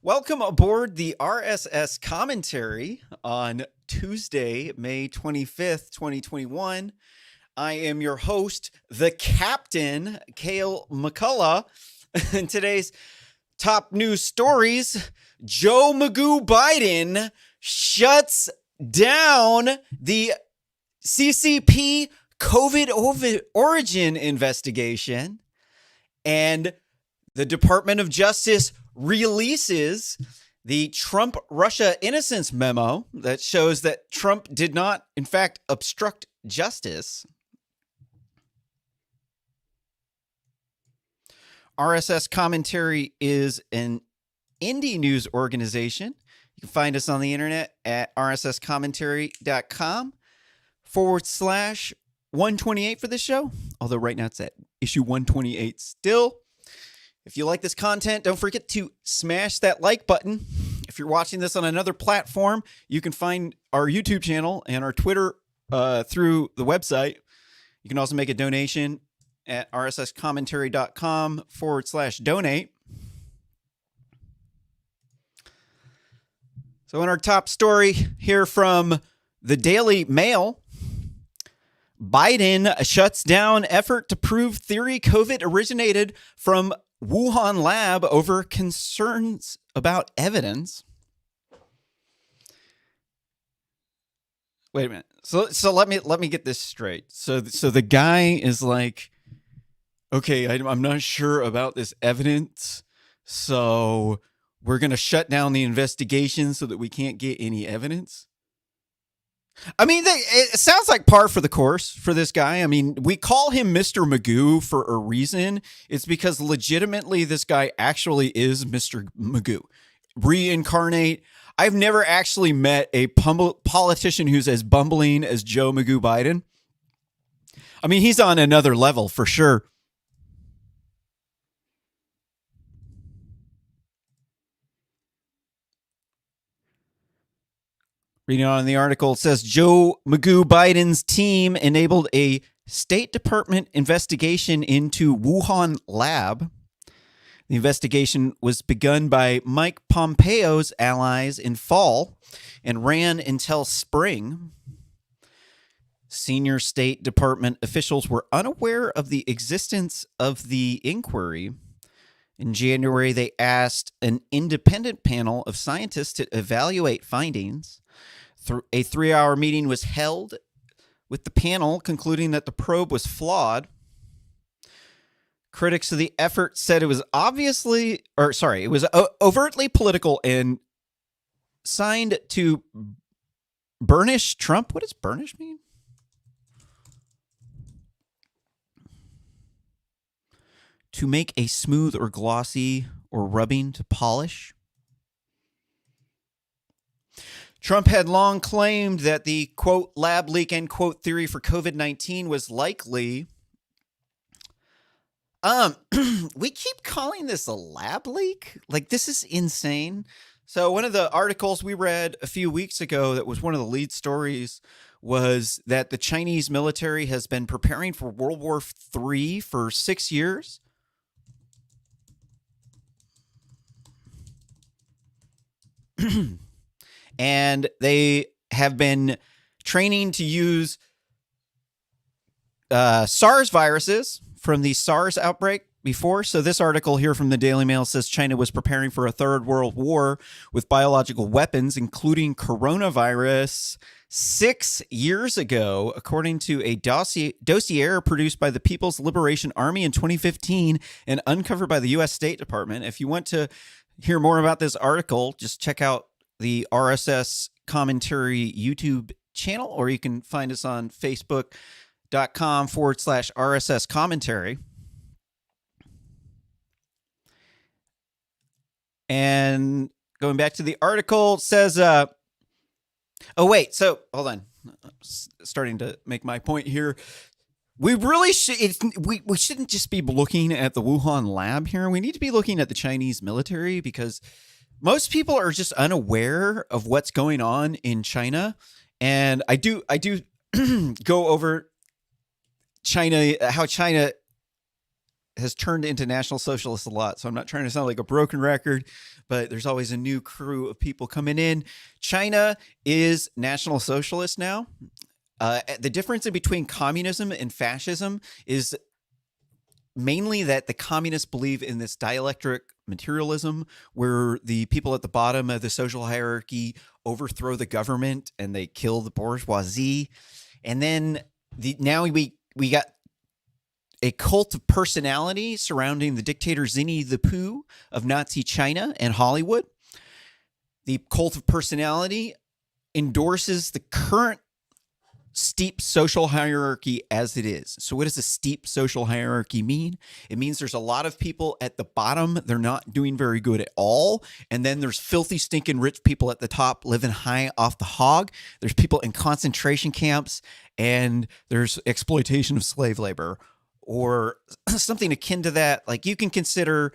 Welcome aboard the RSS commentary on Tuesday, May 25th, 2021. I am your host, the Captain, Cale McCullough. And today's top news stories: Joe Magoo Biden shuts down the CCP COVID origin investigation, and the Department of Justice releases the Trump-Russia innocence memo that shows that Trump did not, in fact, obstruct justice. RSS Commentary is an indie news organization. You can find us on the internet at rsscommentary.com/128 for this show. Although right now it's at issue 128 still. If you like this content, don't forget to smash that like button. If you're watching this on another platform, you can find our YouTube channel and our Twitter through the website. You can also make a donation at rsscommentary.com/donate. So in our top story here from the Daily Mail, Biden shuts down effort to prove theory COVID originated from Wuhan lab over concerns about evidence. Wait a minute. So let me get this straight. So the guy is like, okay, I'm not sure about this evidence, so we're going to shut down the investigation so that we can't get any evidence. I mean, it sounds like par for the course for this guy. I mean, we call him Mr. Magoo for a reason. It's because legitimately this guy actually is Mr. Magoo. Reincarnate. I've never actually met a politician who's as bumbling as Joe Magoo Biden. I mean, he's on another level for sure. Reading on in the article, it says Joe Magoo Biden's team enabled a State Department investigation into Wuhan lab. The investigation was begun by Mike Pompeo's allies in fall and ran until spring. Senior State Department officials were unaware of the existence of the inquiry. In January, they asked an independent panel of scientists to evaluate findings. A 3-hour meeting was held with the panel concluding that the probe was flawed. Critics of the effort said it was overtly political and signed to burnish Trump. What does burnish mean? To make a smooth or glossy or rubbing to polish. Trump had long claimed that the, quote, lab leak, end quote, theory for COVID-19 was likely. We keep calling this a lab leak? Like, this is insane. So one of the articles we read a few weeks ago that was one of the lead stories was that the Chinese military has been preparing for World War III for 6 years. And they have been training to use SARS viruses from the SARS outbreak before. So this article here from the Daily Mail says China was preparing for a third world war with biological weapons, including coronavirus, 6 years ago, according to a dossier produced by the People's Liberation Army in 2015 and uncovered by the U.S. State Department. If you want to hear more about this article, just check out the RSS Commentary YouTube channel, or you can find us on Facebook.com/RSS Commentary. And going back to the article, it says, so hold on. I'm starting to make my point here. We really we shouldn't just be looking at the Wuhan lab here. We need to be looking at the Chinese military, because most people are just unaware of what's going on in China. And I do go over China, how China has turned into National Socialists a lot. So I'm not trying to sound like a broken record, but there's always a new crew of people coming in. China is National Socialist now. The difference in between communism and fascism is mainly that the communists believe in this dialectic materialism, where the people at the bottom of the social hierarchy overthrow the government and they kill the bourgeoisie. And then now we got a cult of personality surrounding the dictator Zinni the Pooh of Nazi China and Hollywood. The cult of personality endorses the current steep social hierarchy as it is. So what does a steep social hierarchy mean? It means there's a lot of people at the bottom. They're not doing very good at all. And then there's filthy, stinking rich people at the top living high off the hog. There's people in concentration camps, and there's exploitation of slave labor or something akin to that. Like, you can consider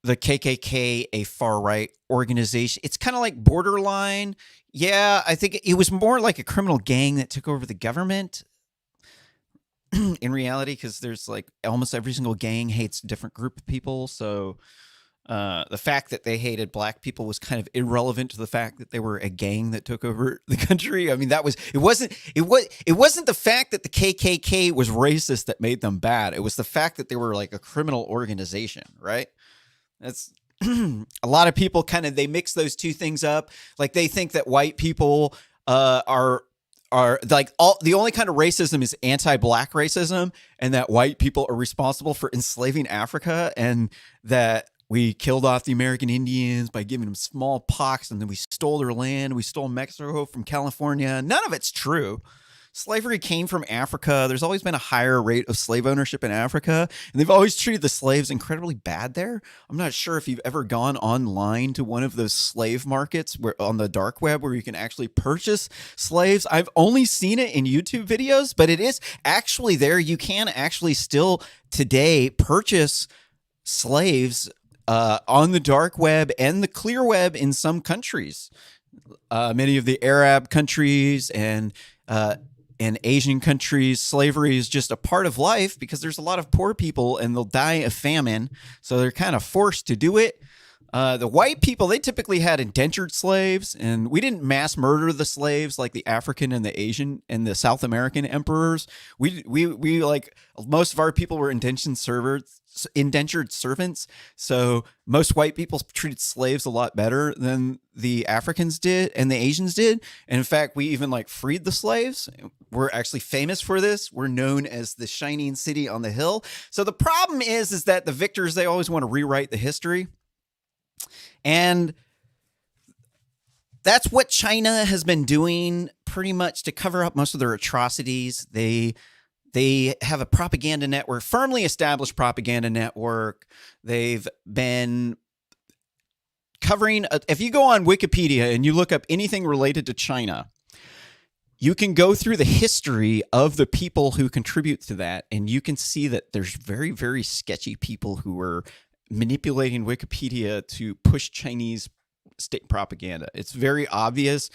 the KKK a far-right organization. It's kind of like borderline. Yeah, I think it was more like a criminal gang that took over the government in reality, because there's like almost every single gang hates a different group of people. So the fact that they hated black people was kind of irrelevant to the fact that they were a gang that took over the country. I mean, it wasn't the fact that the KKK was racist that made them bad. It was the fact that they were like a criminal organization, right? That's a lot of people they mix those two things up. Like, they think that white people are like the only kind of racism is anti-black racism, and that white people are responsible for enslaving Africa, and that we killed off the American Indians by giving them smallpox, and then we stole their land. We stole Mexico from California. None of it's true. Slavery came from Africa. There's always been a higher rate of slave ownership in Africa, and they've always treated the slaves incredibly bad there. I'm not sure if you've ever gone online to one of those slave markets on the dark web where you can actually purchase slaves. I've only seen it in YouTube videos, but it is actually there. You can actually still today purchase slaves on the dark web and the clear web in some countries. Many of the Arab countries and Asian countries, slavery is just a part of life because there's a lot of poor people and they'll die of famine. So they're kind of forced to do it. The white people, they typically had indentured slaves, and we didn't mass murder the slaves like the African and the Asian and the South American emperors. We like, most of our people were indentured servants. So most white people treated slaves a lot better than the Africans did and the Asians did. And in fact, we even like freed the slaves. We're actually famous for this. We're known as the shining city on the hill. So the problem is that the victors, they always want to rewrite the history. And that's what China has been doing pretty much to cover up most of their atrocities. They have a propaganda network, firmly established propaganda network. They've been covering, if you go on Wikipedia and you look up anything related to China, you can go through the history of the people who contribute to that, and you can see that there's very, very sketchy people who are manipulating Wikipedia to push Chinese state propaganda. It's very obvious.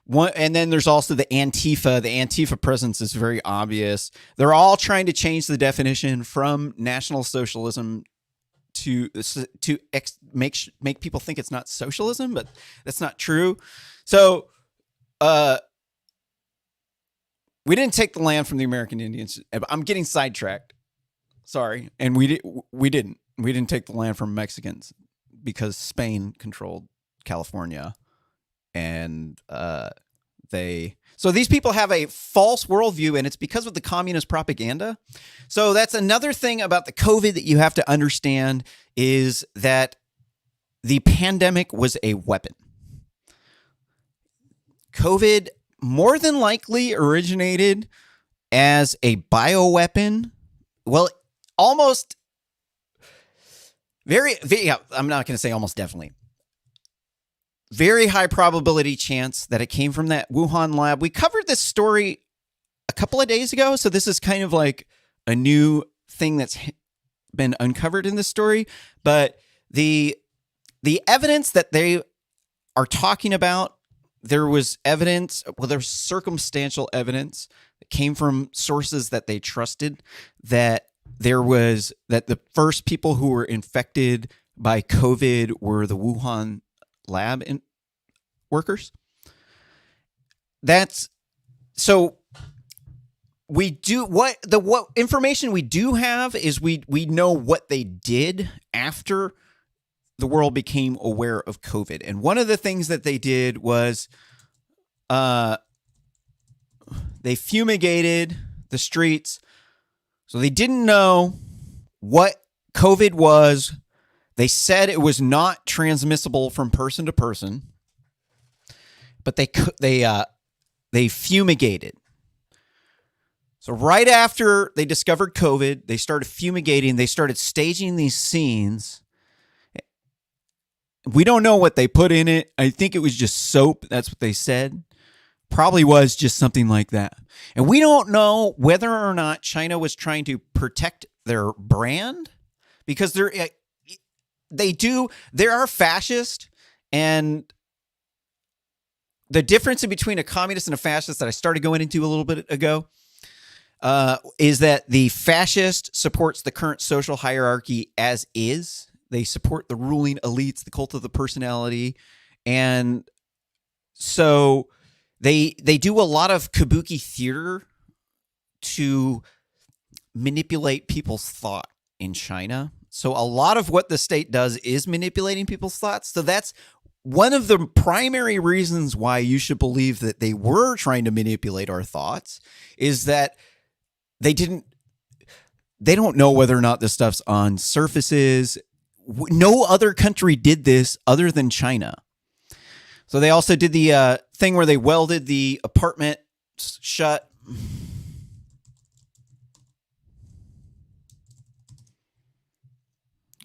And then there's also the Antifa. The Antifa presence is very obvious. They're all trying to change the definition from National Socialism to make people think it's not socialism, but that's not true. So we didn't take the land from the American Indians. I'm getting sidetracked. Sorry. And we didn't. We didn't take the land from Mexicans because Spain controlled California, and so these people have a false worldview, and it's because of the communist propaganda. So that's another thing about the COVID that you have to understand, is that the pandemic was a weapon. COVID more than likely originated as a bioweapon. Well, almost I'm not going to say almost definitely. Very high probability chance that it came from that Wuhan lab. We covered this story a couple of days ago, so this is kind of like a new thing that's been uncovered in this story. But the evidence that they are talking about, there was evidence, well, there's circumstantial evidence that came from sources that they trusted, that the first people who were infected by COVID were the Wuhan lab workers. That's so what information we do have is we know what they did after the world became aware of COVID. And one of the things that they did was they fumigated the streets. So they didn't know what COVID was. They said it was not transmissible from person to person, but they fumigated. So right after they discovered COVID, they started fumigating. They started staging these scenes. We don't know what they put in it. I think it was just soap. That's what they said. Probably was just something like that. And we don't know whether or not China was trying to protect their brand, because they are fascist, and the difference between a communist and a fascist that I started going into a little bit ago is that the fascist supports the current social hierarchy as is. They support the ruling elites, the cult of the personality. And so they do a lot of kabuki theater to manipulate people's thought in China. So a lot of what the state does is manipulating people's thoughts. So that's one of the primary reasons why you should believe that they were trying to manipulate our thoughts, is that they don't know whether or not this stuff's on surfaces. No other country did this other than China. So they also did the thing where they welded the apartment shut.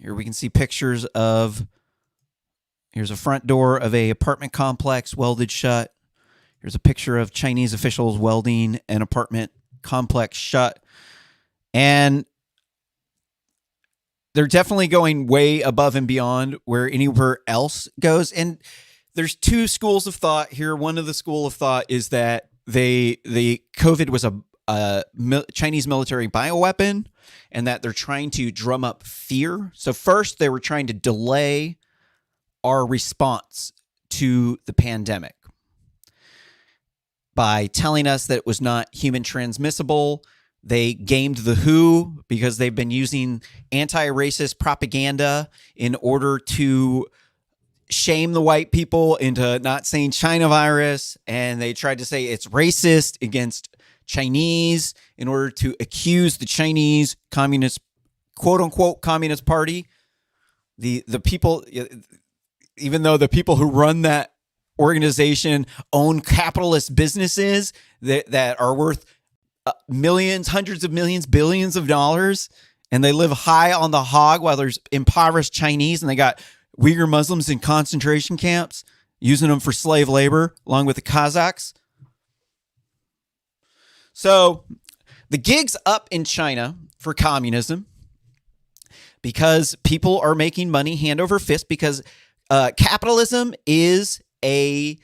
Here we can see pictures of, here's a front door of a apartment complex welded shut. Here's a picture of Chinese officials welding an apartment complex shut. And they're definitely going way above and beyond where anywhere else goes. And there's two schools of thought here. One of the school of thought is that the COVID was a Chinese military bioweapon, and that they're trying to drum up fear. So first, they were trying to delay our response to the pandemic by telling us that it was not human transmissible. They gamed the WHO because they've been using anti-racist propaganda in order to shame the white people into not saying China virus. And they tried to say it's racist against Chinese in order to accuse the Chinese communist, quote unquote, communist party. The people, even though the people who run that organization own capitalist businesses that are worth millions, hundreds of millions, billions of dollars, and they live high on the hog while there's impoverished Chinese, and they got Uyghur Muslims in concentration camps using them for slave labor along with the Kazakhs. So the gig's up in China for communism because people are making money hand over fist, because capitalism is a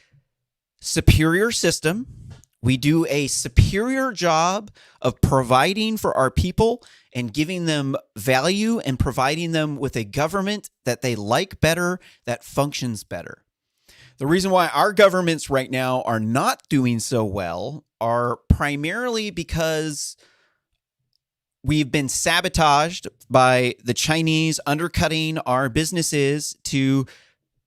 superior system. We do a superior job of providing for our people and giving them value and providing them with a government that they like better, that functions better. The reason why our governments right now are not doing so well are primarily because we've been sabotaged by the Chinese undercutting our businesses to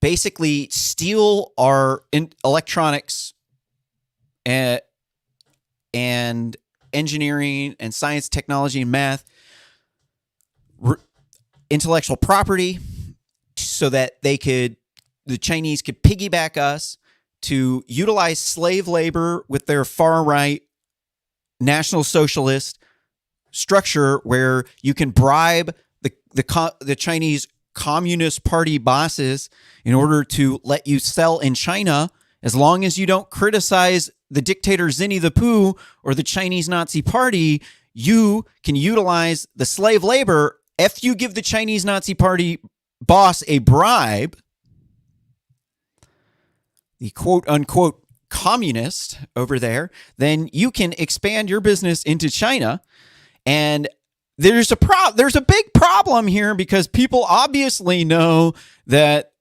basically steal our electronics and engineering and science, technology, and math, intellectual property, so that the Chinese could piggyback us to utilize slave labor with their far-right national socialist structure, where you can bribe the Chinese Communist Party bosses in order to let you sell in China, as long as you don't criticize the dictator Zinni the Pooh or the Chinese Nazi Party. You can utilize the slave labor. If you give the Chinese Nazi Party boss a bribe, the quote-unquote communist over there, then you can expand your business into China. And there's a big problem here because people obviously know that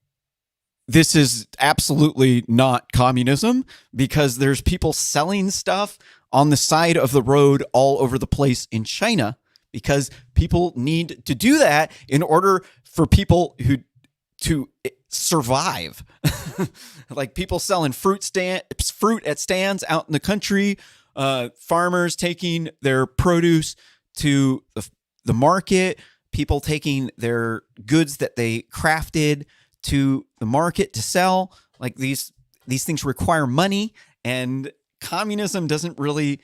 this is absolutely not communism because there's people selling stuff on the side of the road all over the place in China because people need to do that in order for people to survive. Like people selling fruit at stands out in the country, farmers taking their produce to the market, people taking their goods that they crafted to the market to sell. Like these things require money, and communism doesn't really,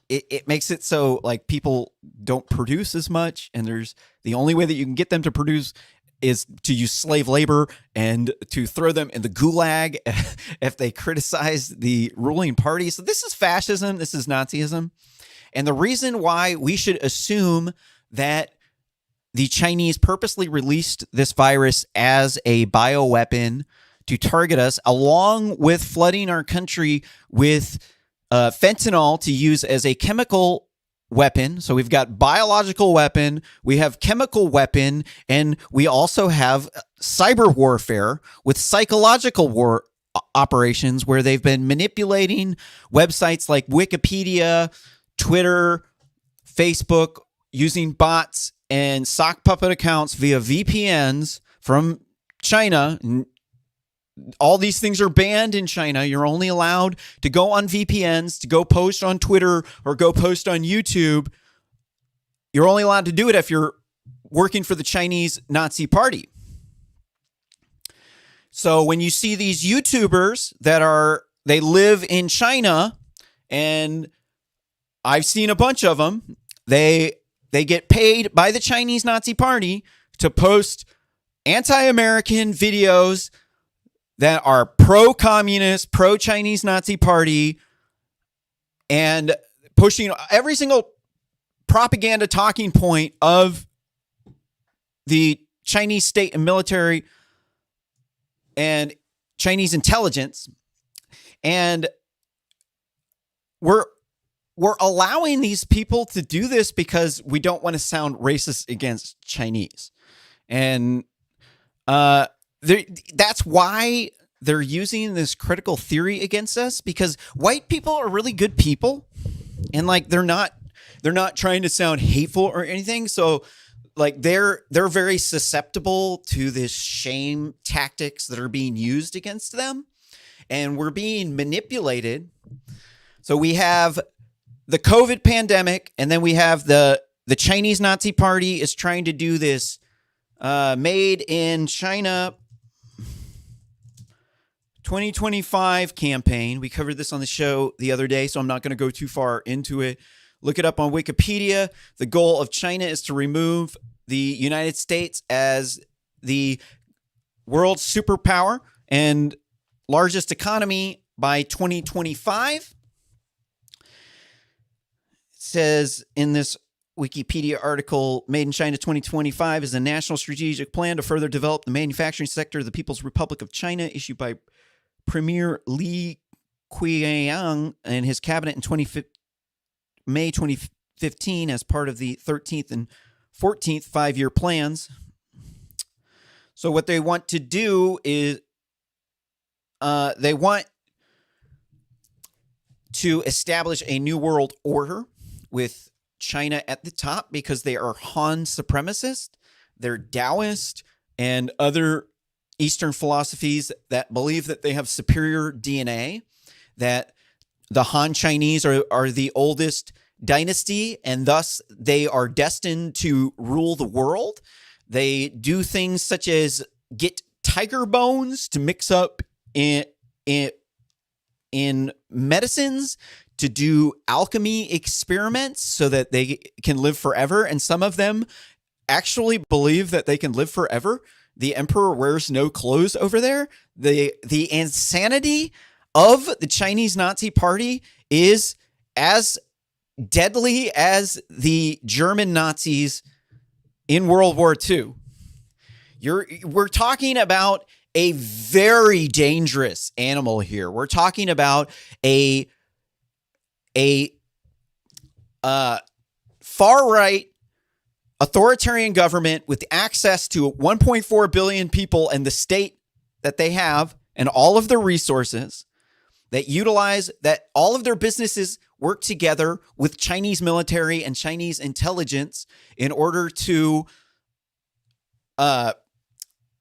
it makes it so like people don't produce as much, and there's the only way that you can get them to produce is to use slave labor and to throw them in the gulag if they criticize the ruling party. So this is fascism, this is Nazism. And the reason why we should assume that the Chinese purposely released this virus as a bioweapon to target us, along with flooding our country with fentanyl to use as a chemical weapon. So we've got biological weapon, we have chemical weapon, and we also have cyber warfare with psychological war operations where they've been manipulating websites like Wikipedia, Twitter, Facebook, using bots and sock puppet accounts via VPNs from China. All these things are banned in China. You're only allowed to go on VPNs, to go post on Twitter or go post on YouTube. You're only allowed to do it if you're working for the Chinese Nazi Party. So when you see these YouTubers they live in China, and I've seen a bunch of them, they get paid by the Chinese Nazi Party to post anti-American videos that are pro-communist, pro-Chinese Nazi Party, and pushing every single propaganda talking point of the Chinese state and military and Chinese intelligence. And we're allowing these people to do this because we don't want to sound racist against Chinese. And that's why they're using this critical theory against us, because white people are really good people, and like they're not trying to sound hateful or anything. So like they're very susceptible to this shame tactics that are being used against them, and we're being manipulated. So we have the COVID pandemic, and then we have the Chinese Nazi Party is trying to do this made in China 2025 campaign. We covered this on the show the other day, so I'm not going to go too far into it. Look it up on Wikipedia. The goal of China is to remove the United States as the world superpower and largest economy by 2025. It says in this Wikipedia article, Made in China 2025 is a national strategic plan to further develop the manufacturing sector of the People's Republic of China, issued by Premier Li Qiang and his cabinet in May 2015 as part of the 13th and 14th five-year plans. So what they want to do is they want to establish a new world order with China at the top, because they are Han supremacist, they're Taoist, and other Eastern philosophies that believe that they have superior DNA, that the Han Chinese are the oldest dynasty, and thus they are destined to rule the world. They do things such as get tiger bones to mix up in medicines, to do alchemy experiments so that they can live forever. And some of them actually believe that they can live forever. The emperor wears no clothes over there. The insanity of the Chinese Nazi Party is as deadly as the German Nazis in World War II. We're talking about a very dangerous animal here. We're talking about a far-right authoritarian government with access to 1.4 billion people and the state that they have and all of their resources that utilize that all of their businesses work together with Chinese military and Chinese intelligence in order to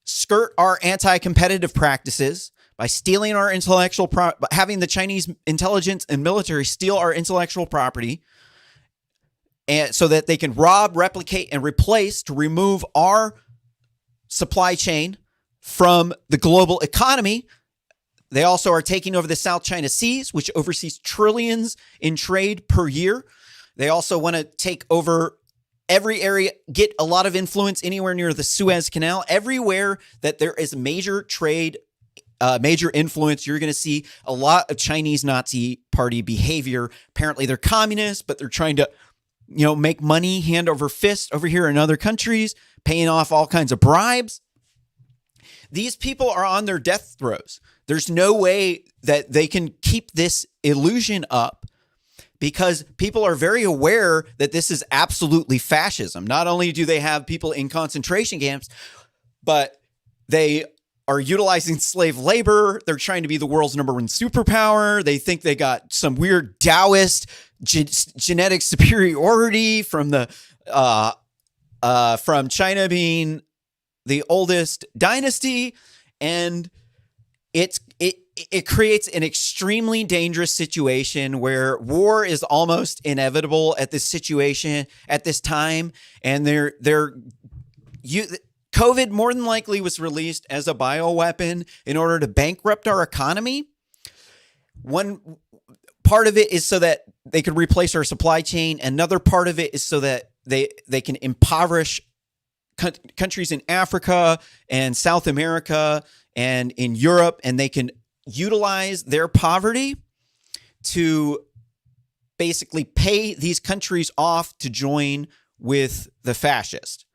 skirt our anti-competitive practices by stealing our intellectual having the Chinese intelligence and military steal our intellectual property, and so that they can rob, replicate, and replace to remove our supply chain from the global economy. They also are taking over the South China Seas, which oversees trillions in trade per year. They also want to take over every area, get a lot of influence anywhere near the Suez Canal. Everywhere that there is major trade, major influence, you're going to see a lot of Chinese Nazi Party behavior. Apparently they're communists, but they're trying to, make money hand over fist over here in other countries, paying off all kinds of bribes. These people are on their death throes. There's no way that they can keep this illusion up because people are very aware that this is absolutely fascism. Not only do they have people in concentration camps, but they are utilizing slave labor. They're trying to be the world's number one superpower. They think they got some weird Taoist genetic superiority from from China being the oldest dynasty, and it creates an extremely dangerous situation where war is almost inevitable at this situation at this time, and COVID more than likely was released as a bioweapon in order to bankrupt our economy. One part of it is so that they could replace our supply chain. Another part of it is so that they can impoverish countries in Africa and South America and in Europe, and they can utilize their poverty to basically pay these countries off to join with the fascist.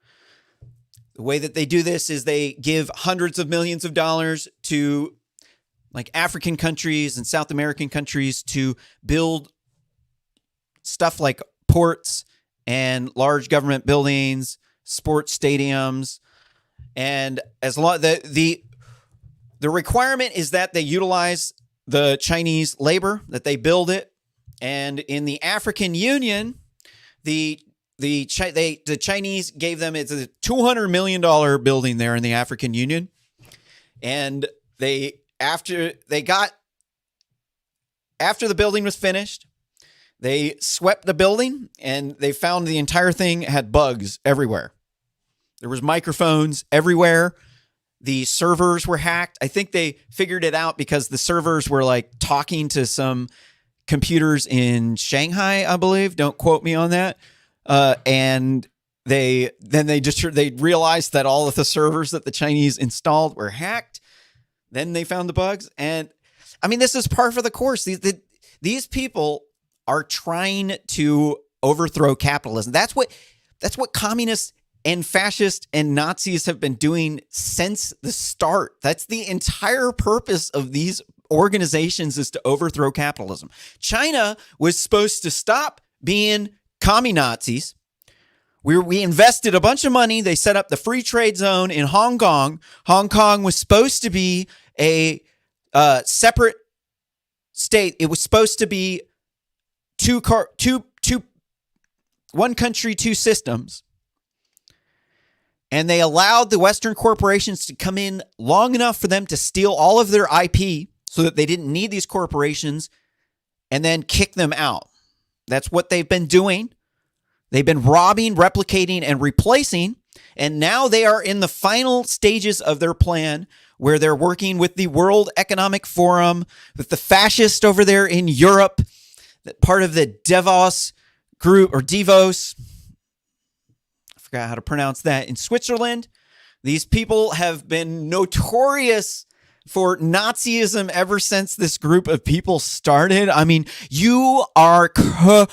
The way that they do this is they give hundreds of millions of dollars to like African countries and South American countries to build stuff like ports and large government buildings, sports stadiums, and as long the requirement is that they utilize the Chinese labor, that they build it. And in the African Union, the Chinese gave them, it's a $200 million building there in the African Union. And after the building was finished, they swept the building and they found the entire thing had bugs everywhere. There was microphones everywhere. The servers were hacked. I think they figured it out because the servers were like talking to some computers in Shanghai, I believe. Don't quote me on that. And they realized that all of the servers that the Chinese installed were hacked. Then they found the bugs. And I mean, this is par for the course. These people are trying to overthrow capitalism. That's what communists and fascists and Nazis have been doing since the start. That's the entire purpose of these organizations, is to overthrow capitalism. China was supposed to stop being commie-Nazis. We invested a bunch of money. They set up the free trade zone in Hong Kong. Hong Kong was supposed to be a separate state. It was supposed to be one country, two systems. And they allowed the Western corporations to come in long enough for them to steal all of their IP so that they didn't need these corporations, and then kick them out. That's what they've been doing. They've been robbing, replicating, and replacing. And now they are in the final stages of their plan, where they're working with the World Economic Forum, with the fascists over there in Europe, part of the Davos group, or Davos. Forgot how to pronounce that, in Switzerland. These people have been notorious for Nazism ever since this group of people started. I mean, you are crazy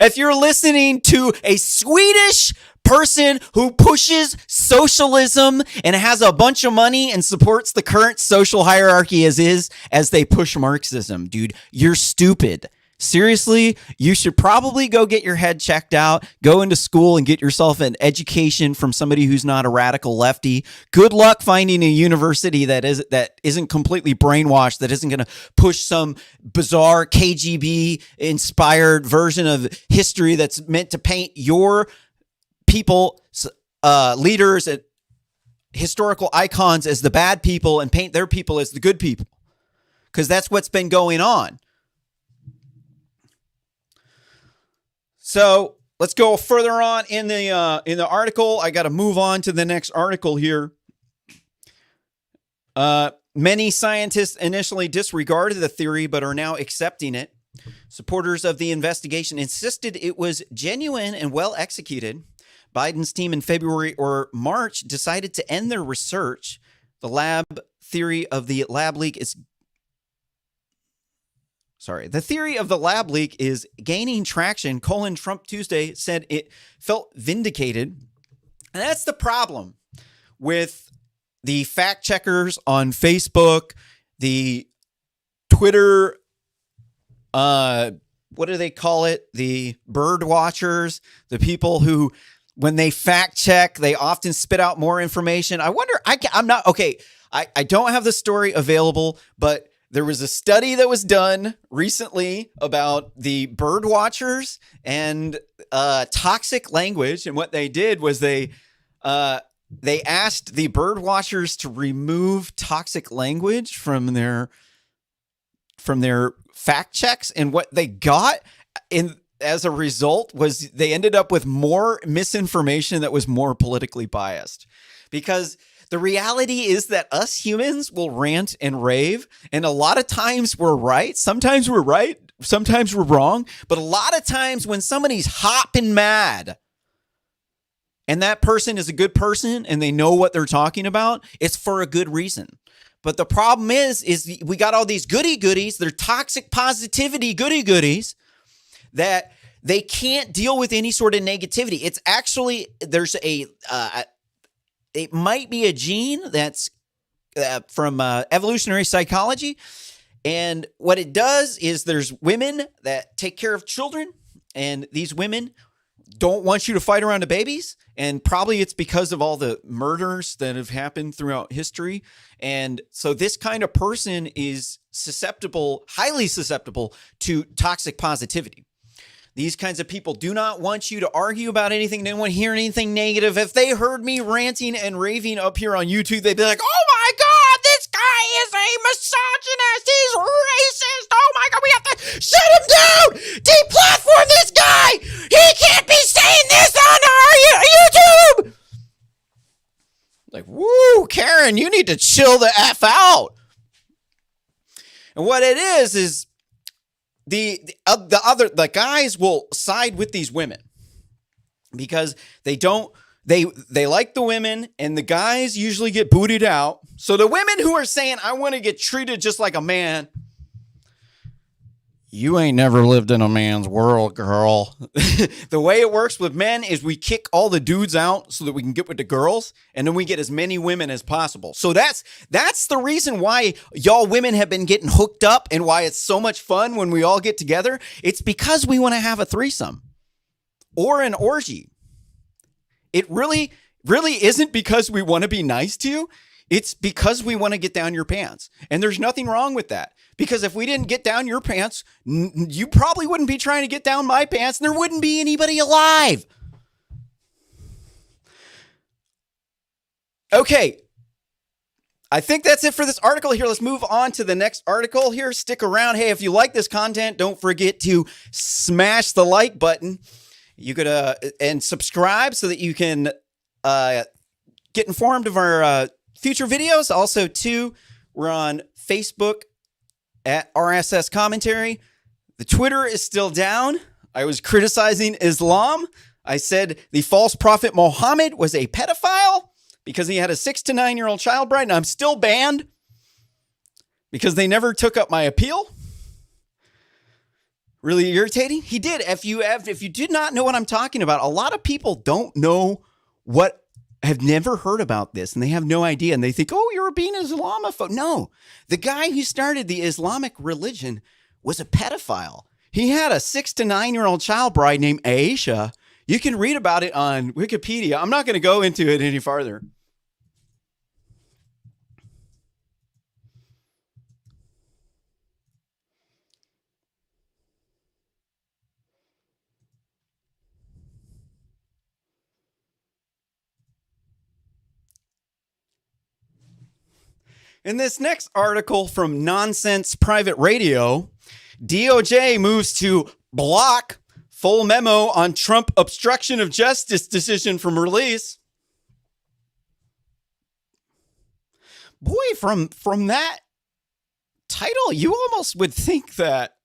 if you're listening to a Swedish person who pushes socialism and has a bunch of money and supports the current social hierarchy as they push Marxism. Dude, you're stupid. Seriously, you should probably go get your head checked out, go into school and get yourself an education from somebody who's not a radical lefty. Good luck finding a university that isn't completely brainwashed, that isn't going to push some bizarre KGB inspired version of history that's meant to paint your people, leaders, and historical icons as the bad people and paint their people as the good people. Because that's what's been going on. So let's go further on in the article. I got to move on to the next article here. Many scientists initially disregarded the theory, but are now accepting it. Supporters of the investigation insisted it was genuine and well executed. Biden's team in February or March decided to end their research. The lab theory of the lab leak is The theory of the lab leak is gaining traction. Trump Tuesday said it felt vindicated. And that's the problem with the fact checkers on Facebook, the Twitter, what do they call it? The bird watchers, the people who, when they fact check, they often spit out more information. I wonder, I'm not, okay, I don't have the story available, but there was a study that was done recently about the bird watchers and toxic language. And what they did was they asked the bird watchers to remove toxic language from their fact checks. And what they got as a result was they ended up with more misinformation that was more politically biased. Because the reality is that us humans will rant and rave, and a lot of times we're right. Sometimes we're right. Sometimes we're wrong. But a lot of times when somebody's hopping mad and that person is a good person and they know what they're talking about, it's for a good reason. But the problem is we got all these goodies. They're toxic positivity goodies that they can't deal with any sort of negativity. It's actually, there's it might be a gene that's from evolutionary psychology. And what it does is there's women that take care of children, and these women don't want you to fight around the babies. And probably it's because of all the murders that have happened throughout history. And so this kind of person is susceptible, highly susceptible to toxic positivity. These kinds of people do not want you to argue about anything. They don't want to hear anything negative. If they heard me ranting and raving up here on YouTube, they'd be like, oh my God, this guy is a misogynist. He's racist. Oh my God, we have to shut him down. Deplatform this guy. He can't be saying this on our YouTube. Like, woo, Karen, you need to chill the F out. And what it is the guys will side with these women because they like the women, and the guys usually get booted out. So the women who are saying, I want to get treated just like a man, you ain't never lived in a man's world, girl. The way it works with men is we kick all the dudes out so that we can get with the girls, and then we get as many women as possible. So that's the reason why y'all women have been getting hooked up and why it's so much fun when we all get together. It's because we want to have a threesome or an orgy. It really, really isn't because we want to be nice to you. It's because we want to get down your pants. And there's nothing wrong with that. Because if we didn't get down your pants, you probably wouldn't be trying to get down my pants, and there wouldn't be anybody alive. Okay. I think that's it for this article here. Let's move on to the next article here. Stick around. Hey, if you like this content, don't forget to smash the like button. You could and subscribe so that you can get informed of our future videos. Also, too, we're on Facebook at RSS Commentary. The Twitter is still down. I was criticizing Islam. I said the false prophet Muhammad was a pedophile because he had a 6 to 9 year old child bride, and I'm still banned because they never took up my appeal. Really irritating. He did. If you did not know what I'm talking about, a lot of people don't know have never heard about this, and they have no idea, and they think, oh, you're being Islamophobe. No, the guy who started the Islamic religion was a pedophile. He had a 6 to 9-year-old child bride named Aisha. You can read about it on Wikipedia. I'm not going to go into it any farther. In this next article from Nonsense Private Radio, DOJ moves to block full memo on Trump obstruction of justice decision from release. Boy, from that title, you almost would think that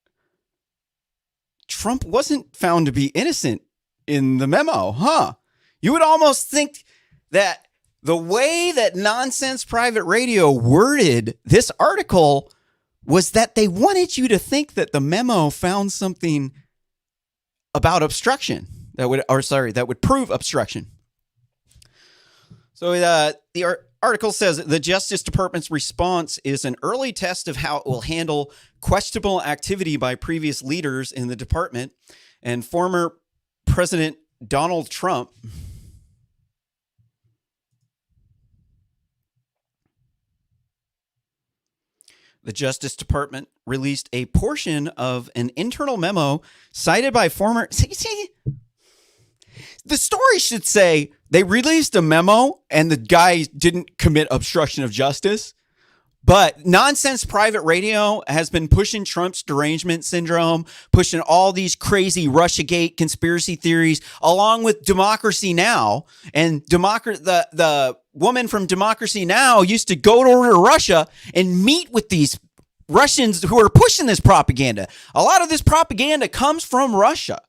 Trump wasn't found to be innocent in the memo, huh? You would almost think that the way that Nonsense Private Radio worded this article was that they wanted you to think that the memo found something about obstruction that would prove obstruction. So the article says the Justice Department's response is an early test of how it will handle questionable activity by previous leaders in the department and former President Donald Trump. The Justice Department released a portion of an internal memo cited by former... See, the story should say they released a memo and the guy didn't commit obstruction of justice. But Nonsense Private Radio has been pushing Trump's derangement syndrome, pushing all these crazy Russiagate conspiracy theories, along with Democracy Now! And the woman from Democracy Now! Used to go to Russia and meet with these Russians who are pushing this propaganda. A lot of this propaganda comes from Russia.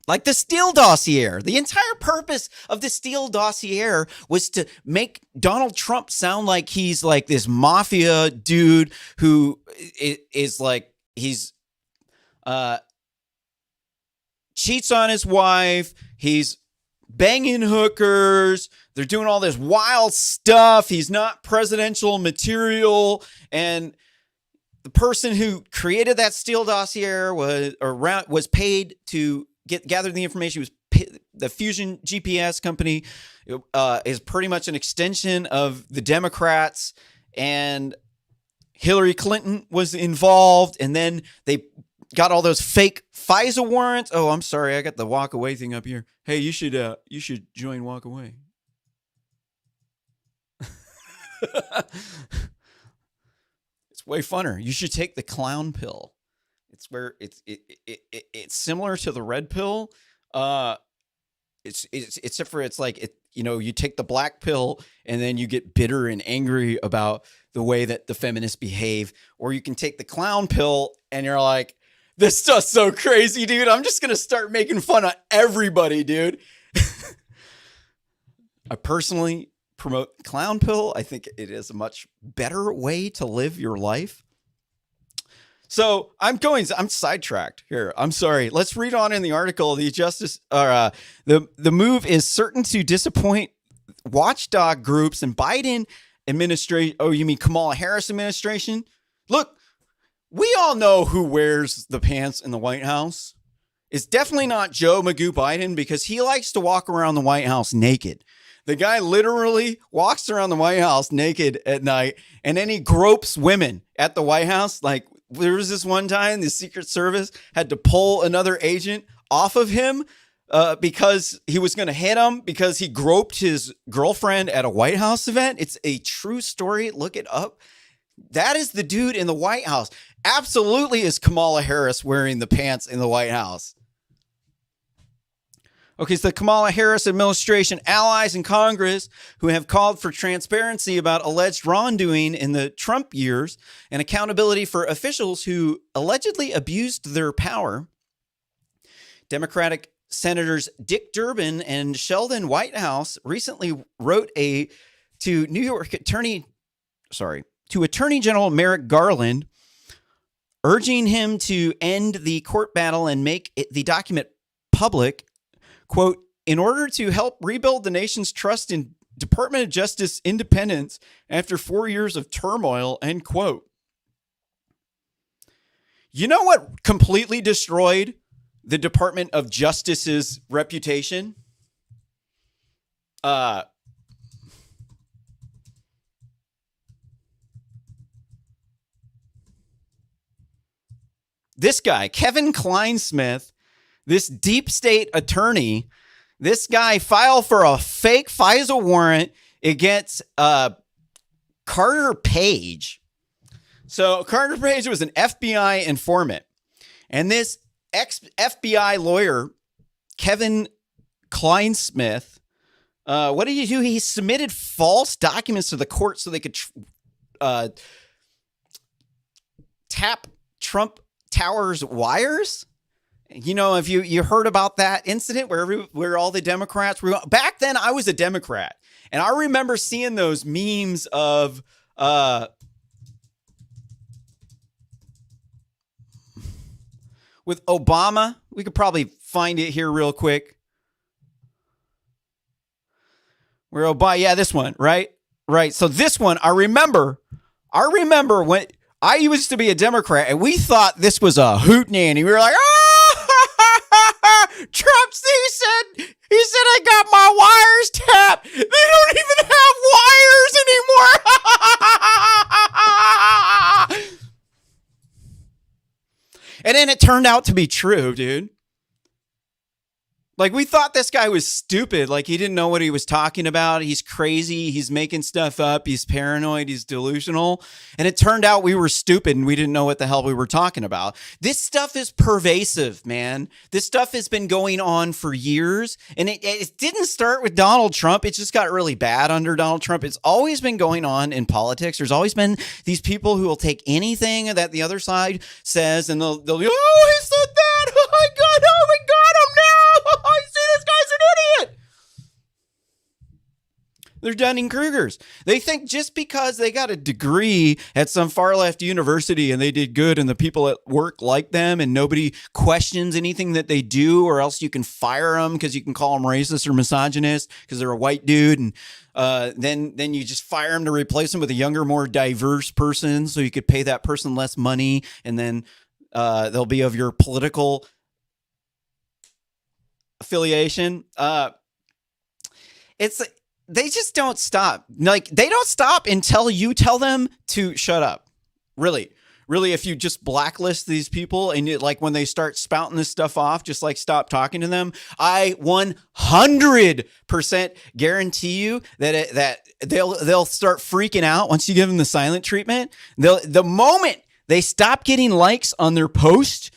Like the Steele Dossier. The entire purpose of the Steele Dossier was to make Donald Trump sound like he's like this mafia dude who is like, he's cheats on his wife. He's banging hookers. They're doing all this wild stuff. He's not presidential material. And the person who created that Steele Dossier was paid to gather the information. The Fusion GPS company is pretty much an extension of the Democrats, and Hillary Clinton was involved. And then they got all those fake FISA warrants. Oh, I'm sorry. I got the walk away thing up here. Hey, you should join Walk Away. It's way funner. You should take the clown pill. It's where it's similar to the red pill. Except for it's like you take the black pill and then you get bitter and angry about the way that the feminists behave, or you can take the clown pill and you're like, this stuff's so crazy, dude. I'm just gonna start making fun of everybody, dude. I personally promote clown pill. I think it is a much better way to live your life. So I'm sidetracked here. I'm sorry. Let's read on in the article. The move is certain to disappoint watchdog groups and Biden administration. Oh, you mean Kamala Harris administration? Look, we all know who wears the pants in the White House. It's definitely not Joe Magoo Biden, because he likes to walk around the White House naked. The guy literally walks around the White House naked at night, and then he gropes women at the White House. Like, there was this one time the Secret Service had to pull another agent off of him because he was going to hit him because he groped his girlfriend at a White House event. It's a true story. Look it up. That is the dude in the White House. Absolutely is Kamala Harris wearing the pants in the White House. Okay, so the Kamala Harris administration allies in Congress who have called for transparency about alleged wrongdoing in the Trump years and accountability for officials who allegedly abused their power. Democratic Senators Dick Durbin and Sheldon Whitehouse recently wrote to Attorney General Merrick Garland, urging him to end the court battle and make the document public. Quote, in order to help rebuild the nation's trust in Department of Justice independence after 4 years of turmoil, end quote. You know what completely destroyed the Department of Justice's reputation? This guy, Kevin Kleinsmith, this deep state attorney, this guy filed for a fake FISA warrant against Carter Page. So Carter Page was an FBI informant. And this ex-FBI lawyer, Kevin Kleinsmith, what did he do? He submitted false documents to the court so they could tap Trump Tower's wires. You know, if you heard about that incident where all the Democrats were, back then I was a Democrat, and I remember seeing those memes of with Obama. We could probably find it here real quick. Where Obama, yeah, this one, right? So this one, I remember when I used to be a Democrat, and we thought this was a hootenanny. We were like, Trump, he said I got my wires tapped. They don't even have wires anymore. And then it turned out to be true, dude. Like, we thought this guy was stupid. Like, he didn't know what he was talking about. He's crazy. He's making stuff up. He's paranoid. He's delusional. And it turned out we were stupid and we didn't know what the hell we were talking about. This stuff is pervasive, man. This stuff has been going on for years. And it didn't start with Donald Trump. It just got really bad under Donald Trump. It's always been going on in politics. There's always been these people who will take anything that the other side says and they'll be, oh, he said that. Oh, my God. Oh, we got him now. I see this guy's an idiot. They're Dunning-Krugers. They think just because they got a degree at some far-left university and they did good and the people at work like them and nobody questions anything that they do, or else you can fire them because you can call them racist or misogynist because they're a white dude, and then you just fire them to replace them with a younger, more diverse person so you could pay that person less money, and then they'll be of your political affiliation. They just don't stop. Like, they don't stop until you tell them to shut up. Really, if you just blacklist these people and like when they start spouting this stuff off, just like stop talking to them. I 100% guarantee you that they'll start freaking out once you give them the silent treatment. The moment they stop getting likes on their post,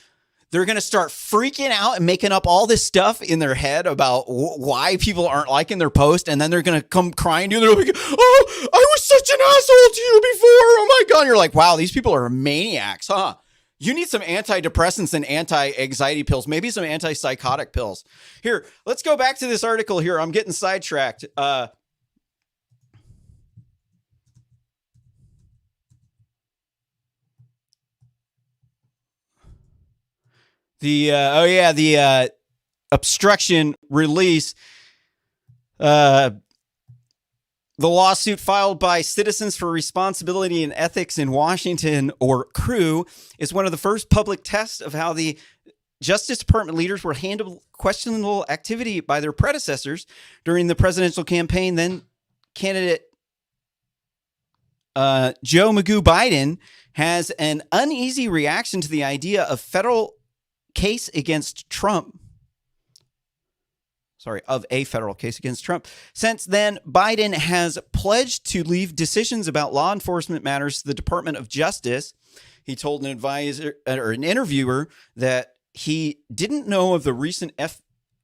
they're going to start freaking out and making up all this stuff in their head about why people aren't liking their post. And then they're going to come crying to you. They're like, oh, I was such an asshole to you before. Oh, my God. And you're like, wow, these people are maniacs, huh? You need some antidepressants and anti-anxiety pills, maybe some antipsychotic pills. Here, let's go back to this article here. I'm getting sidetracked. The obstruction release, the lawsuit filed by Citizens for Responsibility and Ethics in Washington, or CREW, is one of the first public tests of how the Justice Department leaders were handled questionable activity by their predecessors during the presidential campaign. Then candidate Joe Magoo Biden has an uneasy reaction to the idea of federal case against Trump. Of a federal case against Trump. Since then, Biden has pledged to leave decisions about law enforcement matters to the Department of Justice. He told an advisor or an interviewer that he didn't know of the recent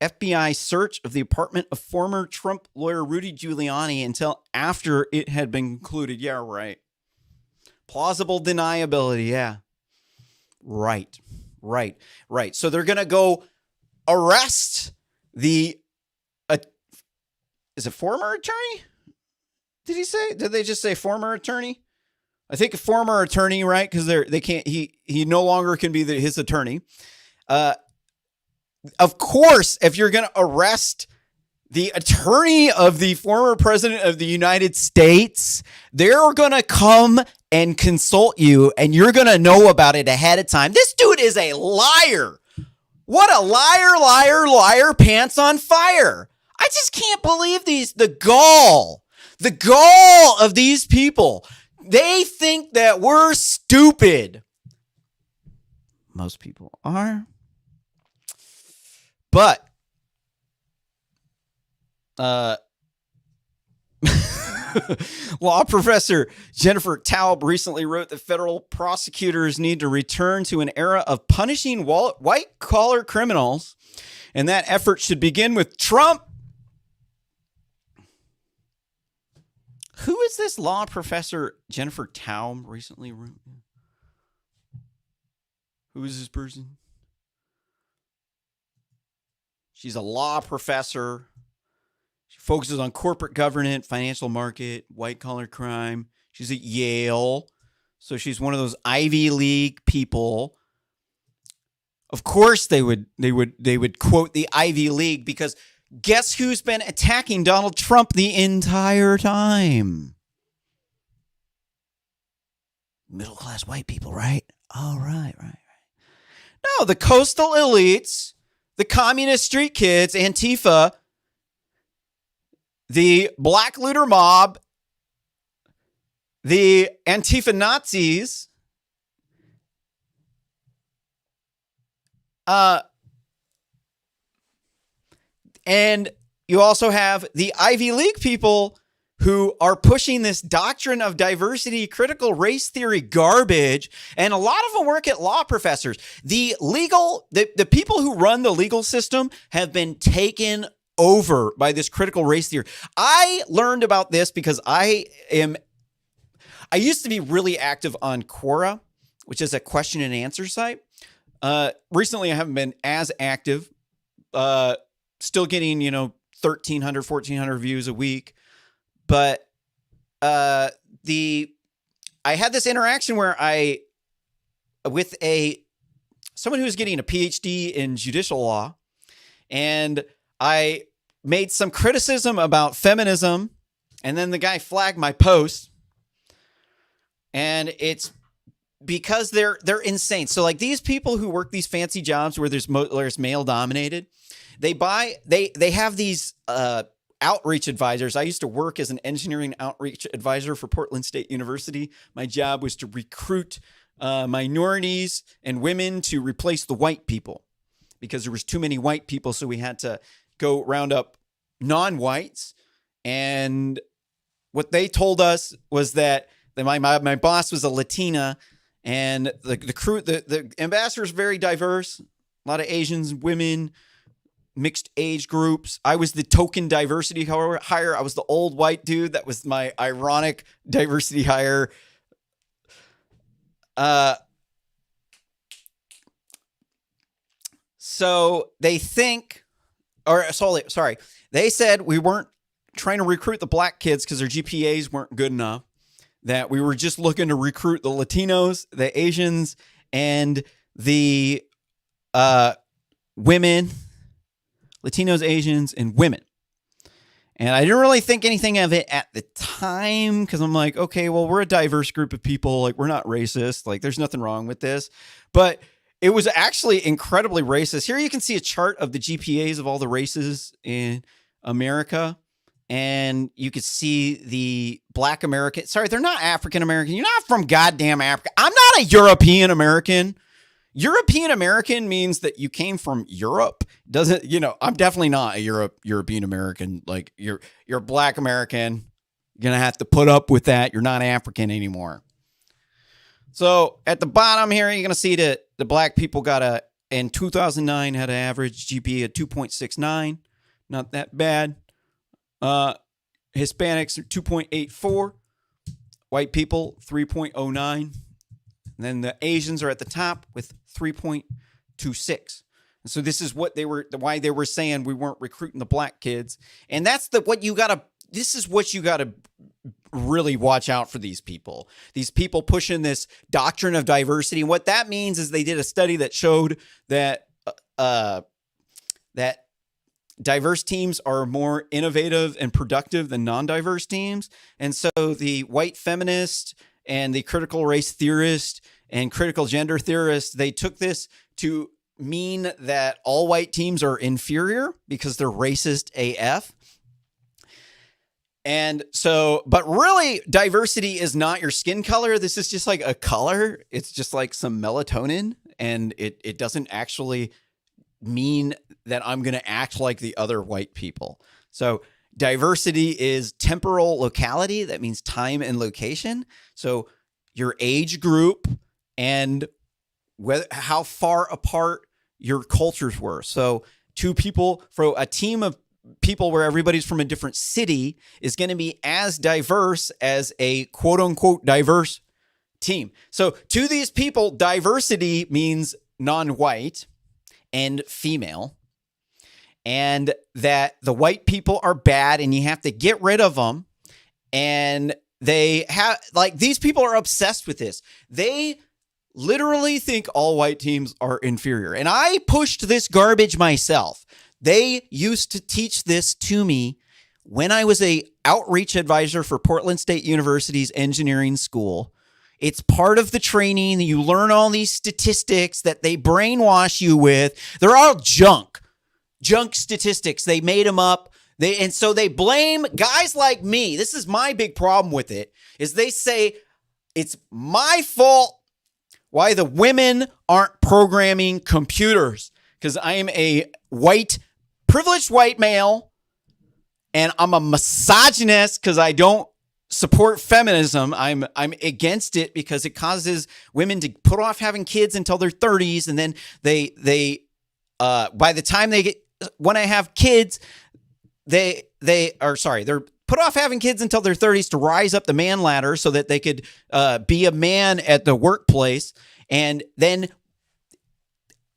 FBI search of the apartment of former Trump lawyer Rudy Giuliani until after it had been concluded. Yeah, right. Plausible deniability. Yeah. Right. So they're going to go arrest the, is it former attorney? Did he say, did they just say former attorney? I think a former attorney, right? Because they can't, he no longer can be his attorney. Of course, if you're going to arrest the attorney of the former president of the United States, they're going to come and consult you, and you're going to know about it ahead of time. This dude is a liar. What a liar, liar, liar, pants on fire. I just can't believe the gall of these people. They think that we're stupid. Most people are. But, law professor Jennifer Taub recently wrote that federal prosecutors need to return to an era of punishing white-collar criminals, and that effort should begin with Trump. Who is this law professor Jennifer Taub recently wrote? Who is this person? She's a law professor. She focuses on corporate governance, financial market, white-collar crime. She's at Yale. So she's one of those Ivy League people. Of course they would quote the Ivy League, because guess who's been attacking Donald Trump the entire time? Middle-class white people, right? Oh, right. No, the coastal elites, the communist street kids, Antifa, the black looter mob, the Antifa-nazis, and you also have the Ivy League people who are pushing this doctrine of diversity, critical race theory garbage, and a lot of them work at law professors. The people who run the legal system have been taken over by this critical race theory. I learned about this because I used to be really active on Quora, which is a question and answer site. Recently, I haven't been as active, still getting, 1,300, 1,400 views a week. But I had this interaction where with someone who was getting a PhD in judicial law, and I made some criticism about feminism, and then the guy flagged my post, and it's because they're insane. So like these people who work these fancy jobs where there's male dominated, they have these outreach advisors. I used to work as an engineering outreach advisor for Portland State University. My job was to recruit minorities and women to replace the white people, because there was too many white people. So we had to go round up non-whites. And what they told us was that my boss was a Latina, and the ambassador is very diverse, a lot of Asians, women, mixed age groups. I was the token diversity hire. I was the old white dude. That was my ironic diversity hire. So they said we weren't trying to recruit the black kids because their GPAs weren't good enough, that we were just looking to recruit the Latinos, the Asians, and the women. Latinos, Asians, and women. And I didn't really think anything of it at the time, because I'm like, okay, well, we're a diverse group of people. Like, we're not racist. Like, there's nothing wrong with this. But it was actually incredibly racist. Here you can see a chart of the GPAs of all the races in America. And you could see the black American. Sorry, they're not African American. You're not from goddamn Africa. I'm not a European American. European American means that you came from Europe. Doesn't, I'm definitely not a European American. Like you're black American. You're going to have to put up with that. You're not African anymore. So at the bottom here, you're going to see that the black people in 2009 had an average GPA of 2.69. Not that bad. Hispanics are 2.84. White people, 3.09. And then the Asians are at the top with 3.26. And so this is why they were saying we weren't recruiting the black kids. And that's this is what you got to really watch out for these people. These people pushing this doctrine of diversity. And what that means is they did a study that showed that that diverse teams are more innovative and productive than non-diverse teams. And so the white feminist and the critical race theorist and critical gender theorist, they took this to mean that all white teams are inferior because they're racist AF. And so, but really, diversity is not your skin color. This is just like a color. It's just like some melatonin, and it doesn't actually mean that I'm going to act like the other white people. So diversity is temporal locality. That means time and location. So your age group and how far apart your cultures were. So two people, for a team of people where everybody's from a different city, is going to be as diverse as a quote unquote diverse team. So to these people, diversity means non-white and female, and that the white people are bad and you have to get rid of them. And they have, like, these people are obsessed with this. They literally think all white teams are inferior. And I pushed this garbage myself. They used to teach this to me when I was a outreach advisor for Portland State University's engineering school. It's part of the training. You learn all these statistics that they brainwash you with. They're all junk statistics. They made them up. And so they blame guys like me. This is my big problem with it, is they say it's my fault why the women aren't programming computers, because I am a privileged white male, and I'm a misogynist because I don't support feminism. I'm against it because it causes women to put off having kids until their 30s, and then they by the time they want to have kids, they're put off having kids until their 30s to rise up the man ladder so that they could be a man at the workplace. And then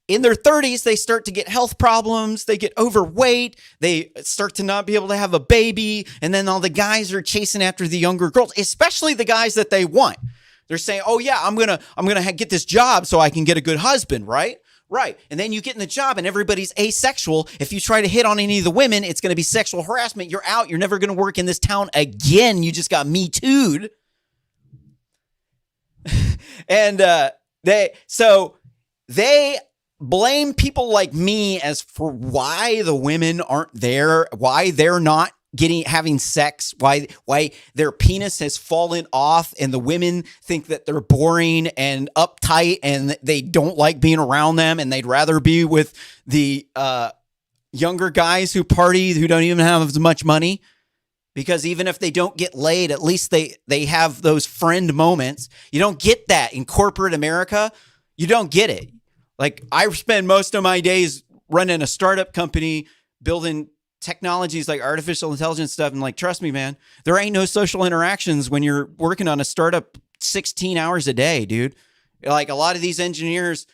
in their 30s, they start to get health problems. They get overweight. They start to not be able to have a baby. And then all the guys are chasing after the younger girls, especially the guys that they want. They're saying, oh yeah, I'm going to get this job so I can get a good husband. Right. And then you get in the job and everybody's asexual. If you try to hit on any of the women, it's going to be sexual harassment. You're out. You're never going to work in this town again. You just got Me Too'd. And they blame people like me as for why the women aren't there, why they're not having sex, why their penis has fallen off, and the women think that they're boring and uptight and they don't like being around them, and they'd rather be with the younger guys who party, who don't even have as much money, because even if they don't get laid, at least they have those friend moments. You don't get that in corporate America. You don't get it. Like, I spend most of my days running a startup company, building technologies like artificial intelligence stuff. And like, trust me, man, there ain't no social interactions when you're working on a startup 16 hours a day, dude. Like, a lot of these engineers,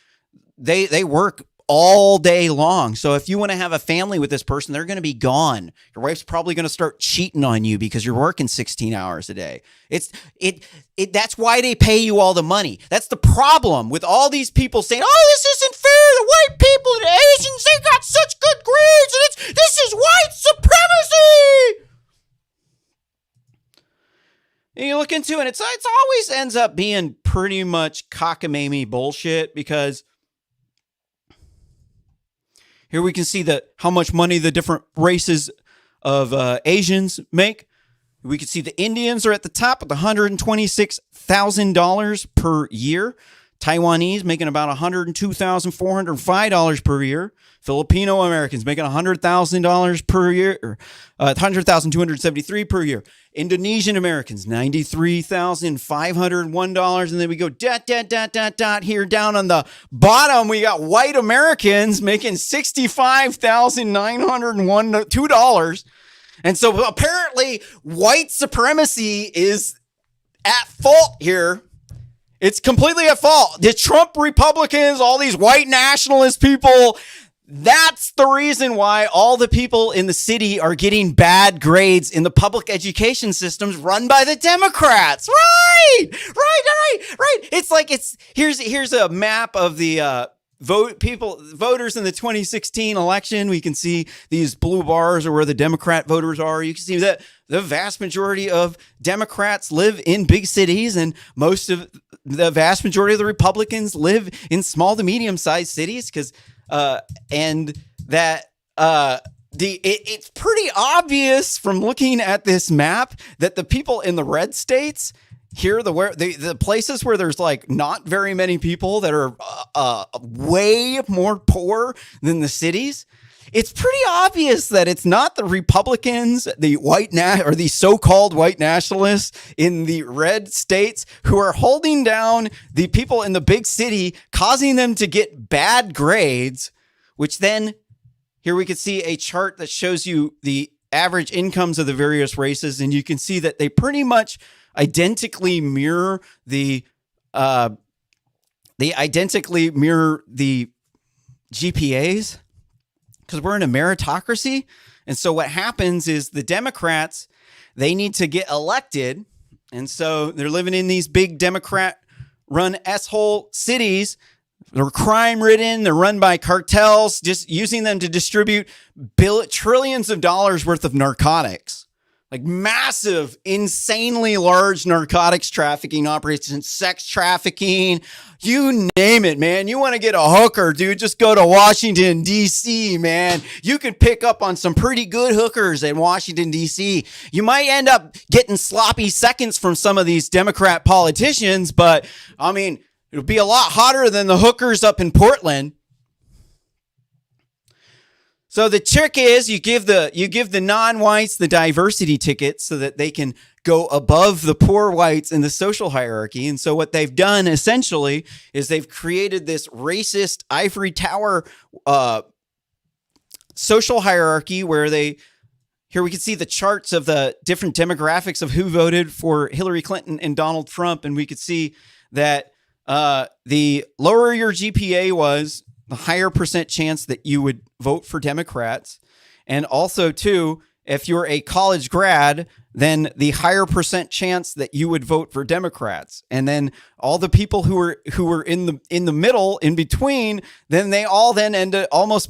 they work all day long. So if you want to have a family with this person, they're going to be gone. Your wife's probably going to start cheating on you because you're working 16 hours a day. That's why they pay you all the money. That's the problem with all these people saying, oh, this isn't fair. The white people and the Asians, they got such good grades, and this is white supremacy. And you look into it, it's always ends up being pretty much cockamamie bullshit, because here we can see how much money the different races of Asians make. We can see the Indians are at the top with $126,000 per year. Taiwanese making about $102,405 per year. Filipino Americans making $100,000 per year, or $100,273 per year. Indonesian Americans, $93,501. And then we go here down on the bottom. We got white Americans making $65,902. And so apparently white supremacy is at fault here. It's completely at fault. The Trump Republicans, all these white nationalist people, that's the reason why all the people in the city are getting bad grades in the public education systems run by the Democrats. Right. It's like, here's a map of the voters in the 2016 election. We can see these blue bars are where the Democrat voters are. You can see that the vast majority of Democrats live in big cities, and the vast majority of the Republicans live in small to medium sized cities. It's pretty obvious from looking at this map that the people in the red states here, the places where there's like not very many people that are way more poor than the cities, it's pretty obvious that it's not the Republicans, or the so-called white nationalists in the red states who are holding down the people in the big city, causing them to get bad grades, which then here we can see a chart that shows you the average incomes of the various races, and you can see that they pretty much identically mirror the GPAs, because we're in a meritocracy. And so what happens is the Democrats, they need to get elected, and so they're living in these big Democrat-run S-hole cities. They're crime-ridden. They're run by cartels, just using them to distribute trillions of dollars worth of narcotics. Like massive, insanely large narcotics trafficking operations, sex trafficking, you name it, man. You want to get a hooker, dude, just go to Washington, D.C., man. You can pick up on some pretty good hookers in Washington, D.C. You might end up getting sloppy seconds from some of these Democrat politicians, but, I mean, it'll be a lot hotter than the hookers up in Portland. So the trick is you give the non-whites the diversity ticket so that they can go above the poor whites in the social hierarchy. And so what they've done essentially is they've created this racist ivory tower social hierarchy where here we can see the charts of the different demographics of who voted for Hillary Clinton and Donald Trump. And we could see that the lower your GPA was, the higher percent chance that you would vote for Democrats. And also, too, if you're a college grad, then the higher percent chance that you would vote for Democrats. And then all the people who were in the middle, in between, then they all ended almost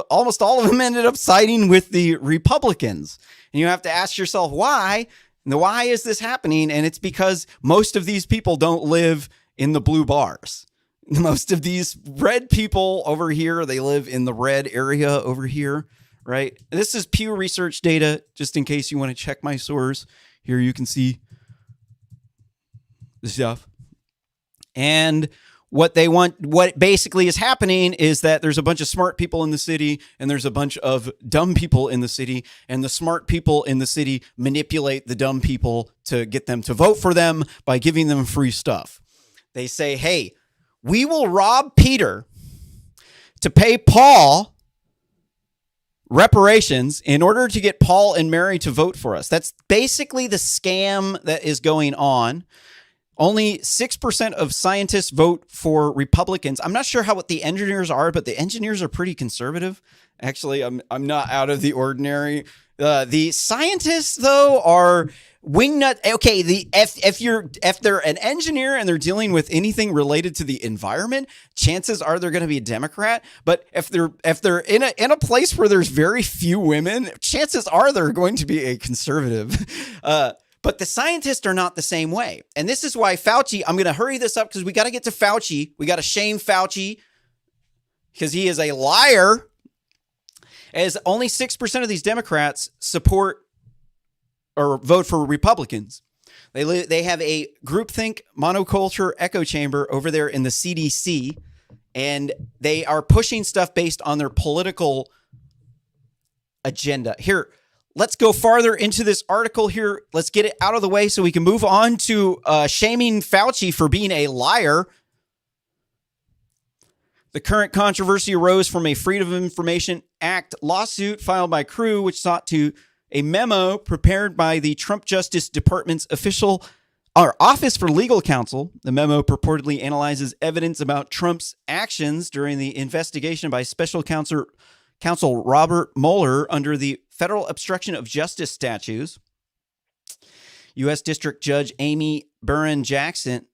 all of them ended up siding with the Republicans. And you have to ask yourself why. And why is this happening? And it's because most of these people don't live in the blue bars. Most of these red people over here, they live in the red area over here, right? And this is Pew Research data, just in case you want to check my source. Here you can see the stuff. And what basically is happening is that there's a bunch of smart people in the city and there's a bunch of dumb people in the city, and the smart people in the city manipulate the dumb people to get them to vote for them by giving them free stuff. They say, hey, we will rob Peter to pay Paul reparations in order to get Paul and Mary to vote for us. That's basically the scam that is going on. Only 6% of scientists vote for Republicans. I'm not sure what the engineers are, but the engineers are pretty conservative. Actually, I'm not out of the ordinary. The scientists, though, are wingnut. Okay, if they're an engineer and they're dealing with anything related to the environment, chances are they're going to be a Democrat. But if they're in a place where there's very few women, chances are they're going to be a conservative. But the scientists are not the same way. And this is why Fauci, I'm going to hurry this up because we got to get to Fauci. We got to shame Fauci because he is a liar. As only 6% of these Democrats support or vote for Republicans. They have a groupthink monoculture echo chamber over there in the CDC, and they are pushing stuff based on their political agenda. Here, let's go farther into this article here. Let's get it out of the way so we can move on to shaming Fauci for being a liar. The current controversy arose from a Freedom of Information Act lawsuit filed by Crew, which sought a memo prepared by the Trump Justice Department's Office for Legal Counsel. The memo purportedly analyzes evidence about Trump's actions during the investigation by Special Counsel Robert Mueller under the Federal Obstruction of Justice statutes. U.S. District Judge Amy Berman Jackson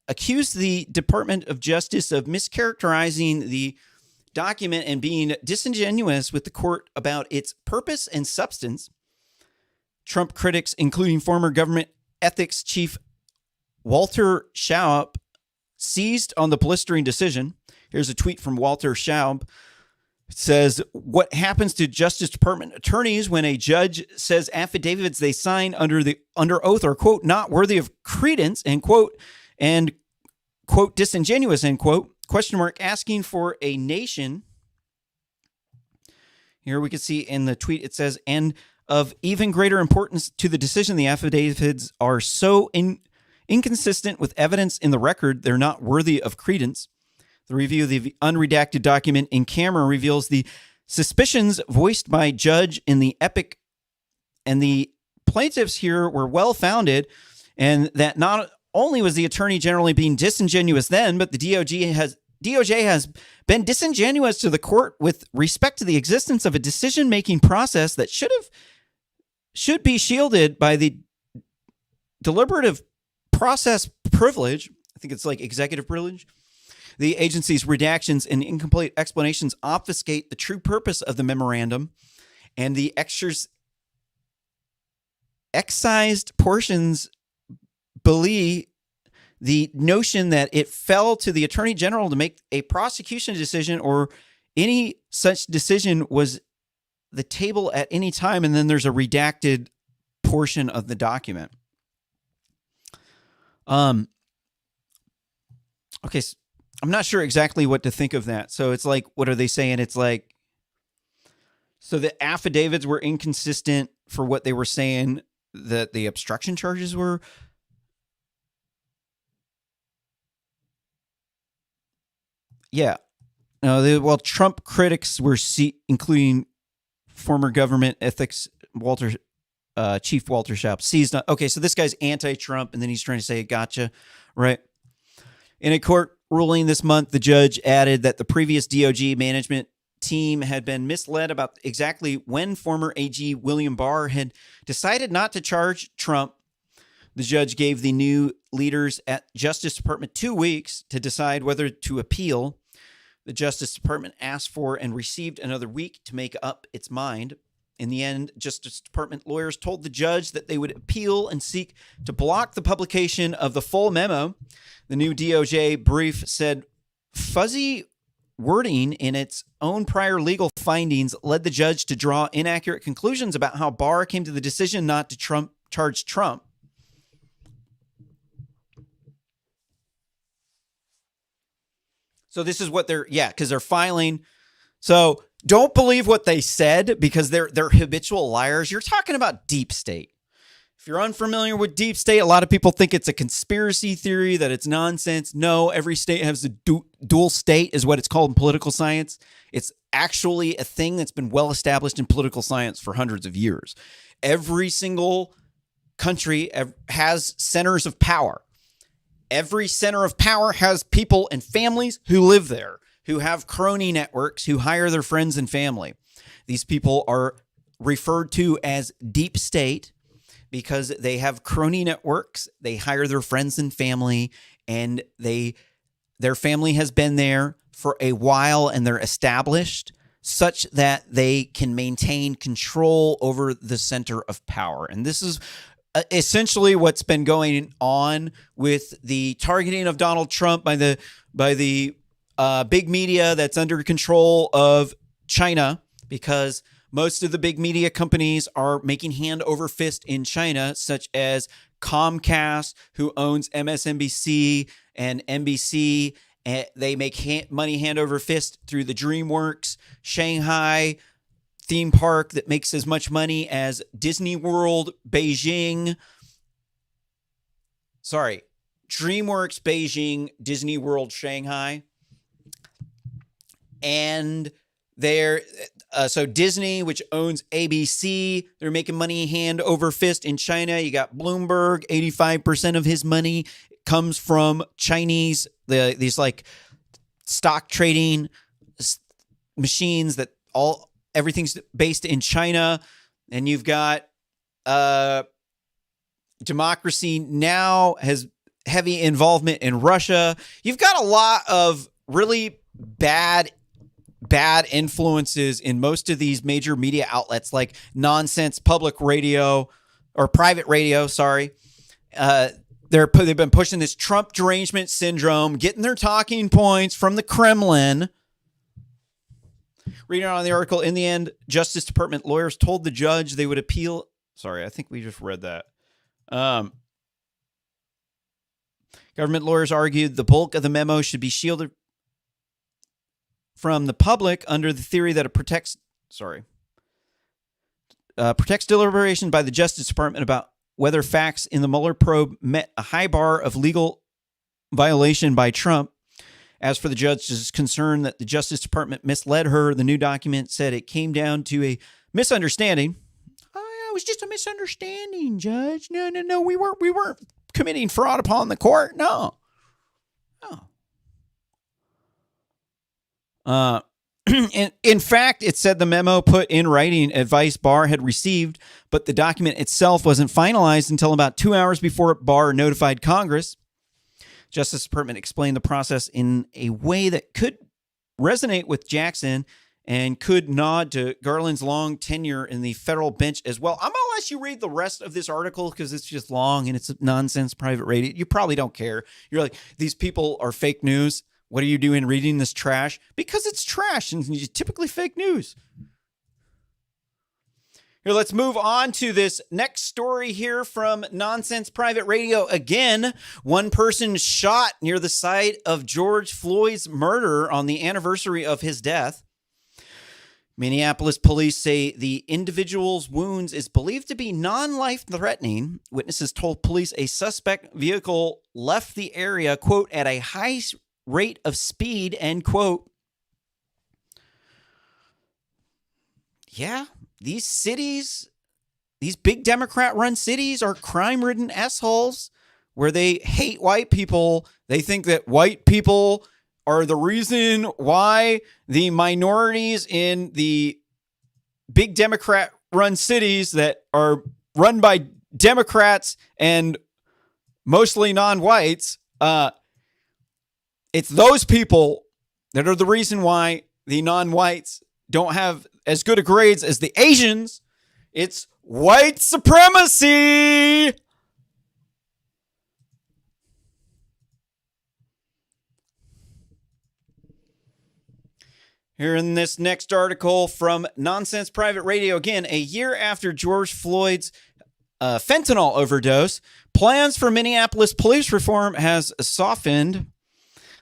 accused the Department of Justice of mischaracterizing the document and being disingenuous with the court about its purpose and substance. Trump critics, including former government ethics chief Walter Schaub, seized on the blistering decision. Here's a tweet from Walter Schaub. It says, what happens to Justice Department attorneys when a judge says affidavits they sign under oath are, quote, not worthy of credence, end quote, and, quote, disingenuous, end quote, question mark, asking for a nation. Here we can see in the tweet, it says, and of even greater importance to the decision, the affidavits are so inconsistent with evidence in the record, they're not worthy of credence. The review of the unredacted document in camera reveals the suspicions voiced by Judge in the epic, and the plaintiffs here were well-founded, and that not only was the attorney generally being disingenuous then, but the DOJ has been disingenuous to the court with respect to the existence of a decision-making process that should be shielded by the deliberative process privilege. I think it's like executive privilege. The agency's redactions and incomplete explanations obfuscate the true purpose of the memorandum, and the excised portions belie the notion that it fell to the attorney general to make a prosecution decision, or any such decision was the table at any time. And then there's a redacted portion of the document. Okay. So I'm not sure exactly what to think of that. So it's like, what are they saying? It's like, so the affidavits were inconsistent for what they were saying that the obstruction charges were. Yeah. No, well, Trump critics were including former government ethics Chief Walter Schaub seized on. Okay, so this guy's anti-Trump, and then he's trying to say, gotcha, right? In a court ruling this month, the judge added that the previous DOJ management team had been misled about exactly when former AG William Barr had decided not to charge Trump. The judge gave the new leaders at Justice Department 2 weeks to decide whether to appeal. The Justice Department asked for and received another week to make up its mind. In the end, Justice Department lawyers told the judge that they would appeal and seek to block the publication of the full memo. The new DOJ brief said fuzzy wording in its own prior legal findings led the judge to draw inaccurate conclusions about how Barr came to the decision not to charge Trump. So this is what because they're filing. So don't believe what they said, because they're habitual liars. You're talking about deep state. If you're unfamiliar with deep state, a lot of people think it's a conspiracy theory, that it's nonsense. No, every state has a dual state, is what it's called in political science. It's actually a thing that's been well established in political science for hundreds of years. Every single country has centers of power. Every center of power has people and families who live there, who have crony networks, who hire their friends and family. These people are referred to as deep state because they have crony networks. They hire their friends and family, and their family has been there for a while, and they're established such that they can maintain control over the center of power. And this is essentially what's been going on with the targeting of Donald Trump by the big media that's under control of China, because most of the big media companies are making hand over fist in China, such as Comcast, who owns MSNBC and NBC. And they make money hand over fist through the DreamWorks Shanghai theme park that makes as much money as Disney World Beijing. Sorry, DreamWorks Beijing, Disney World Shanghai. And so Disney, which owns ABC, they're making money hand over fist in China. You got Bloomberg, 85% of his money comes from Chinese, these like stock trading machines that everything's based in China. And you've got Democracy Now! has heavy involvement in Russia. You've got a lot of really bad influences in most of these major media outlets like nonsense public radio or private radio, sorry. They've been pushing this Trump derangement syndrome, getting their talking points from the Kremlin. Reading on the article, in the end, Justice Department lawyers told the judge they would appeal. Sorry, I think we just read that. Government lawyers argued the bulk of the memo should be shielded from the public under the theory that it protects deliberation by the Justice Department about whether facts in the Mueller probe met a high bar of legal violation by Trump. As for the judge's concern that the Justice Department misled her, the new document said it came down to a misunderstanding. Oh, it was just a misunderstanding, Judge. No, we weren't committing fraud upon the court. No. In fact, it said the memo put in writing advice Barr had received, but the document itself wasn't finalized until about 2 hours before Barr notified Congress. Justice Department explained the process in a way that could resonate with Jackson and could nod to Garland's long tenure in the federal bench as well. I'm going to let you read the rest of this article because it's just long and it's nonsense private radio. You probably don't care. You're like, these people are fake news. What are you doing reading this trash? Because it's trash and it's typically fake news. Here, let's move on to this next story here from Nonsense Private Radio. Again, one person shot near the site of George Floyd's murder on the anniversary of his death. Minneapolis police say the individual's wounds is believed to be non-life-threatening. Witnesses told police a suspect vehicle left the area, quote, at a high rate of speed, end quote. Yeah, these cities, these big Democrat-run cities are crime-ridden assholes where they hate white people. They think that white people are the reason why the minorities in the big Democrat-run cities that are run by Democrats and mostly non-whites, it's those people that are the reason why the non-whites don't have as good a grades as the Asians. It's white supremacy. Here in this next article from Nonsense Private Radio, again, a year after George Floyd's fentanyl overdose, plans for Minneapolis police reform has softened.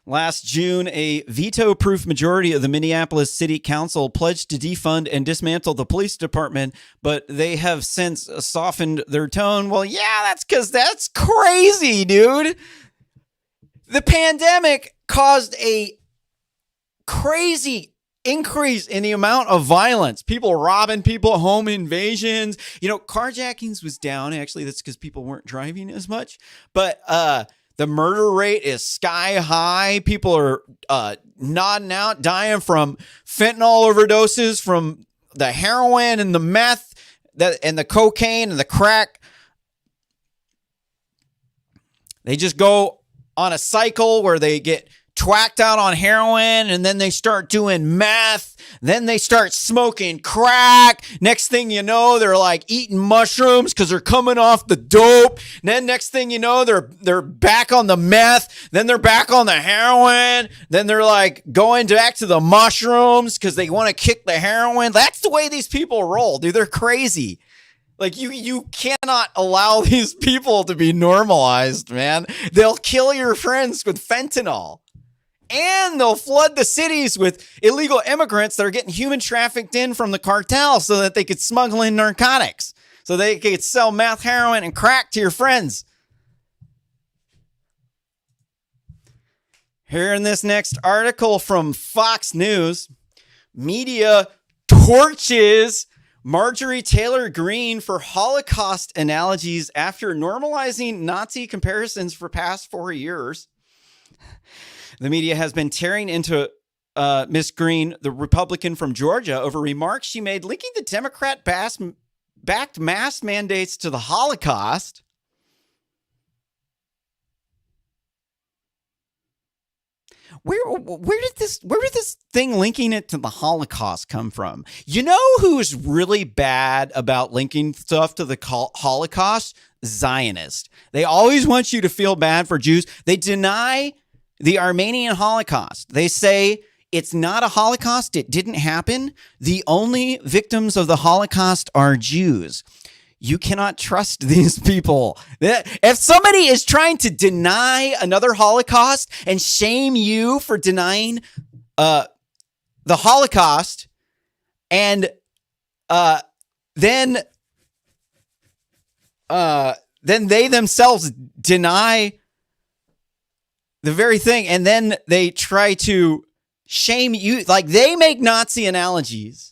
Last June, a veto-proof majority of the Minneapolis City Council pledged to defund and dismantle the police department, but they have since softened their tone. Well, yeah, that's because that's crazy, dude. The pandemic caused a crazy increase in the amount of violence. People robbing people, home invasions. You know, carjackings was down. Actually, that's because people weren't driving as much. But the murder rate is sky high. People are nodding out, dying from fentanyl overdoses, from the heroin and the meth and the cocaine and the crack. They just go on a cycle where they get twacked out on heroin and then they start doing meth. Then they start smoking crack. Next thing you know, they're like eating mushrooms because they're coming off the dope. And then next thing you know, they're back on the meth. Then they're back on the heroin. Then they're like going back to the mushrooms because they want to kick the heroin. That's the way these people roll, dude. They're crazy. Like you cannot allow these people to be normalized, man. They'll kill your friends with fentanyl. And they'll flood the cities with illegal immigrants that are getting human trafficked in from the cartel so that they could smuggle in narcotics. So they could sell meth, heroin, and crack to your friends. Here in this next article from Fox News, media torches Marjorie Taylor Greene for Holocaust analogies after normalizing Nazi comparisons for past 4 years. The media has been tearing into Miss Greene, the Republican from Georgia, over remarks she made linking the Democrat-backed mask mandates to the Holocaust. Where did this thing linking it to the Holocaust come from? You know who's really bad about linking stuff to the Holocaust? Zionists. They always want you to feel bad for Jews. They deny the Armenian Holocaust. They say it's not a Holocaust. It didn't happen. The only victims of the Holocaust are Jews. You cannot trust these people. If somebody is trying to deny another Holocaust and shame you for denying the Holocaust, and then they themselves deny the very thing, and then they try to shame you, like they make Nazi analogies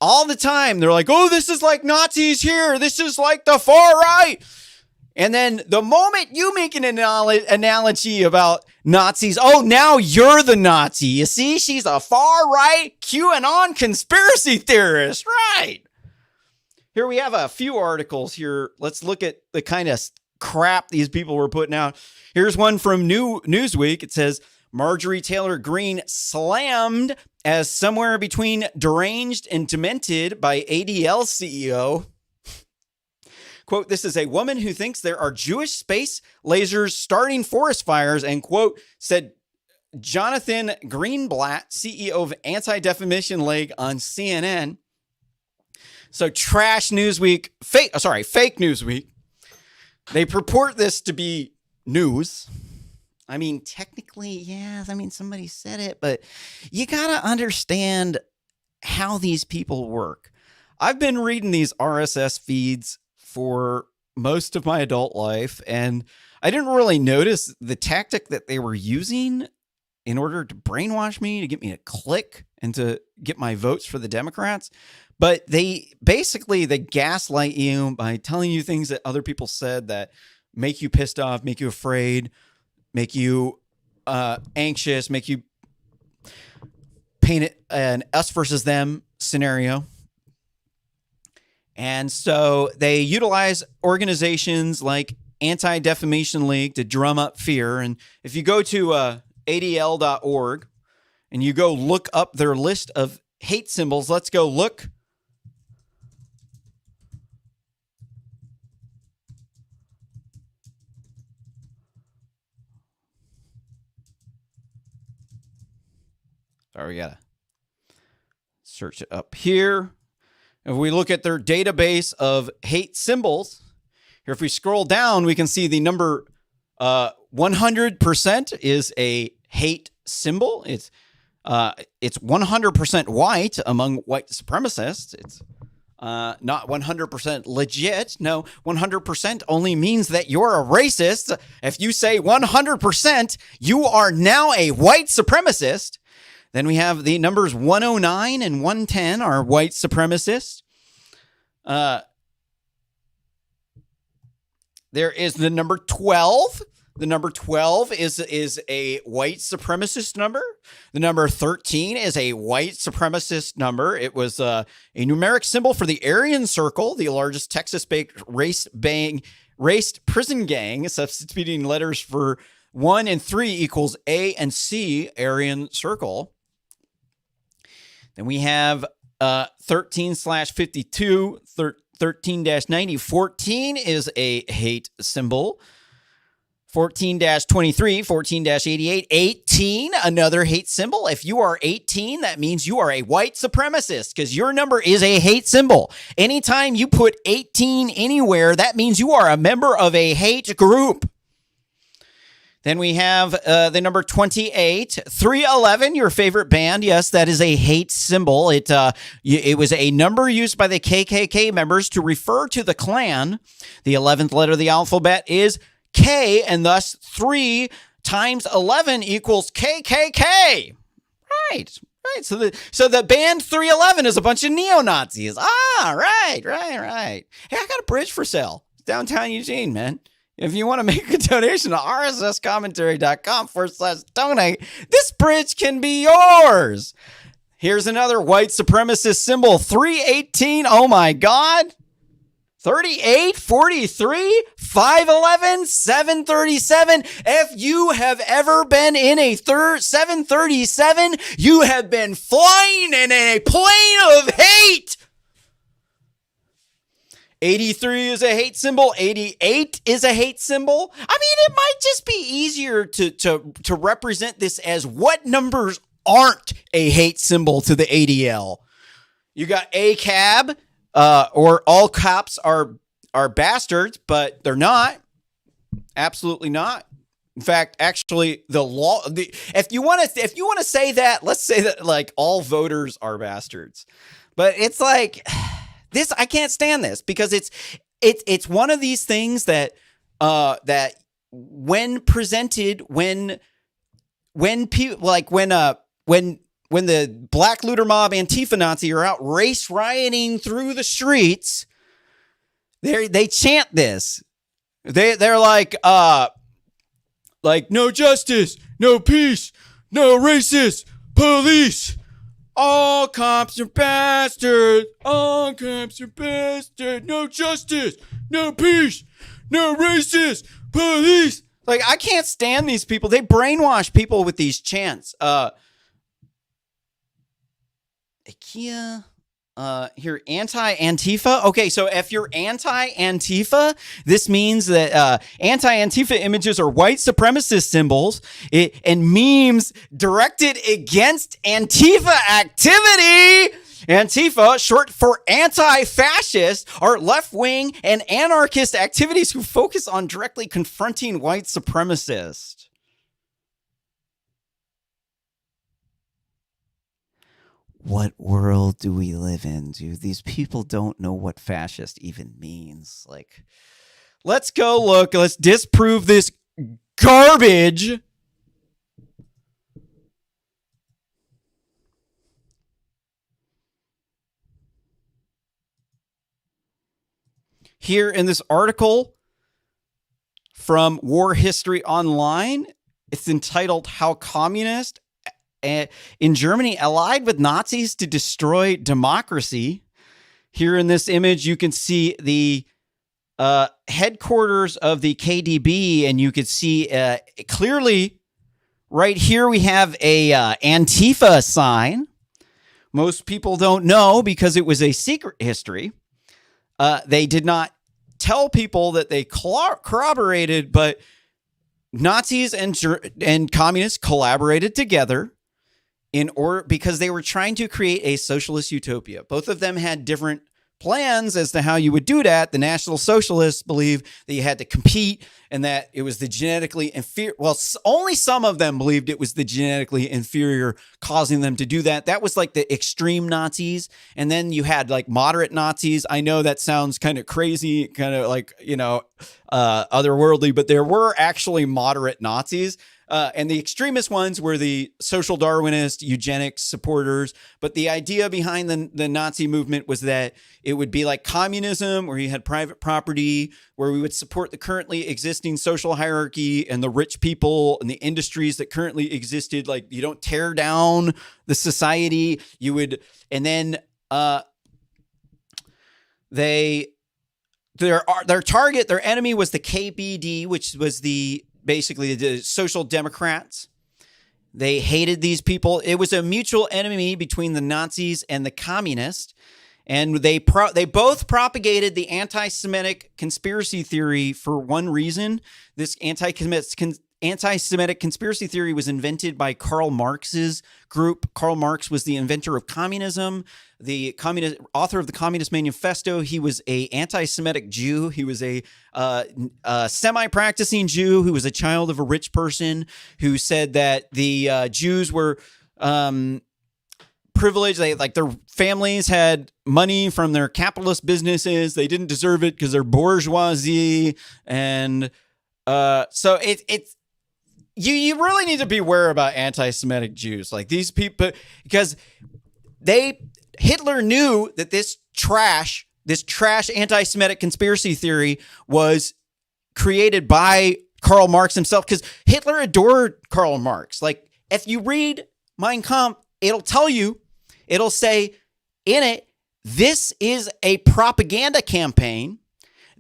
all the time. They're like, oh, this is like Nazis here. This is like the far right. And then the moment you make an analogy about Nazis, oh, now you're the Nazi. You see, she's a far right QAnon conspiracy theorist. Right. Here we have a few articles here. Let's look at the kind of crap these people were putting out. Here's one from Newsweek. It says, Marjorie Taylor Greene slammed as somewhere between deranged and demented by ADL CEO. Quote, this is a woman who thinks there are Jewish space lasers starting forest fires, and quote, said Jonathan Greenblatt, CEO of Anti-Defamation League on CNN. So trash Newsweek, fake Newsweek. They purport this to be news. I mean, technically, yeah, I mean, somebody said it, but you got to understand how these people work. I've been reading these RSS feeds for most of my adult life, and I didn't really notice the tactic that they were using in order to brainwash me, to get me to click and to get my votes for the Democrats. But they gaslight you by telling you things that other people said that make you pissed off, make you afraid, make you anxious, make you paint it an us versus them scenario. And so they utilize organizations like Anti-Defamation League to drum up fear. And if you go to ADL.org and you go look up their list of hate symbols, let's go look. Sorry, we gotta search it up here. If we look at their database of hate symbols, here, if we scroll down, we can see the number 100% is a hate symbol. It's 100% white among white supremacists. It's not 100% legit. No, 100% only means that you're a racist. If you say 100%, you are now a white supremacist. Then we have the numbers 109 and 110 are white supremacists. There is the number 12. The number 12 is a white supremacist number. The number 13 is a white supremacist number. It was a numeric symbol for the Aryan Circle, the largest Texas-based race prison gang, substituting letters for 1 and 3 equals A and C, Aryan Circle. Then we have 13/52, 13-90. 14 is a hate symbol. 14-23, 14-88, 18, another hate symbol. If you are 18, that means you are a white supremacist because your number is a hate symbol. Anytime you put 18 anywhere, that means you are a member of a hate group. Then we have the number 28, 311, your favorite band. Yes, that is a hate symbol. It was a number used by the KKK members to refer to the Klan. The 11th letter of the alphabet is K, and thus 3 times 11 equals KKK. Right. So the band 311 is a bunch of neo-Nazis. Right. Hey, I got a bridge for sale. Downtown Eugene, man. If you want to make a donation to rsscommentary.com/donate, this bridge can be yours. Here's another white supremacist symbol, 318. Oh my God. 38, 43, 511, 737. If you have ever been in a 737, you have been flying in a plane of hate. 83 is a hate symbol. 88 is a hate symbol. I mean, it might just be easier to represent this as what numbers aren't a hate symbol to the ADL. You got ACAB, or all cops are bastards, but they're not. Absolutely not. In fact, actually, the law. If you want to say that, let's say that like all voters are bastards. But it's like this. I can't stand this because it's one of these things that that when presented when people like when the black looter mob Antifa-nazi are out race rioting through the streets, they chant this. They're like no justice, no peace, no racist police. All cops are bastards. All cops are bastards. No justice, no peace, no racist police. Like, I can't stand these people. They brainwash people with these chants. IKEA, here, anti-Antifa. Okay, so if you're anti-Antifa, this means that anti-Antifa images are white supremacist symbols and memes directed against Antifa activity. Antifa, short for anti-fascist, are left-wing and anarchist activities who focus on directly confronting white supremacists. What world do we live in, dude? These people don't know what fascist even means. Like, let's go look. Let's disprove this garbage. Here in this article from War History Online, it's entitled How Communists in Germany allied with Nazis to destroy democracy. Here in this image, you can see the headquarters of the KDB, and you can see clearly right here we have a Antifa sign. Most people don't know because it was a secret history. They did not tell people that they corroborated, but Nazis and communists collaborated together because they were trying to create a socialist utopia. Both of them had different plans as to how you would do that. The National Socialists believed that you had to compete and that it was the genetically inferior. Well, only some of them believed it was the genetically inferior causing them to do that. That was like the extreme Nazis. And then you had like moderate Nazis. I know that sounds kind of crazy, kind of like, otherworldly, but there were actually moderate Nazis. And the extremist ones were the social Darwinist, eugenics supporters. But the idea behind the Nazi movement was that it would be like communism, where you had private property, where we would support the currently existing social hierarchy and the rich people and the industries that currently existed. Like, you don't tear down the society. You would, and then their target, their enemy was the KBD, which was basically the Social Democrats. They hated these people. It was a mutual enemy between the Nazis and the communists. And they both propagated the anti-Semitic conspiracy theory for one reason. This anti-Semitic conspiracy theory was invented by Karl Marx's group. Karl Marx was the inventor of communism, the author of the Communist Manifesto. He was a anti-Semitic Jew. He was a semi-practicing Jew who was a child of a rich person who said that the Jews were privileged. Their families had money from their capitalist businesses. They didn't deserve it because they're bourgeoisie. And so it's you really need to beware about anti-Semitic Jews, like these people, because Hitler knew that this trash anti-Semitic conspiracy theory was created by Karl Marx himself, because Hitler adored Karl Marx. Like, if you read Mein Kampf, it'll say in it, this is a propaganda campaign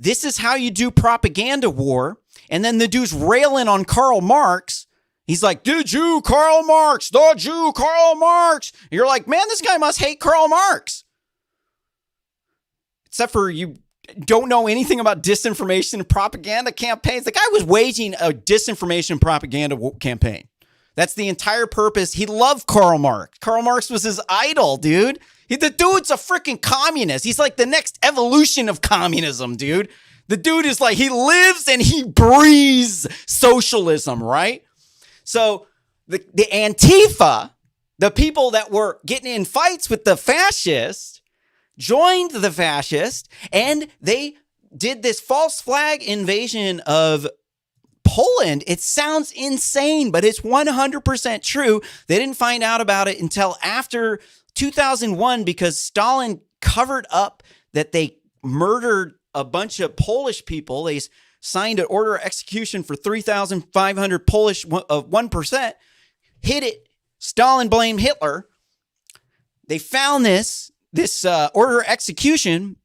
this is how you do propaganda war. And then the dude's railing on Karl Marx. He's like, the Jew, Karl Marx, the Jew, Karl Marx. And you're like, man, this guy must hate Karl Marx. Except for you don't know anything about disinformation and propaganda campaigns. The guy was waging a disinformation propaganda campaign. That's the entire purpose. He loved Karl Marx. Karl Marx was his idol, dude. The dude's a freaking communist. He's like the next evolution of communism, dude. The dude is like, he lives and he breathes socialism, right? So the Antifa, the people that were getting in fights with the fascists, joined the fascists, and they did this false flag invasion of Poland. It sounds insane, but it's 100% true. They didn't find out about it until after 2001 because Stalin covered up that they murdered a bunch of Polish people. They signed an order of execution for 3,500 Polish of 1%, hid it. Stalin blamed Hitler. They found this order of execution,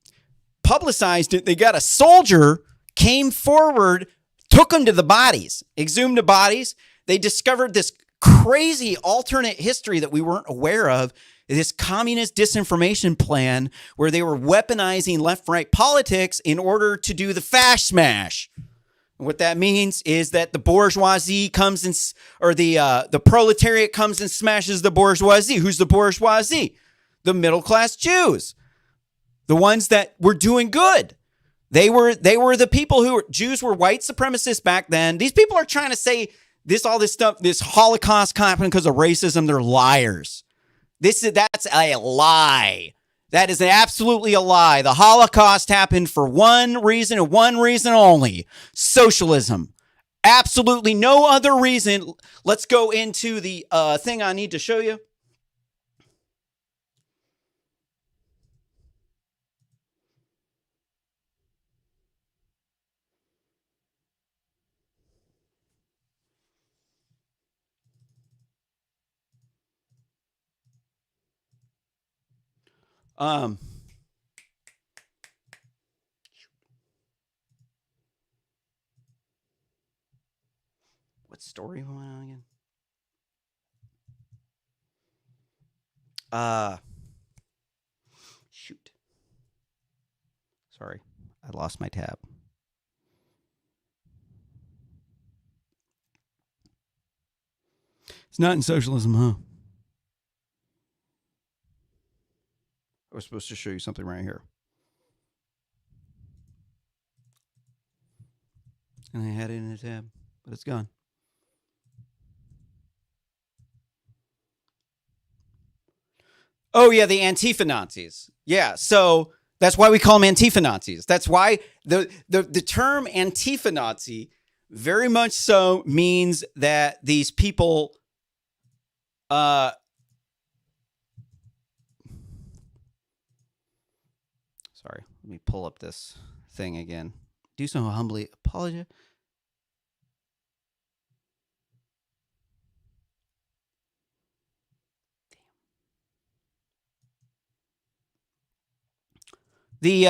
publicized it. They got a soldier, came forward, took them to the bodies, exhumed the bodies. They discovered this crazy alternate history that we weren't aware of, this communist disinformation plan where they were weaponizing left-right politics in order to do the fash smash. And what that means is that the bourgeoisie comes and, or the proletariat comes and smashes the bourgeoisie. Who's the bourgeoisie? The middle-class Jews, the ones that were doing good. They were the people who Jews were white supremacists back then. These people are trying to say all this stuff, this Holocaust happened because of racism. They're liars. That's a lie. That is absolutely a lie. The Holocaust happened for one reason and one reason only: socialism. Absolutely no other reason. Let's go into the thing I need to show you. What story am I on again? Shoot. Sorry, I lost my tab. It's not in socialism, huh? I was supposed to show you something right here. And I had it in a tab, but it's gone. Oh, yeah, the Antifa-Nazis. Yeah, so that's why we call them Antifa-Nazis. That's why the term Antifa-Nazi very much so means that these people... Sorry, let me pull up this thing again. Do so humbly apologize. The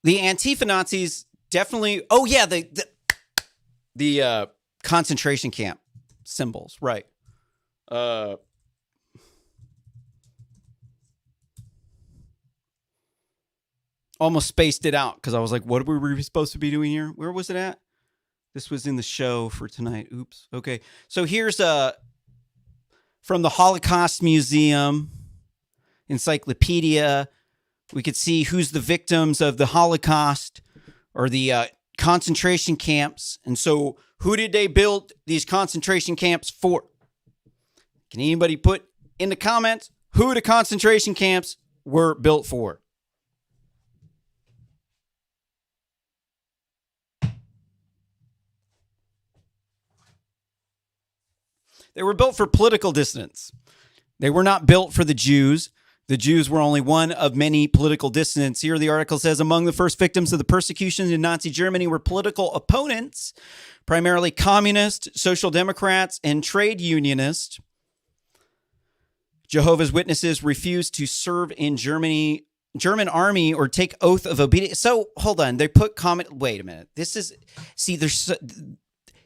Antifa-Nazis definitely... Oh, yeah, the concentration camp symbols, right. Almost spaced it out because I was like, what were we supposed to be doing here? Where was it at? This was in the show for tonight. Oops. Okay. So here's from the Holocaust Museum Encyclopedia. We could see who's the victims of the Holocaust or the concentration camps. And so who did they build these concentration camps for? Can anybody put in the comments who the concentration camps were built for? They were built for political dissidents. They were not built for the Jews. The Jews were only one of many political dissidents. Here the article says, among the first victims of the persecutions in Nazi Germany were political opponents, primarily communists, social democrats, and trade unionists. Jehovah's Witnesses refused to serve in Germany German army or take oath of obedience. So hold on, they put comment. Wait a minute.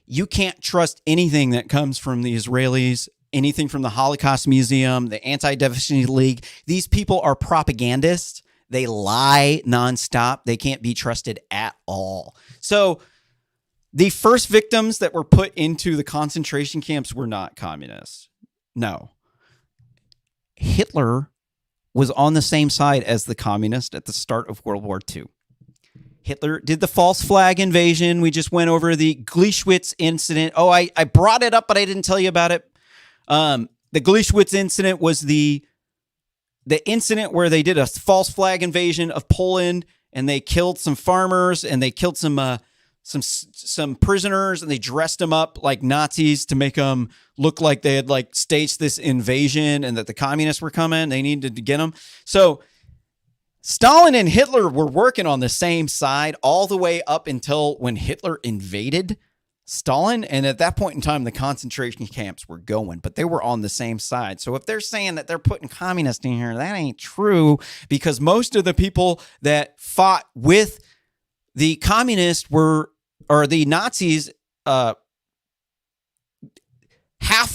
You can't trust anything that comes from the Israelis, anything from the Holocaust Museum, the Anti-Defamation League. These people are propagandists. They lie nonstop. They can't be trusted at all. So the first victims that were put into the concentration camps were not communists. No. Hitler was on the same side as the communists at the start of World War II. Hitler did the false flag invasion. We just went over the Gleichschutz incident. Oh, I brought it up, but I didn't tell you about it. The Gleichschutz incident was the incident where they did a false flag invasion of Poland, and they killed some farmers, and they killed some prisoners, and they dressed them up like Nazis to make them look like they had like staged this invasion and that the communists were coming. They needed to get them. So Stalin and Hitler were working on the same side all the way up until when Hitler invaded Stalin. And at that point in time, the concentration camps were going, but they were on the same side. So if they're saying that they're putting communists in here, that ain't true, because most of the people that fought with the communists or the Nazis, half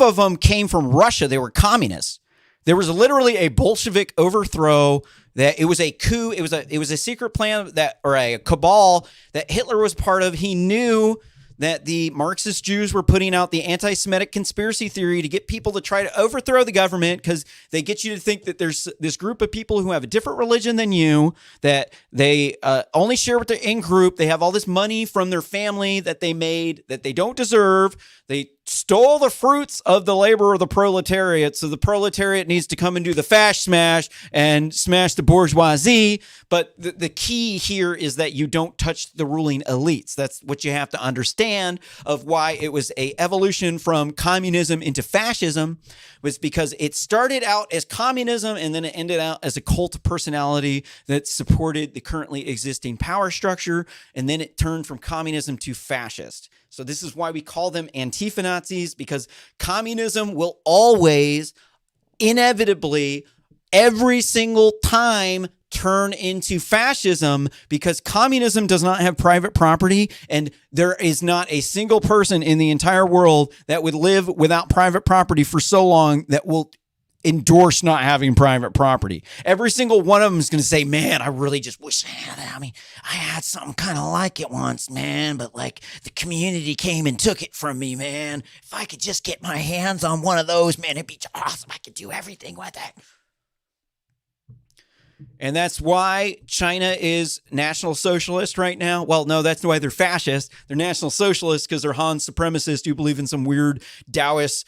of them came from Russia. They were communists. There was literally a Bolshevik overthrow. That it was a coup. It was a secret plan or a cabal that Hitler was part of. He knew that the Marxist Jews were putting out the anti-Semitic conspiracy theory to get people to try to overthrow the government, because they get you to think that there's this group of people who have a different religion than you, that they only share with their in-group. They have all this money from their family that they made that they don't deserve. They stole the fruits of the labor of the proletariat. So the proletariat needs to come and do the fast smash and smash the bourgeoisie. But the key here is that you don't touch the ruling elites. That's what you have to understand of why it was a evolution from communism into fascism, was because it started out as communism and then it ended out as a cult of personality that supported the currently existing power structure. And then it turned from communism to fascist. So this is why we call them Antifa-Nazis, because communism will always, inevitably, every single time turn into fascism, because communism does not have private property, and there is not a single person in the entire world that would live without private property for so long that will endorse not having private property. Every single one of them is going to say, man, I really just wish I had something kind of like it once, man, but like the community came and took it from me, man. If I could just get my hands on one of those, man, it'd be awesome. I could do everything with it. And that's why China is National Socialist right now. Well, no, that's why they're fascist. They're National Socialists because they're Han supremacists who believe in some weird Taoist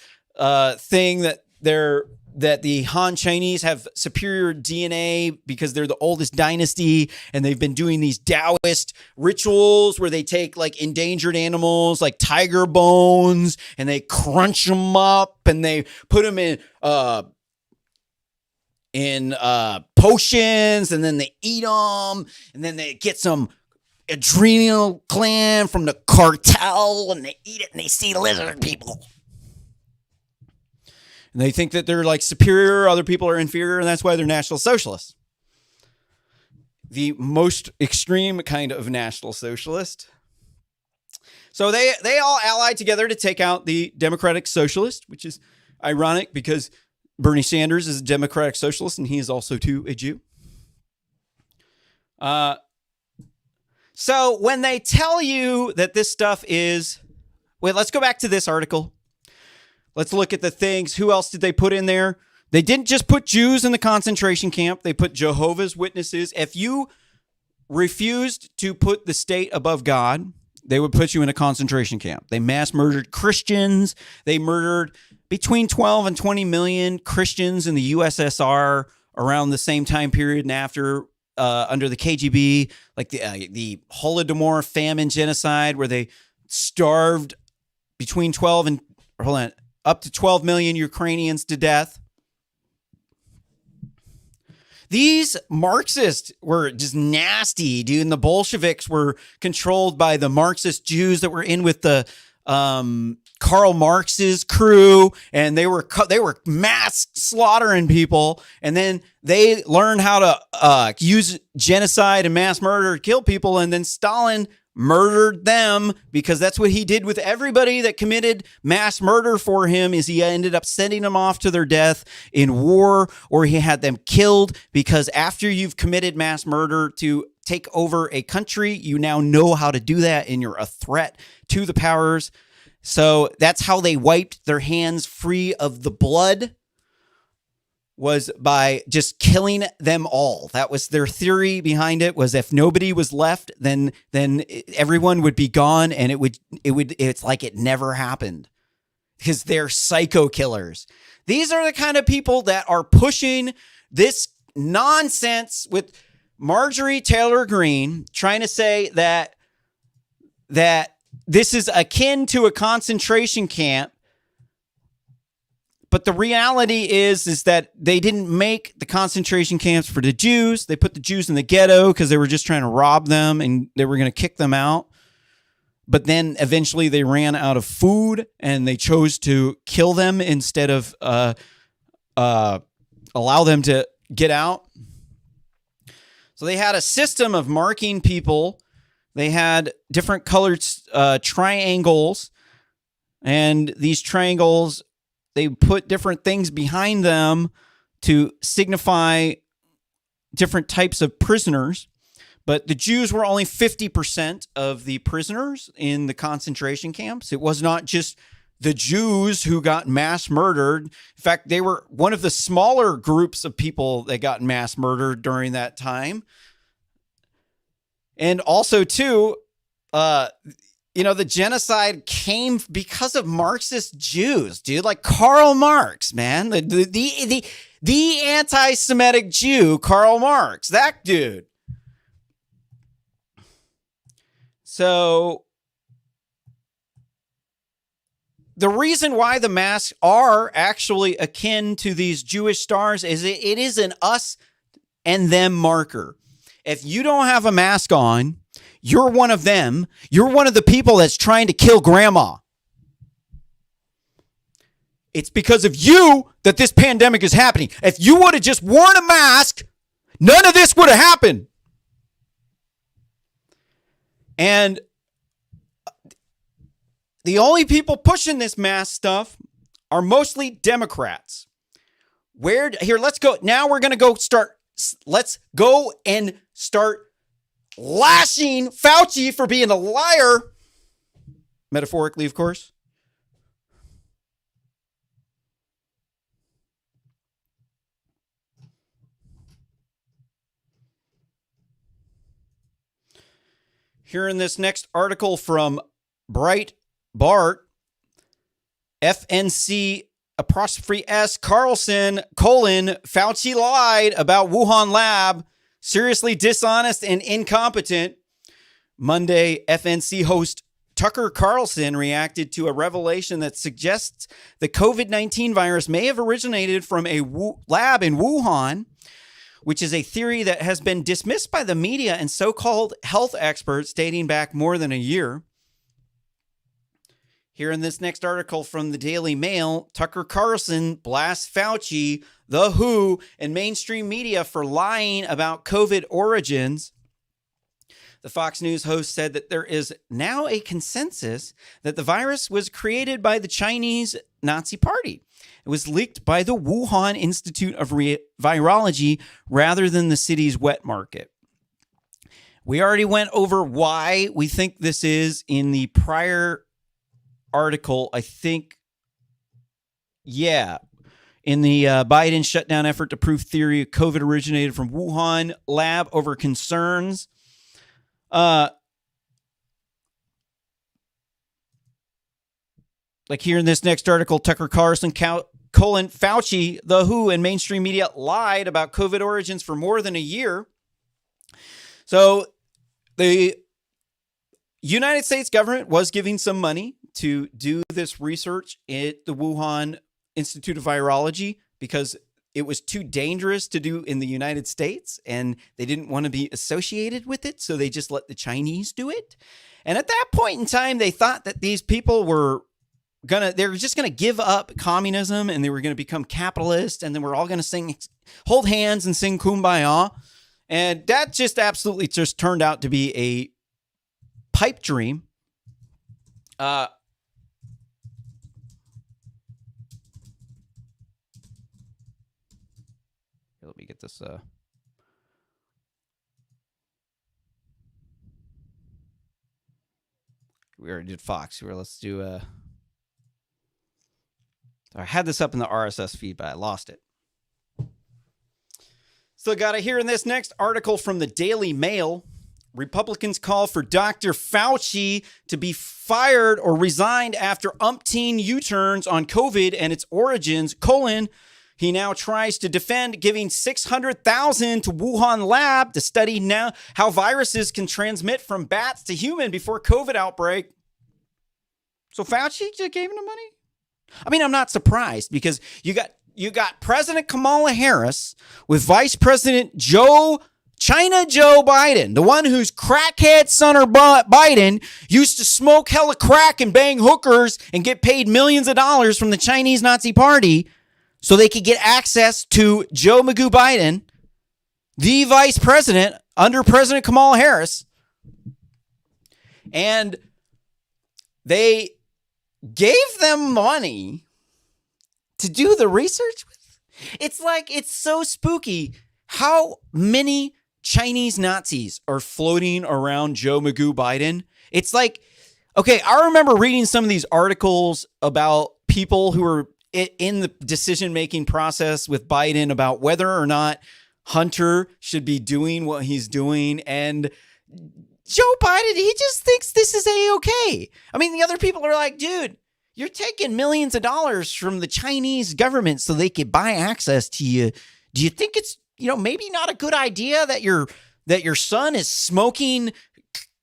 thing that the Han Chinese have superior DNA because they're the oldest dynasty, and they've been doing these Taoist rituals where they take like endangered animals like tiger bones and they crunch them up and they put them in potions, and then they eat them, and then they get some adrenal gland from the cartel and they eat it and they see lizard people. And they think that they're like superior, other people are inferior, and that's why they're National Socialists. The most extreme kind of National Socialist. So they all allied together to take out the Democratic Socialist, which is ironic because Bernie Sanders is a Democratic Socialist and he is also too a Jew. So when they tell you that this stuff is, wait, let's go back to this article. Let's look at the things. Who else did they put in there? They didn't just put Jews in the concentration camp. They put Jehovah's Witnesses. If you refused to put the state above God, they would put you in a concentration camp. They mass murdered Christians. They murdered between 12 and 20 million Christians in the USSR around the same time period and after, under the KGB, like the Holodomor famine genocide, where they starved between 12 and, up to 12 million Ukrainians to death. These Marxists were just nasty, dude. And the Bolsheviks were controlled by the Marxist Jews that were in with the Karl Marx's crew, and they were mass slaughtering people, and then they learned how to use genocide and mass murder to kill people, and then Stalin murdered them because that's what he did with everybody that committed mass murder for him. Is he ended up sending them off to their death in war, or he had them killed, because after you've committed mass murder to take over a country, you now know how to do that, and you're a threat to the powers. So that's how they wiped their hands free of the blood, was by just killing them all. That was their theory behind it, was if nobody was left, then everyone would be gone, and it's like it never happened, because they're psycho killers. These are the kind of people that are pushing this nonsense with Marjorie Taylor Greene, trying to say that this is akin to a concentration camp. But the reality is that they didn't make the concentration camps for the Jews. They put the Jews in the ghetto because they were just trying to rob them, and they were going to kick them out. But then eventually they ran out of food, and they chose to kill them instead of allow them to get out. So they had a system of marking people. They had different colored triangles, and these triangles, they put different things behind them to signify different types of prisoners. But the Jews were only 50% of the prisoners in the concentration camps. It was not just the Jews who got mass murdered. In fact, they were one of the smaller groups of people that got mass murdered during that time. And also, too, the genocide came because of Marxist Jews, dude. Like Karl Marx, man, the anti-Semitic Jew, Karl Marx, that dude. So the reason why the masks are actually akin to these Jewish stars is it is an us and them marker. If you don't have a mask on, you're one of them. You're one of the people that's trying to kill grandma. It's because of you that this pandemic is happening. If you would have just worn a mask, none of this would have happened. And the only people pushing this mask stuff are mostly Democrats. Let's go. Now we're going to go start. Let's go and start lashing Fauci for being a liar. Metaphorically, of course. Here in this next article from Breitbart, FNC apostrophe S Carlson, Fauci lied about Wuhan lab, seriously dishonest and incompetent. Monday, FNC host Tucker Carlson reacted to a revelation that suggests the COVID-19 virus may have originated from a lab in Wuhan, which is a theory that has been dismissed by the media and so-called health experts dating back more than a year. Here in this next article from the Daily Mail, Tucker Carlson blasts Fauci, the WHO, and mainstream media for lying about COVID origins. The Fox News host said that there is now a consensus that the virus was created by the Chinese Nazi Party. It was leaked by the Wuhan Institute of Virology rather than the city's wet market. We already went over why we think this is in the prior article, I think. Yeah. In the Biden shutdown effort to prove theory of COVID originated from Wuhan lab over concerns. Like here in this next article, Tucker Carlson, Fauci, the WHO, and mainstream media lied about COVID origins for more than a year. So the United States government was giving some money to do this research at the Wuhan Institute of Virology because it was too dangerous to do in the United States, and they didn't want to be associated with it, so they just let the Chinese do it. And at that point in time, they thought that these people were they were just gonna give up communism, and they were gonna become capitalist, and then we're all gonna hold hands and sing Kumbaya. And that just absolutely just turned out to be a pipe dream. Let me get this. We already did Fox. Let's do. I had this up in the RSS feed, but I lost it. So got to hear in this next article from the Daily Mail. Republicans call for Dr. Fauci to be fired or resigned after umpteen U-turns on COVID and its origins, he now tries to defend giving $600,000 to Wuhan lab to study now how viruses can transmit from bats to human before COVID outbreak. So Fauci just gave him the money? I mean, I'm not surprised because you got President Kamala Harris with Vice President China Joe Biden, the one whose crackhead son or Biden used to smoke hella crack and bang hookers and get paid millions of dollars from the Chinese Nazi Party so they could get access to Joe Magoo Biden, the vice president under President Kamala Harris. And they gave them money to do the research with. It's so spooky how many Chinese Nazis are floating around Joe Magoo Biden. It's like, okay, I remember reading some of these articles about people who were in the decision-making process with Biden about whether or not Hunter should be doing what he's doing. And Joe Biden, he just thinks this is A-okay. I mean, the other people are like, dude, you're taking millions of dollars from the Chinese government so they could buy access to you. Do you think it's, maybe not a good idea that your son is smoking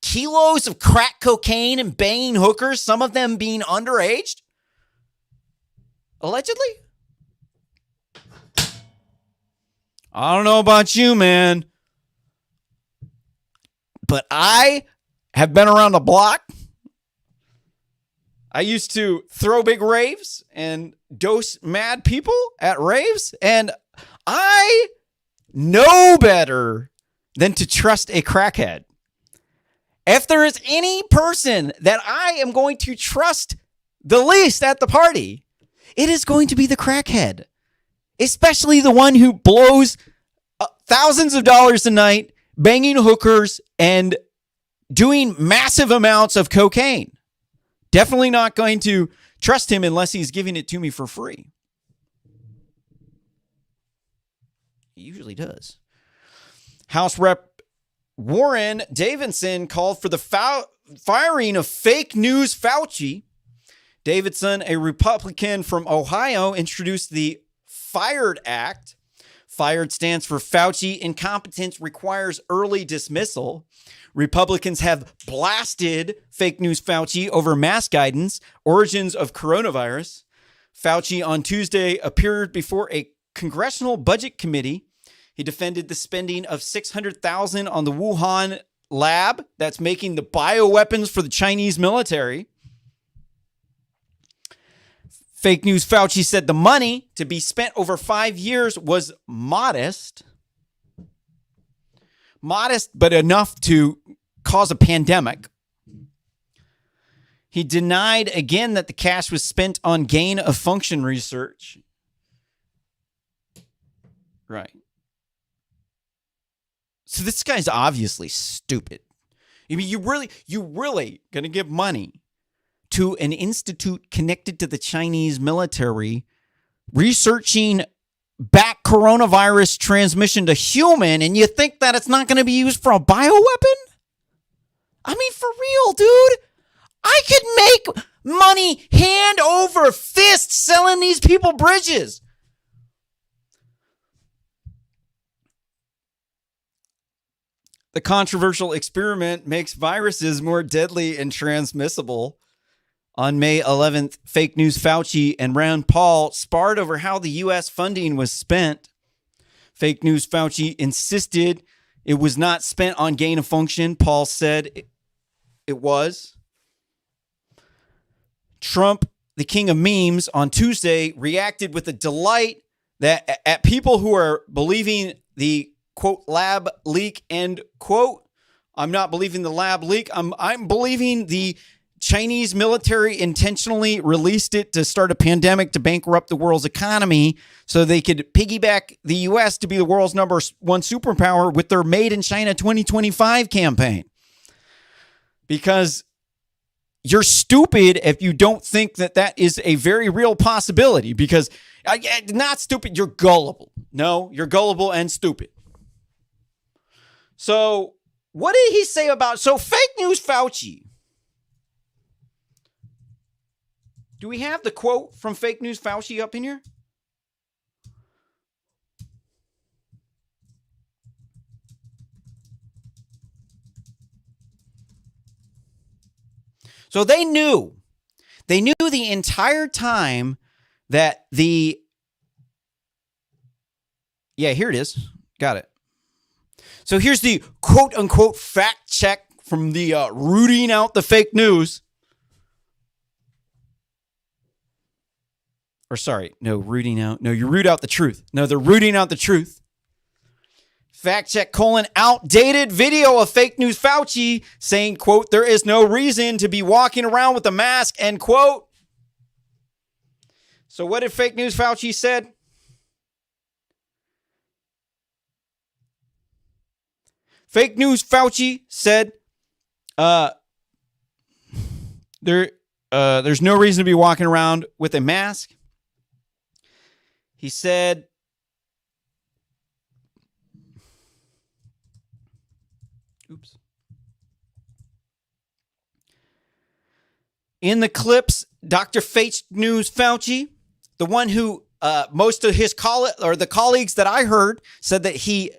kilos of crack cocaine and banging hookers, some of them being underage? Allegedly? I don't know about you, man, but I have been around the block. I used to throw big raves and dose mad people at raves, and I know better than to trust a crackhead. If there is any person that I am going to trust the least at the party, it is going to be the crackhead, especially the one who blows thousands of dollars a night banging hookers and doing massive amounts of cocaine. Definitely not going to trust him unless he's giving it to me for free. He usually does. House Rep Warren Davidson called for the firing of fake news Fauci. Davidson, a Republican from Ohio, introduced the FIRED Act. FIRED stands for Fauci Incompetence Requires Early Dismissal. Republicans have blasted fake news Fauci over mask guidance, origins of coronavirus. Fauci on Tuesday appeared before a congressional budget committee. He defended the spending of $600,000 on the Wuhan lab that's making the bioweapons for the Chinese military. Fake news Fauci said the money to be spent over 5 years was modest. Modest, but enough to cause a pandemic. He denied again that the cash was spent on gain of function research. Right. So this guy's obviously stupid. I mean, you really going to give money to an institute connected to the Chinese military researching back coronavirus transmission to human, and you think that it's not going to be used for a bioweapon? I mean, for real, dude. I could make money hand over fist selling these people bridges. The controversial experiment makes viruses more deadly and transmissible. On May 11th, fake news Fauci and Rand Paul sparred over how the U.S. funding was spent. Fake news Fauci insisted it was not spent on gain of function. Paul said it was. Trump, the king of memes, on Tuesday reacted with a delight that at people who are believing the quote lab leak, end quote. I'm not believing the lab leak. I'm believing the Chinese military intentionally released it to start a pandemic to bankrupt the world's economy so they could piggyback the U.S. to be the world's number one superpower with their Made in China 2025 campaign. Because you're stupid if you don't think that that is a very real possibility. Because not stupid, you're gullible. No, you're gullible and stupid. So what did he say about fake news Fauci? Do we have the quote from fake news Fauci up in here? So they knew the entire time that here it is. Got it. So here's the quote unquote fact check from the rooting out the fake news. Or sorry, no, rooting out. No, you root out the truth. No, they're rooting out the truth. Fact check : outdated video of fake news Fauci saying, quote, there is no reason to be walking around with a mask, end quote. So what did fake news Fauci said? Fake news Fauci said, there's no reason to be walking around with a mask. He said, oops. In the clips, Dr. Fake News Fauci, the one who most of his the colleagues that I heard said that he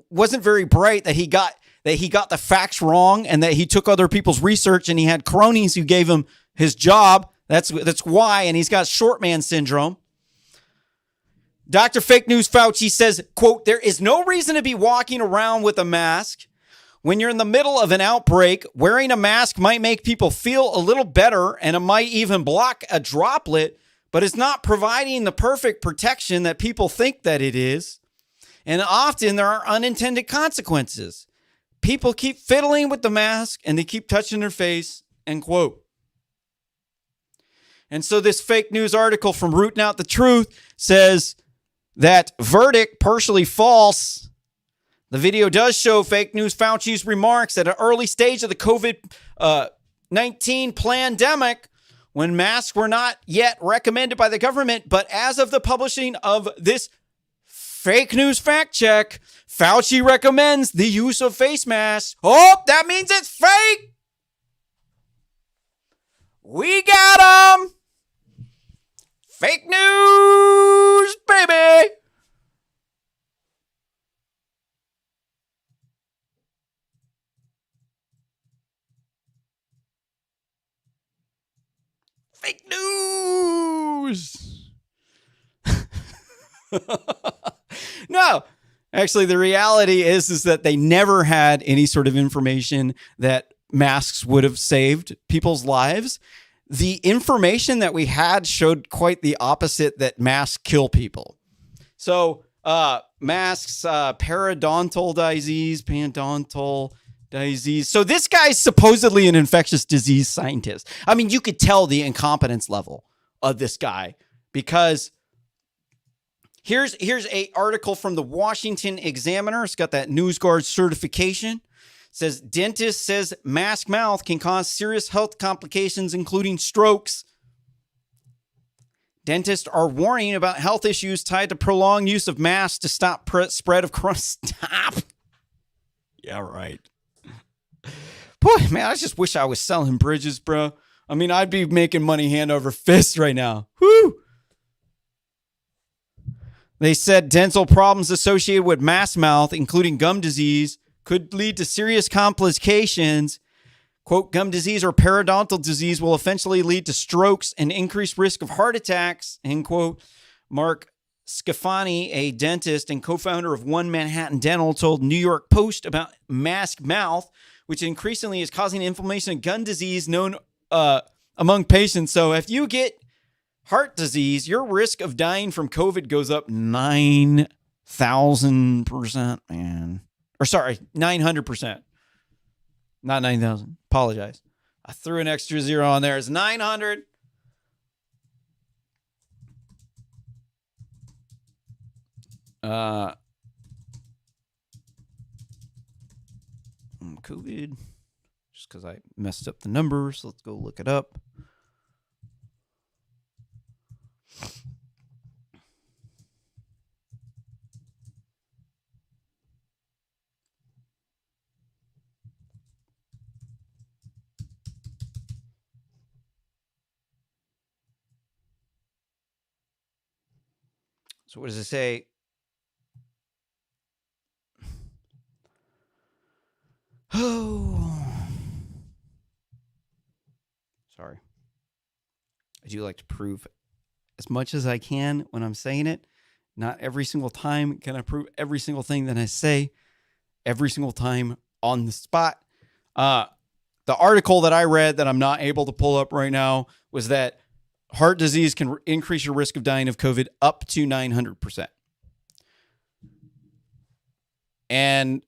wasn't very bright, that he got the facts wrong, and that he took other people's research, and he had cronies who gave him his job. That's why, and he's got short man syndrome. Dr. Fake News Fauci says, quote, there is no reason to be walking around with a mask. When you're in the middle of an outbreak, wearing a mask might make people feel a little better, and it might even block a droplet, but it's not providing the perfect protection that people think that it is. And often there are unintended consequences. People keep fiddling with the mask and they keep touching their face, end quote. And so this fake news article from Rooting Out the Truth says that verdict partially false. The video does show fake news Fauci's remarks at an early stage of the COVID-19 pandemic when masks were not yet recommended by the government. But as of the publishing of this fake news fact check, Fauci recommends the use of face masks. Oh, that means it's fake. We got them. Fake news, baby. Fake news. No, actually, the reality is that they never had any sort of information that masks would have saved people's lives. The information that we had showed quite the opposite, that masks kill people. So masks, periodontal disease. So this guy's supposedly an infectious disease scientist. I mean, you could tell the incompetence level of this guy, because here's a article from the Washington Examiner. It's got that NewsGuard certification. Says dentist says mask mouth can cause serious health complications, including strokes. Dentists are warning about health issues tied to prolonged use of masks to stop spread of corona. Stop. Yeah, right. Boy, man, I just wish I was selling bridges, bro. I mean, I'd be making money hand over fist right now. Woo! They said dental problems associated with mask mouth, including gum disease, could lead to serious complications, Quote, gum disease or periodontal disease will eventually lead to strokes and increased risk of heart attacks, end quote. Mark Scafani, a dentist and co-founder of One Manhattan Dental, told New York Post about mask mouth, which increasingly is causing inflammation and gum disease known among patients. So if you get heart disease, your risk of dying from COVID goes up 9,000%, man. Or sorry, 900%. Not 9,000. Apologize. I threw an extra zero on there. It's 900. COVID. Just because I messed up the numbers. Let's go look it up. So what does it say? Oh, sorry. I do like to prove as much as I can when I'm saying it. Not every single time can I prove every single thing that I say every single time on the spot. The article that I read that I'm not able to pull up right now was that heart disease can increase your risk of dying of COVID up to 900%. And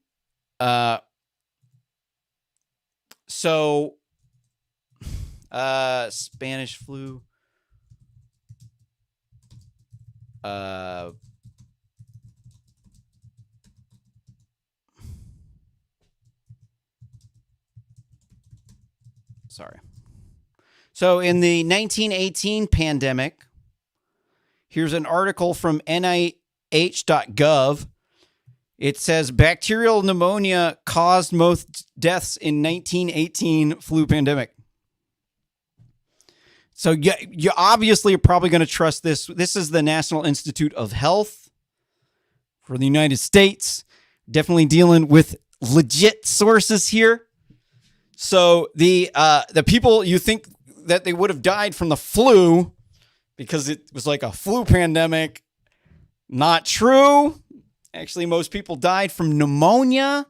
so Spanish flu. Sorry. So in the 1918 pandemic, here's an article from NIH.gov. It says bacterial pneumonia caused most deaths in 1918 flu pandemic. So you obviously are probably going to trust this. This is the National Institute of Health for the United States. Definitely dealing with legit sources here. So the people you think that they would have died from the flu because it was like a flu pandemic, not true. Actually, most people died from pneumonia.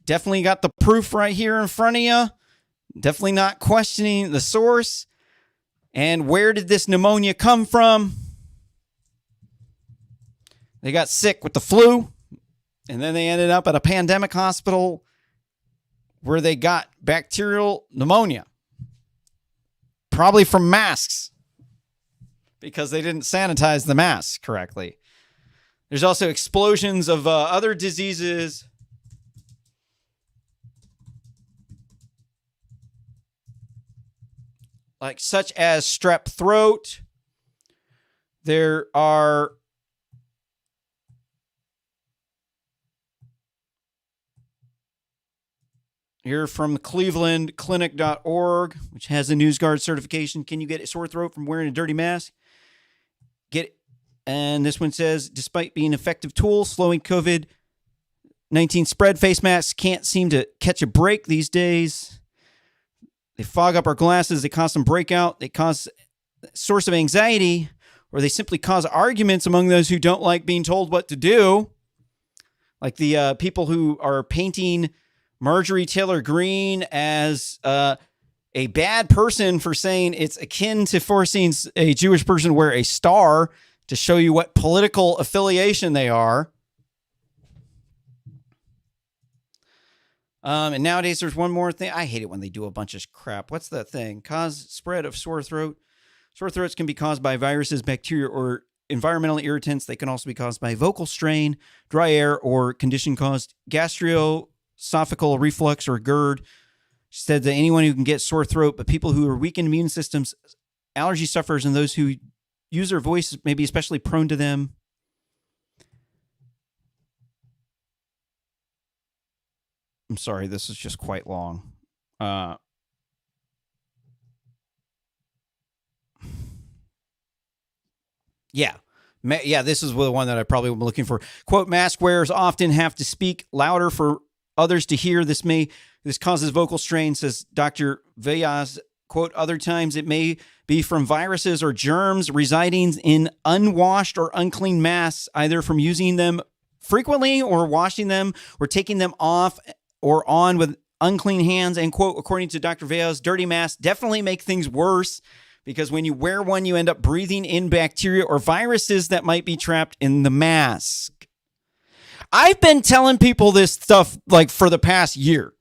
Definitely got the proof right here in front of you. Definitely not questioning the source. And where did this pneumonia come from? They got sick with the flu, and then they ended up at a pandemic hospital where they got bacterial pneumonia. Probably from masks, because they didn't sanitize the masks correctly. There's also explosions of other diseases. Like such as strep throat. There are here from clevelandclinic.org, which has a NewsGuard certification. Can you get a sore throat from wearing a dirty mask? And this one says, despite being an effective tool, slowing COVID-19 spread, face masks can't seem to catch a break these days. They fog up our glasses. They cause some breakout. They cause a source of anxiety, or they simply cause arguments among those who don't like being told what to do. Like the people who are painting Marjorie Taylor Greene as a bad person for saying it's akin to forcing a Jewish person to wear a star to show you what political affiliation they are. And nowadays there's one more thing. I hate it when they do a bunch of crap. What's that thing? Cause spread of sore throat. Sore throats can be caused by viruses, bacteria, or environmental irritants. They can also be caused by vocal strain, dry air, or condition caused gastroesophageal reflux or GERD. She said that anyone who can get sore throat, but people who are weak in immune systems, allergy sufferers, and those who use their voice may be especially prone to them. I'm sorry, this is just quite long. Yeah, this is the one that I probably am looking for. Quote, mask wearers often have to speak louder for others to hear. This causes vocal strain, says Dr. Vayaz. Quote, other times it may be from viruses or germs residing in unwashed or unclean masks, either from using them frequently or washing them or taking them off or on with unclean hands. And quote, according to Dr. Vayaz, dirty masks definitely make things worse because when you wear one, you end up breathing in bacteria or viruses that might be trapped in the mask. I've been telling people this stuff like for the past year.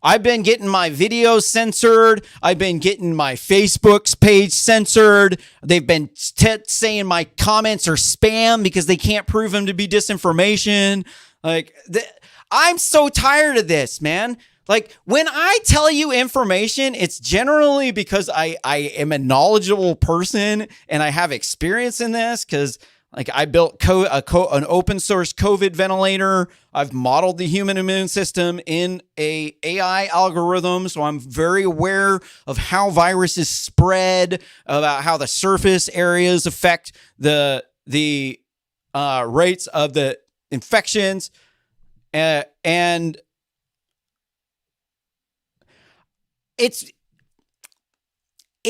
I've been getting my videos censored. I've been getting my Facebook's page censored. They've been saying my comments are spam because they can't prove them to be disinformation. I'm so tired of this, man. Like, when I tell you information, it's generally because I am a knowledgeable person and I have experience in this because, like, I built an open source COVID ventilator. I've modeled the human immune system in a AI algorithm, so I'm very aware of how viruses spread, about how the surface areas affect the rates of the infections, and it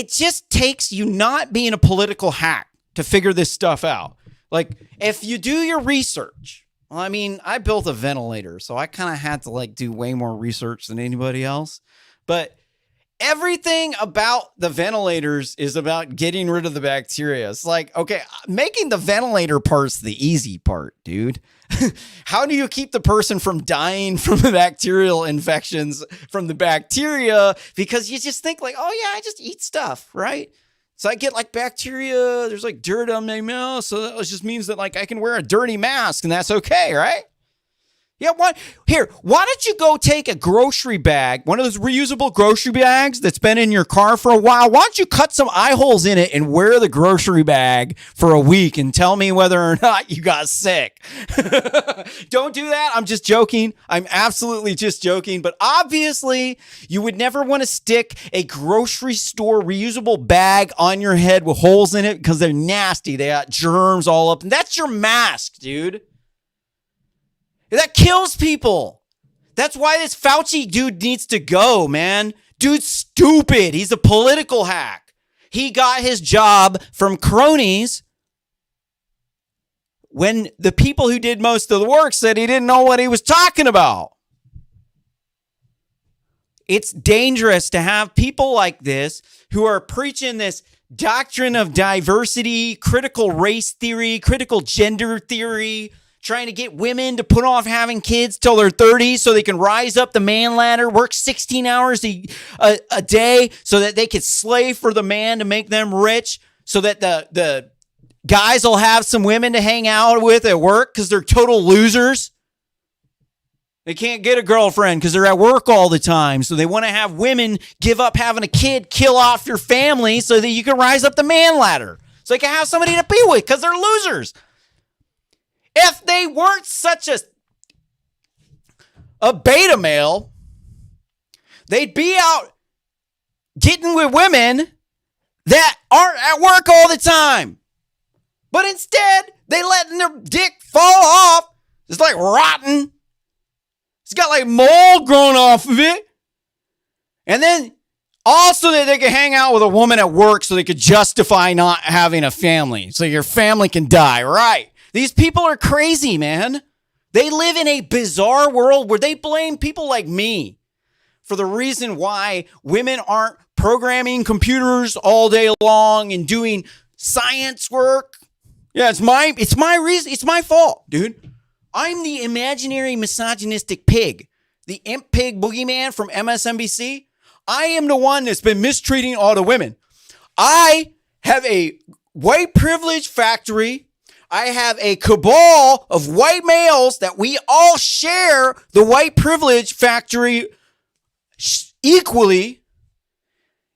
just takes you not being a political hack to figure this stuff out. Like, if you do your research, well, I mean, I built a ventilator, so I kind of had to do way more research than anybody else. But everything about the ventilators is about getting rid of the bacteria. It's like, okay, making the ventilator part's the easy part, dude. How do you keep the person from dying from the bacterial infections from the bacteria? Because you just think like, oh yeah, I just eat stuff, right? So I get bacteria, there's dirt on my mouth. So that just means that I can wear a dirty mask and that's okay, right? Yeah, why don't you go take a grocery bag, one of those reusable grocery bags that's been in your car for a while. Why don't you cut some eye holes in it and wear the grocery bag for a week and tell me whether or not you got sick? Don't do that. I'm just joking. I'm absolutely just joking. But obviously, you would never want to stick a grocery store reusable bag on your head with holes in it because they're nasty. They got germs all up. And that's your mask, dude. That kills people. That's why this Fauci dude needs to go, man. Dude's stupid. He's a political hack. He got his job from cronies when the people who did most of the work said he didn't know what he was talking about. It's dangerous to have people like this who are preaching this doctrine of diversity, critical race theory, critical gender theory, trying to get women to put off having kids till they're 30 so they can rise up the man ladder, work 16 hours a day so that they could slave for the man to make them rich, so that the guys will have some women to hang out with at work because they're total losers. They can't get a girlfriend because they're at work all the time. So they want to have women give up having a kid, kill off your family so that you can rise up the man ladder. So they can have somebody to be with because they're losers. If they weren't such a beta male, they'd be out getting with women that aren't at work all the time. But instead, they letting their dick fall off. It's rotten. It's got mold growing off of it. And then also that they can hang out with a woman at work so they could justify not having a family. So your family can die, right? These people are crazy, man. They live in a bizarre world where they blame people like me for the reason why women aren't programming computers all day long and doing science work. Yeah, it's my reason. It's my fault, dude. I'm the imaginary misogynistic pig, the imp pig boogeyman from MSNBC. I am the one that's been mistreating all the women. I have a white privilege factory. I have a cabal of white males that we all share the white privilege factory equally.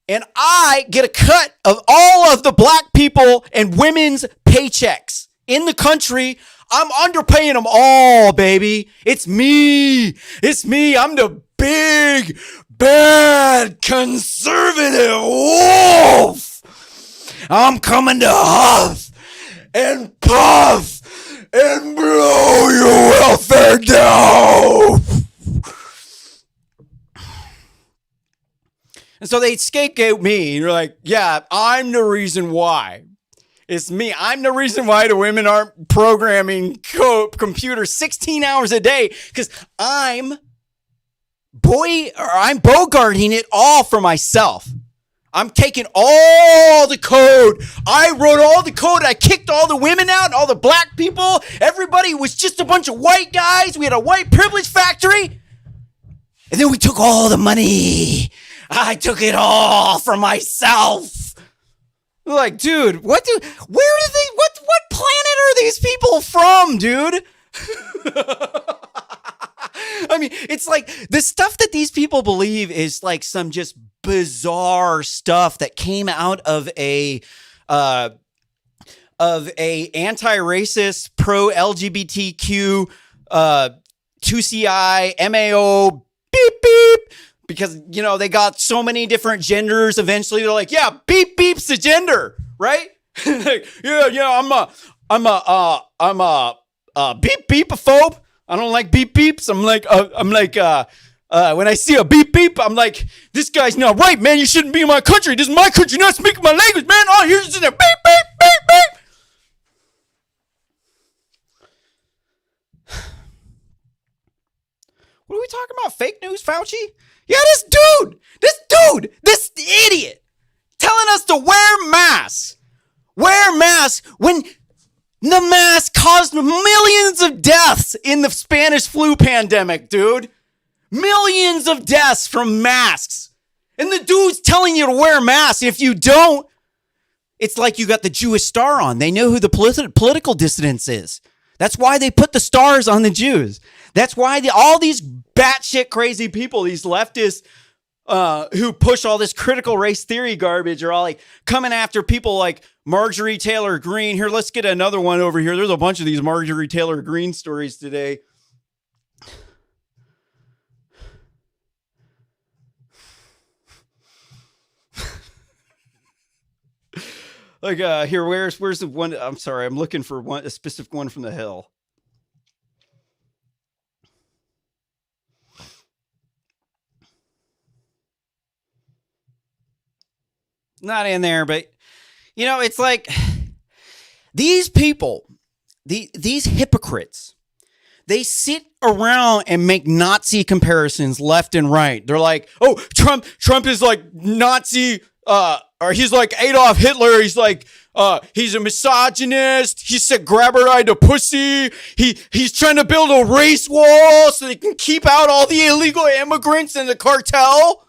And I get a cut of all of the black people and women's paychecks in the country. I'm underpaying them all, baby. It's me. It's me. I'm the big, bad, conservative wolf. I'm coming to huff and puff and blow your welfare down. And so they scapegoat me. And you're like, yeah, I'm the reason why. It's me. I'm the reason why the women aren't programming computers 16 hours a day, because I'm bogarting it all for myself. I'm taking all the code. I wrote all the code. I kicked all the women out and all the black people. Everybody was just a bunch of white guys. We had a white privilege factory. And then we took all the money. I took it all for myself. Like, dude, what planet are these people from, dude? I mean, it's like the stuff that these people believe is like some just bizarre stuff that came out of a anti-racist, pro-LGBTQ, 2CI, MAO, beep, beep. Because, you know, they got so many different genders. Eventually, they're like, yeah, beep, beep's the gender, right? Like, yeah, I'm a beep, beepophobe. I don't like beep, beeps. I'm like, when I see a beep, beep, I'm like, this guy's not right, man. You shouldn't be in my country. This is my country. You're not speaking my language, man. Oh, here's just a beep, beep, beep, beep. What are we talking about? Fake news, Fauci? Yeah, this idiot telling us to wear masks. Wear masks when the mask caused millions of deaths in the Spanish flu pandemic, dude. Millions of deaths from masks. And the dude's telling you to wear masks. If you don't, it's like you got the Jewish star on. They know who the political dissidence is. That's why they put the stars on the Jews. That's why all these batshit crazy people, these leftists who push all this critical race theory garbage, are all like coming after people like Marjorie Taylor Greene. Here, let's get another one over here. There's a bunch of these Marjorie Taylor Greene stories today. Like here, where's the one? I'm sorry, I'm looking for a specific one from the Hill. Not in there, but you know, it's like these people, these hypocrites, they sit around and make Nazi comparisons left and right. They're like, oh, Trump is like Nazi, or he's like Adolf Hitler. He's like, he's a misogynist. He said, grab her eye to pussy. He's trying to build a race wall so they can keep out all the illegal immigrants in the cartel.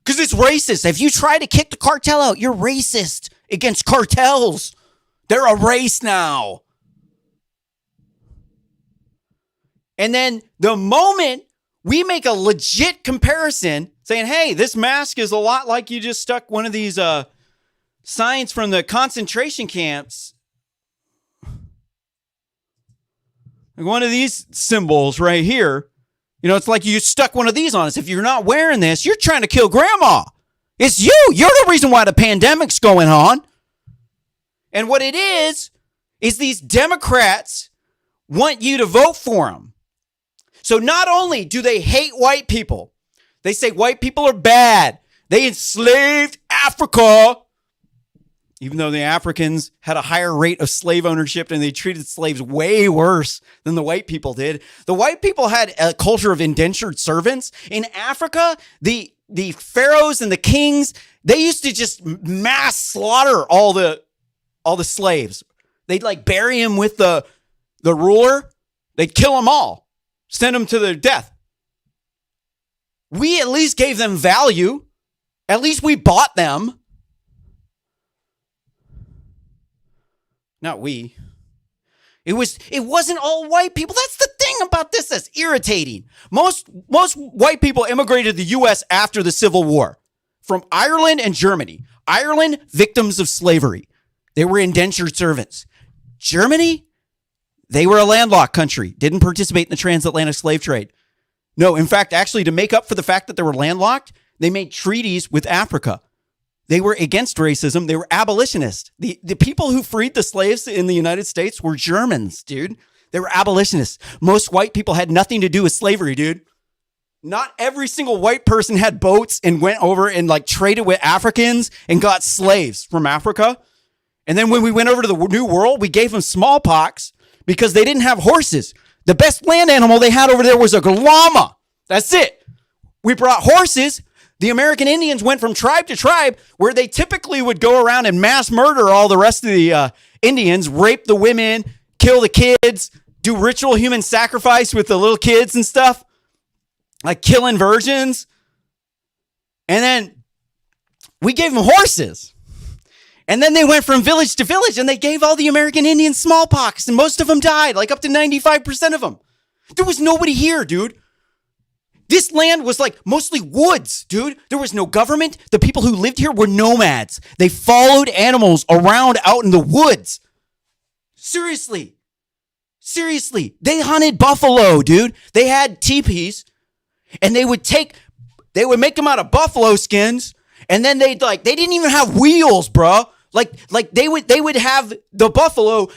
Because it's racist. If you try to kick the cartel out, you're racist against cartels. They're a race now. And then the moment we make a legit comparison saying, hey, this mask is a lot like you just stuck one of these signs from the concentration camps. Like one of these symbols right here. You know, it's like you stuck one of these on us. If you're not wearing this, you're trying to kill grandma. It's you. You're the reason why the pandemic's going on. And what it is these Democrats want you to vote for them. So not only do they hate white people, they say white people are bad. They enslaved Africa, even though the Africans had a higher rate of slave ownership and they treated slaves way worse than the white people did. The white people had a culture of indentured servants. In Africa, the pharaohs and the kings, they used to just mass slaughter all the slaves. They'd like bury him with the ruler. They'd kill them all, send them to their death. We at least gave them value. At least we bought them. Not we. It wasn't all white people. That's the thing about this that's irritating. Most white people immigrated to the U.S. after the Civil War from Ireland and Germany. Ireland, victims of slavery. They were indentured servants. Germany, they were a landlocked country. Didn't participate in the transatlantic slave trade. No, in fact, actually, to make up for the fact that they were landlocked, they made treaties with Africa. They were against racism. They were abolitionists. The people who freed the slaves in the United States were Germans, dude. They were abolitionists. Most white people had nothing to do with slavery, dude. Not every single white person had boats and went over and like traded with Africans and got slaves from Africa. And then when we went over to the New World, we gave them smallpox because they didn't have horses. The best land animal they had over there was a llama. That's it. We brought horses. The American Indians went from tribe to tribe where they typically would go around and mass murder all the rest of the Indians, rape the women, kill the kids, do ritual human sacrifice with the little kids and stuff, like killing virgins. And then we gave them horses. And then they went from village to village and they gave all the American Indians smallpox and most of them died, like up to 95% of them. There was nobody here, dude. This land was like mostly woods, dude. There was no government. The people who lived here were nomads. They followed animals around out in the woods. Seriously. They hunted buffalo, dude. They had teepees and they would make them out of buffalo skins. And then they didn't even have wheels, bro. Like they would have the buffalo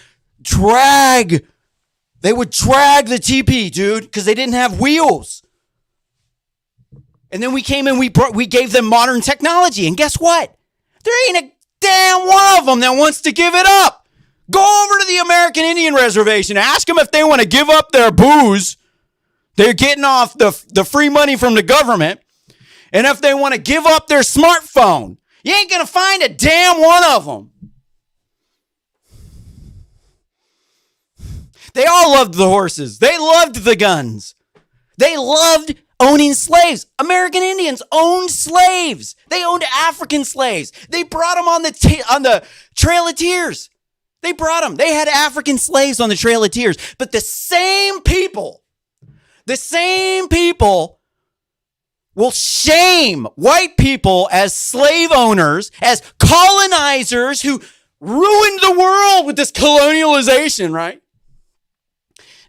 drag. They would drag the teepee, dude, because they didn't have wheels. And then we came and we gave them modern technology. And guess what? There ain't a damn one of them that wants to give it up. Go over to the American Indian Reservation. Ask them if they want to give up their booze. They're getting off the free money from the government. And if they want to give up their smartphone. You ain't going to find a damn one of them. They all loved the horses. They loved the guns. They loved owning slaves. American Indians owned slaves. They owned African slaves. They brought them on the Trail of Tears. They brought them. They had African slaves on the Trail of Tears. But the same people will shame white people as slave owners, as colonizers who ruined the world with this colonialization, right?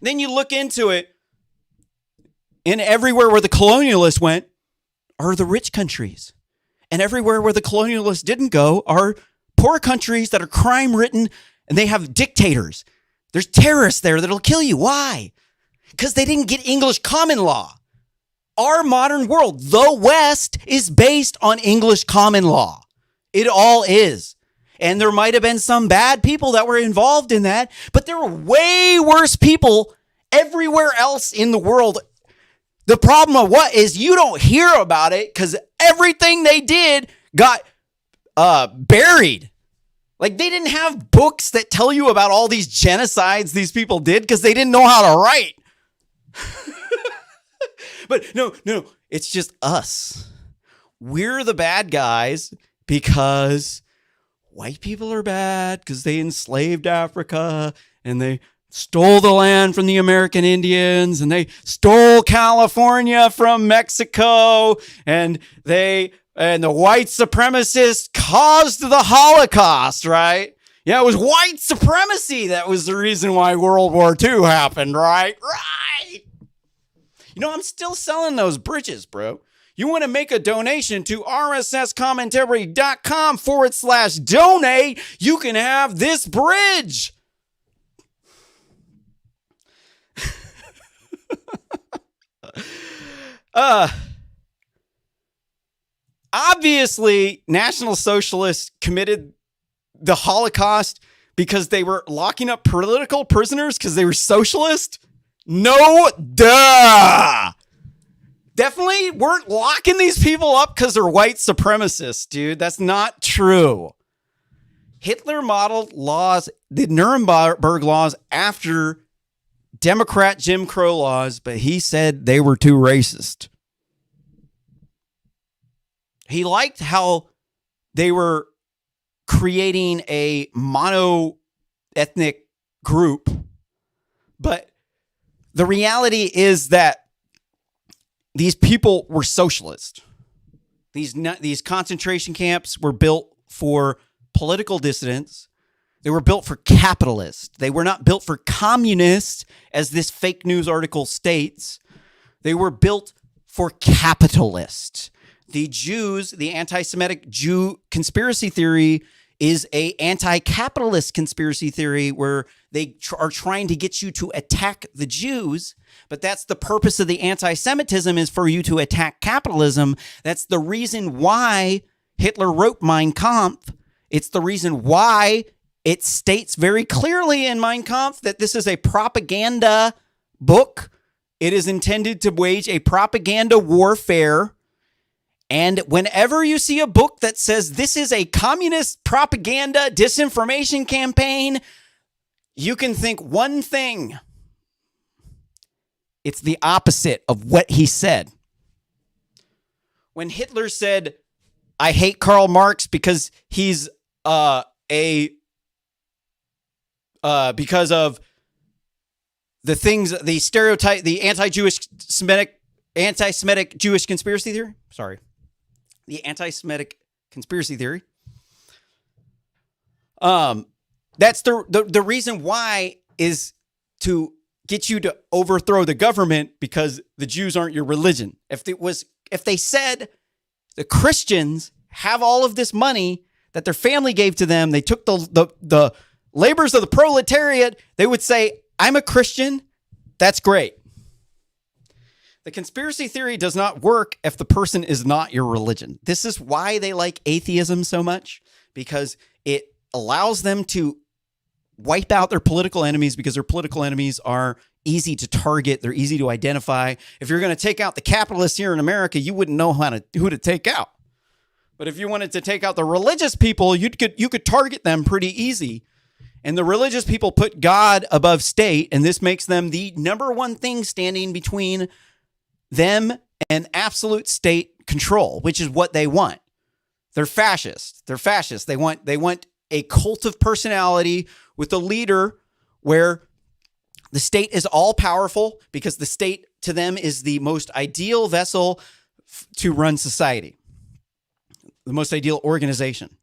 Then you look into it, and everywhere where the colonialists went are the rich countries. And everywhere where the colonialists didn't go are poor countries that are crime-ridden, and they have dictators. There's terrorists there that'll kill you. Why? Because they didn't get English common law. Our modern world, the West, is based on English common law. It all is. And there might have been some bad people that were involved in that, but there were way worse people everywhere else in the world. The problem of what is you don't hear about it because everything they did got buried. Like they didn't have books that tell you about all these genocides these people did because they didn't know how to write. But no, it's just us. We're the bad guys because white people are bad because they enslaved Africa and they stole the land from the American Indians and they stole California from Mexico and the white supremacists caused the Holocaust, right? Yeah, it was white supremacy that was the reason why World War II happened, right? Right. You know, I'm still selling those bridges, bro. You want to make a donation to rsscommentary.com/donate. You can have this bridge. Obviously, National Socialists committed the Holocaust because they were locking up political prisoners because they were socialist. No, duh. Definitely weren't locking these people up because they're white supremacists, dude. That's not true. Hitler modeled laws, the Nuremberg laws, after Democrat Jim Crow laws, but he said they were too racist. He liked how they were creating a mono-ethnic group, but the reality is that these people were socialist. These concentration camps were built for political dissidents. They were built for capitalists. They were not built for communists, as this fake news article states. They were built for capitalists. The Jews, the anti-Semitic Jew conspiracy theory is a anti-capitalist conspiracy theory where they are trying to get you to attack the Jews. But that's the purpose of the anti-Semitism, is for you to attack capitalism. That's the reason why Hitler wrote Mein Kampf. It's the reason why it states very clearly in Mein Kampf that this is a propaganda book. It is intended to wage a propaganda warfare. And whenever you see a book that says this is a communist propaganda disinformation campaign, you can think one thing. It's the opposite of what he said. When Hitler said, I hate Karl Marx because he's because of the things, the stereotype, the anti-Semitic Jewish conspiracy theory. Sorry. The anti-Semitic conspiracy theory. That's the reason why is to get you to overthrow the government, because the Jews aren't your religion. If they said the Christians have all of this money that their family gave to them, they took the labors of the proletariat, they would say, I'm a Christian. That's great. The conspiracy theory does not work if the person is not your religion. This is why they like atheism so much, because it allows them to wipe out their political enemies, because their political enemies are easy to target. They're easy to identify. If you're going to take out the capitalists here in America, you wouldn't know who to take out. But if you wanted to take out the religious people, you could target them pretty easy. And the religious people put God above state, and this makes them the number one thing standing between them and absolute state control, which is what they want. They're fascists. They want a cult of personality with a leader where the state is all powerful, because the state to them is the most ideal vessel to run society, the most ideal organization,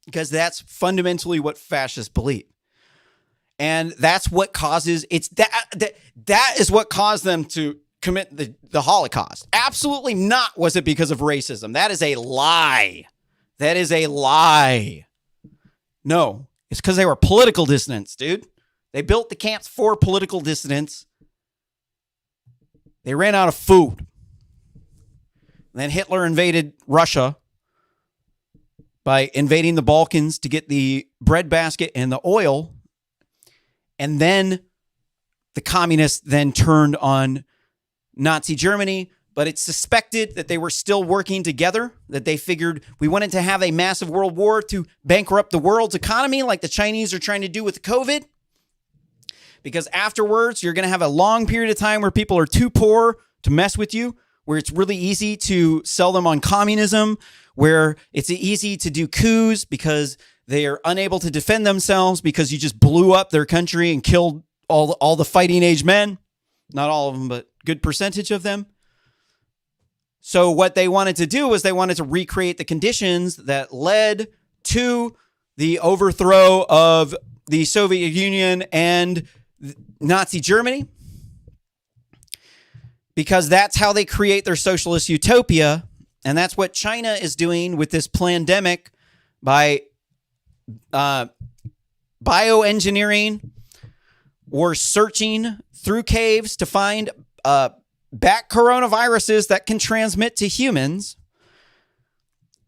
because that's fundamentally what fascists believe. And that's what causes that is what caused them to commit the Holocaust. Absolutely not was it because of racism. That is a lie. That is a lie. No, it's because they were political dissidents, dude. They built the camps for political dissidents. They ran out of food. Then Hitler invaded Russia by invading the Balkans to get the breadbasket and the oil. And then the communists then turned on Nazi Germany, but it's suspected that they were still working together, that they figured we wanted to have a massive world war to bankrupt the world's economy like the Chinese are trying to do with COVID. Because afterwards, you're going to have a long period of time where people are too poor to mess with you, where it's really easy to sell them on communism, where it's easy to do coups because they are unable to defend themselves because you just blew up their country and killed all the fighting age men. Not all of them, but good percentage of them. So what they wanted to do was they wanted to recreate the conditions that led to the overthrow of the Soviet Union and Nazi Germany, because that's how they create their socialist utopia. And that's what China is doing with this pandemic by bioengineering or searching through caves to find bat coronaviruses that can transmit to humans.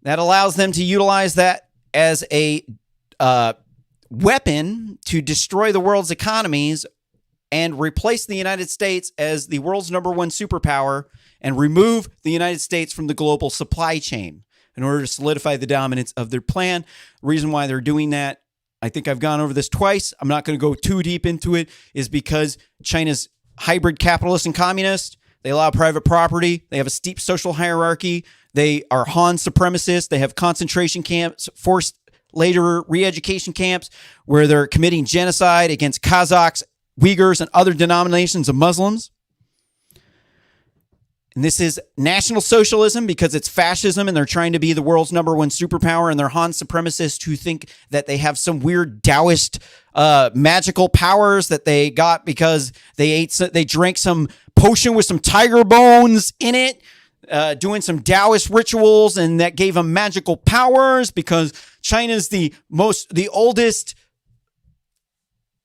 That allows them to utilize that as a weapon to destroy the world's economies and replace the United States as the world's number one superpower and remove the United States from the global supply chain in order to solidify the dominance of their plan. The reason why they're doing that, I think I've gone over this twice, I'm not going to go too deep into it, is because China's hybrid capitalist and communist. They allow private property. They have a steep social hierarchy. They are Han supremacists. They have concentration camps, forced later re-education camps where they're committing genocide against Kazakhs, Uyghurs, and other denominations of Muslims. And this is National Socialism because it's fascism and they're trying to be the world's number one superpower, and they're Han supremacists who think that they have some weird Taoist magical powers that they got because they drank some potion with some tiger bones in it, doing some Taoist rituals, and that gave them magical powers because China's the oldest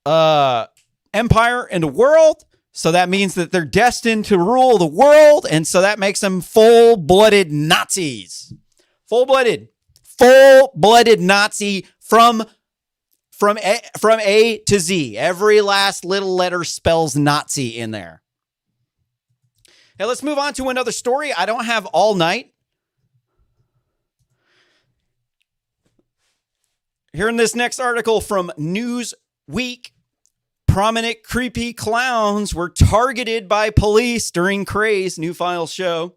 empire in the world. So that means that they're destined to rule the world. And so that makes them full-blooded Nazis. Full-blooded Nazi from A to Z. Every last little letter spells Nazi in there. Now let's move on to another story. I don't have all night. Here in this next article from Newsweek, prominent creepy clowns were targeted by police during craze, new files show.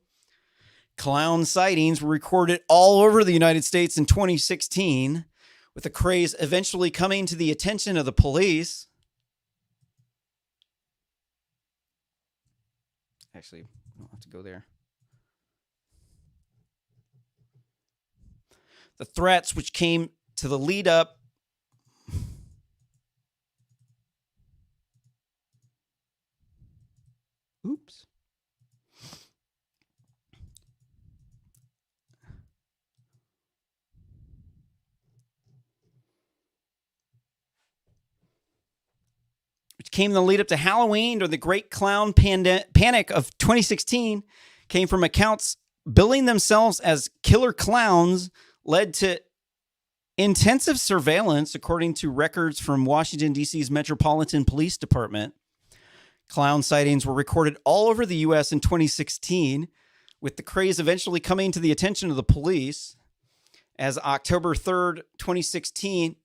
Clown sightings were recorded all over the United States in 2016, with the craze eventually coming to the attention of the police. Actually, I don't have to go there. The threats which came to the lead up Oops. Which came in the lead up to Halloween or the Great Clown Panic of 2016, came from accounts billing themselves as killer clowns, led to intensive surveillance, according to records from Washington, D.C.'s Metropolitan Police Department. Clown sightings were recorded all over the U.S. in 2016, with the craze eventually coming to the attention of the police. As October 3rd, 2016,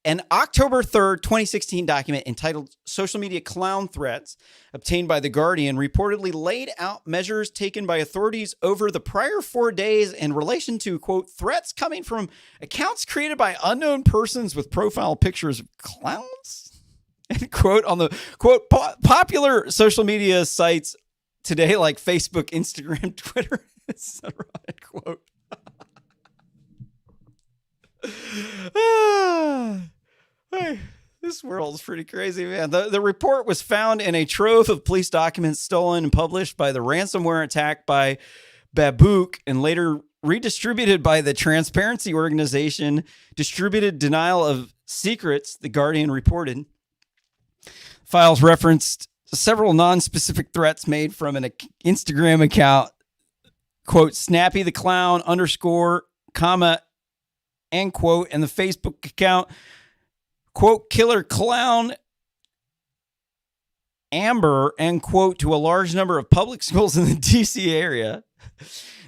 an October 3rd, 2016 document entitled Social Media Clown Threats, obtained by The Guardian, reportedly laid out measures taken by authorities over the prior 4 days in relation to, quote, threats coming from accounts created by unknown persons with profile pictures of clowns, and quote, on the, quote, popular social media sites today like Facebook, Instagram, Twitter, etc., quote. Hey, this world's pretty crazy, man. The report was found in a trove of police documents stolen and published by the ransomware attack by Babook and later redistributed by the Transparency Organization. Distributed denial of secrets, The Guardian reported. Files referenced several non-specific threats made from an Instagram account, quote, Snappy the Clown _ comma, end quote, and the Facebook account, quote, Killer Clown Amber, end quote, to a large number of public schools in the D.C. area.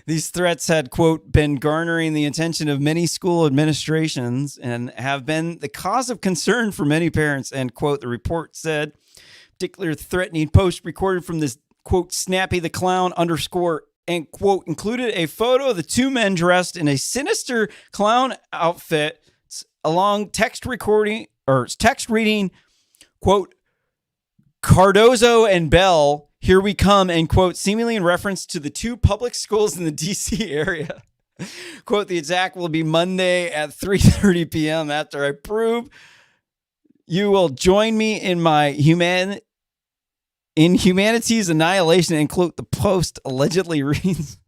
These threats had, quote, been garnering the attention of many school administrations and have been the cause of concern for many parents, end quote, the report said. Particular threatening post recorded from this, quote, Snappy the Clown _ and, quote, included a photo of the two men dressed in a sinister clown outfit along text reading, quote, Cardozo and Bell, here we come, end quote, seemingly in reference to the two public schools in the D.C. area. Quote, the attack will be Monday at 3:30 p.m. After I prove you will join me in my humanity's annihilation, and quote, the post allegedly reads.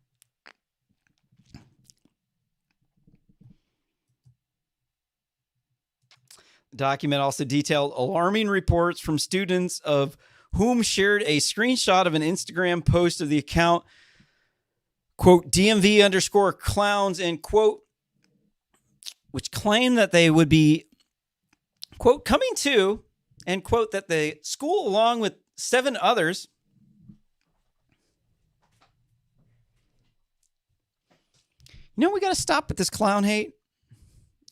The document also detailed alarming reports from students of whom shared a screenshot of an Instagram post of the account, quote, DMV _ clowns, end quote, which claimed that they would be, quote, coming to, end quote, that the school, along with 7 others, we got to stop with this clown hate.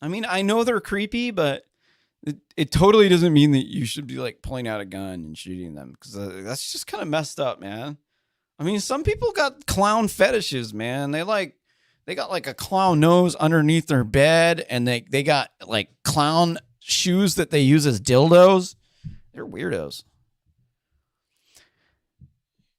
I mean, I know they're creepy, but it totally doesn't mean that you should be like pulling out a gun and shooting them, because that's just kind of messed up, man. I mean, some people got clown fetishes, man. They got like a clown nose underneath their bed, and they got like clown shoes that they use as dildos. They're weirdos.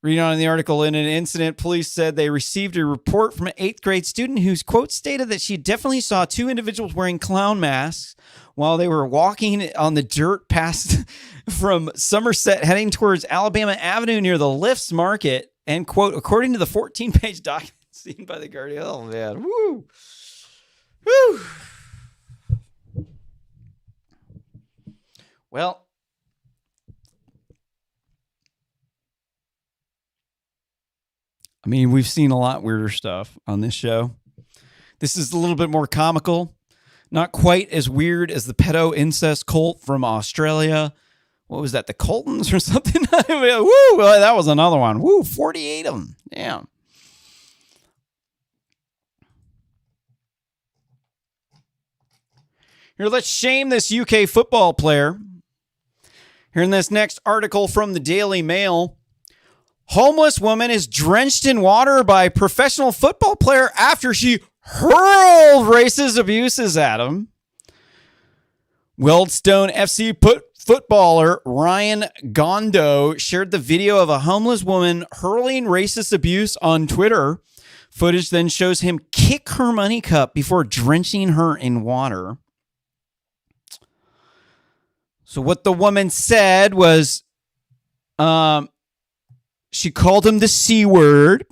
Reading on in the article, in an incident, police said they received a report from an 8th grade student whose, quote, stated that she definitely saw 2 individuals wearing clown masks while they were walking on the dirt past from Somerset heading towards Alabama Avenue near the Lifts Market, end quote, according to the 14-page document. Seen by the Guardian. Oh, man. Woo. Woo. Well, I mean, we've seen a lot weirder stuff on this show. This is a little bit more comical. Not quite as weird as the pedo incest cult from Australia. What was that? The Coltons or something? Woo, that was another one. Woo, 48 of them. Damn. Here, let's shame this UK football player. Here in this next article from the Daily Mail. Homeless woman is drenched in water by professional football player after she hurled racist abuses at him. Wealdstone FC footballer Ryan Gondo shared the video of a homeless woman hurling racist abuse on Twitter. Footage then shows him kick her money cup before drenching her in water. So what the woman said was, she called him the C word,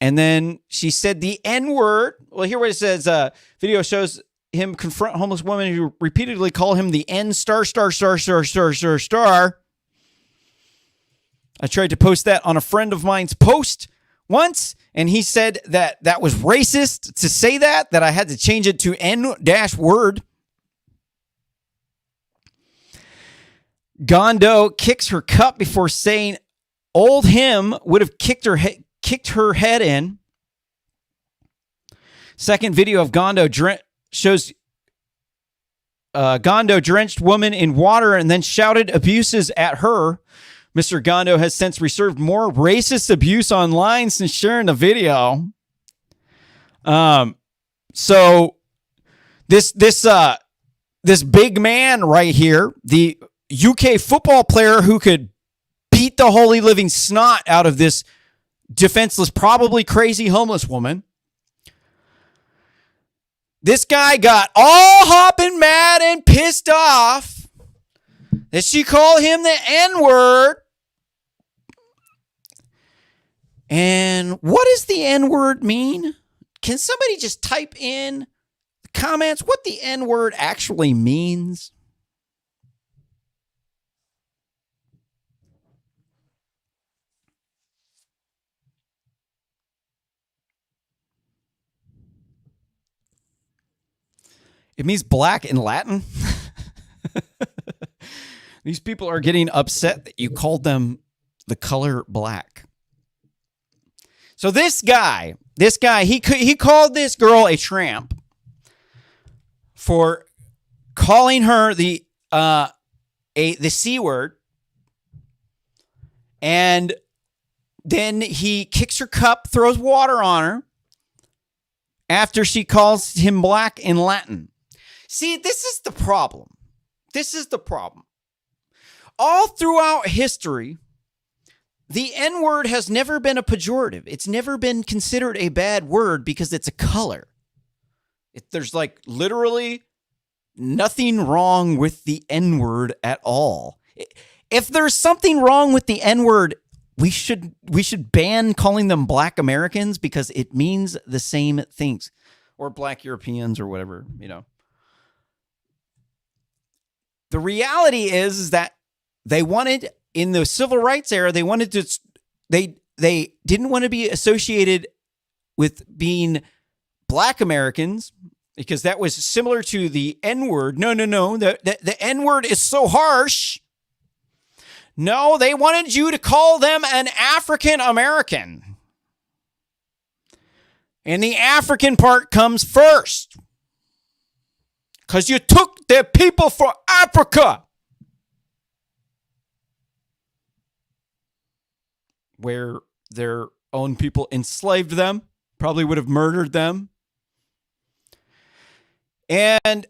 and then she said the N word. Well, here what it says, video shows him confront homeless woman who repeatedly call him the N star. I tried to post that on a friend of mine's post once, and he said that was racist to say that I had to change it to N-word. Gondo kicks her cup before saying old him would have kicked her head in. Second video of Gondo shows Gondo drenched woman in water and then shouted abuses at her. Mr. Gondo has since reserved more racist abuse online since sharing the video. So this big man right here, the UK football player who could beat the holy living snot out of this defenseless, probably crazy homeless woman. This guy got all hopping mad and pissed off that she called him the N-word. And what does the N-word mean? Can somebody just type in the comments what the N-word actually means? It means black in Latin. These people are getting upset that you called them the color black. So this guy, he called this girl a tramp for calling her the C word, and then he kicks her cup, throws water on her after she calls him black in Latin. See, this is the problem. All throughout history, the N-word has never been a pejorative. It's never been considered a bad word because it's a color. There's like literally nothing wrong with the N-word at all. If there's something wrong with the N-word, we should ban calling them black Americans because it means the same things, or black Europeans or whatever, you know. The reality is that they wanted, in the civil rights era, they didn't want to be associated with being black Americans because that was similar to the N-word. No. The N-word is so harsh. No, they wanted you to call them an African American. And the African part comes first. Because you took their people for Africa. Where their own people enslaved them, probably would have murdered them. And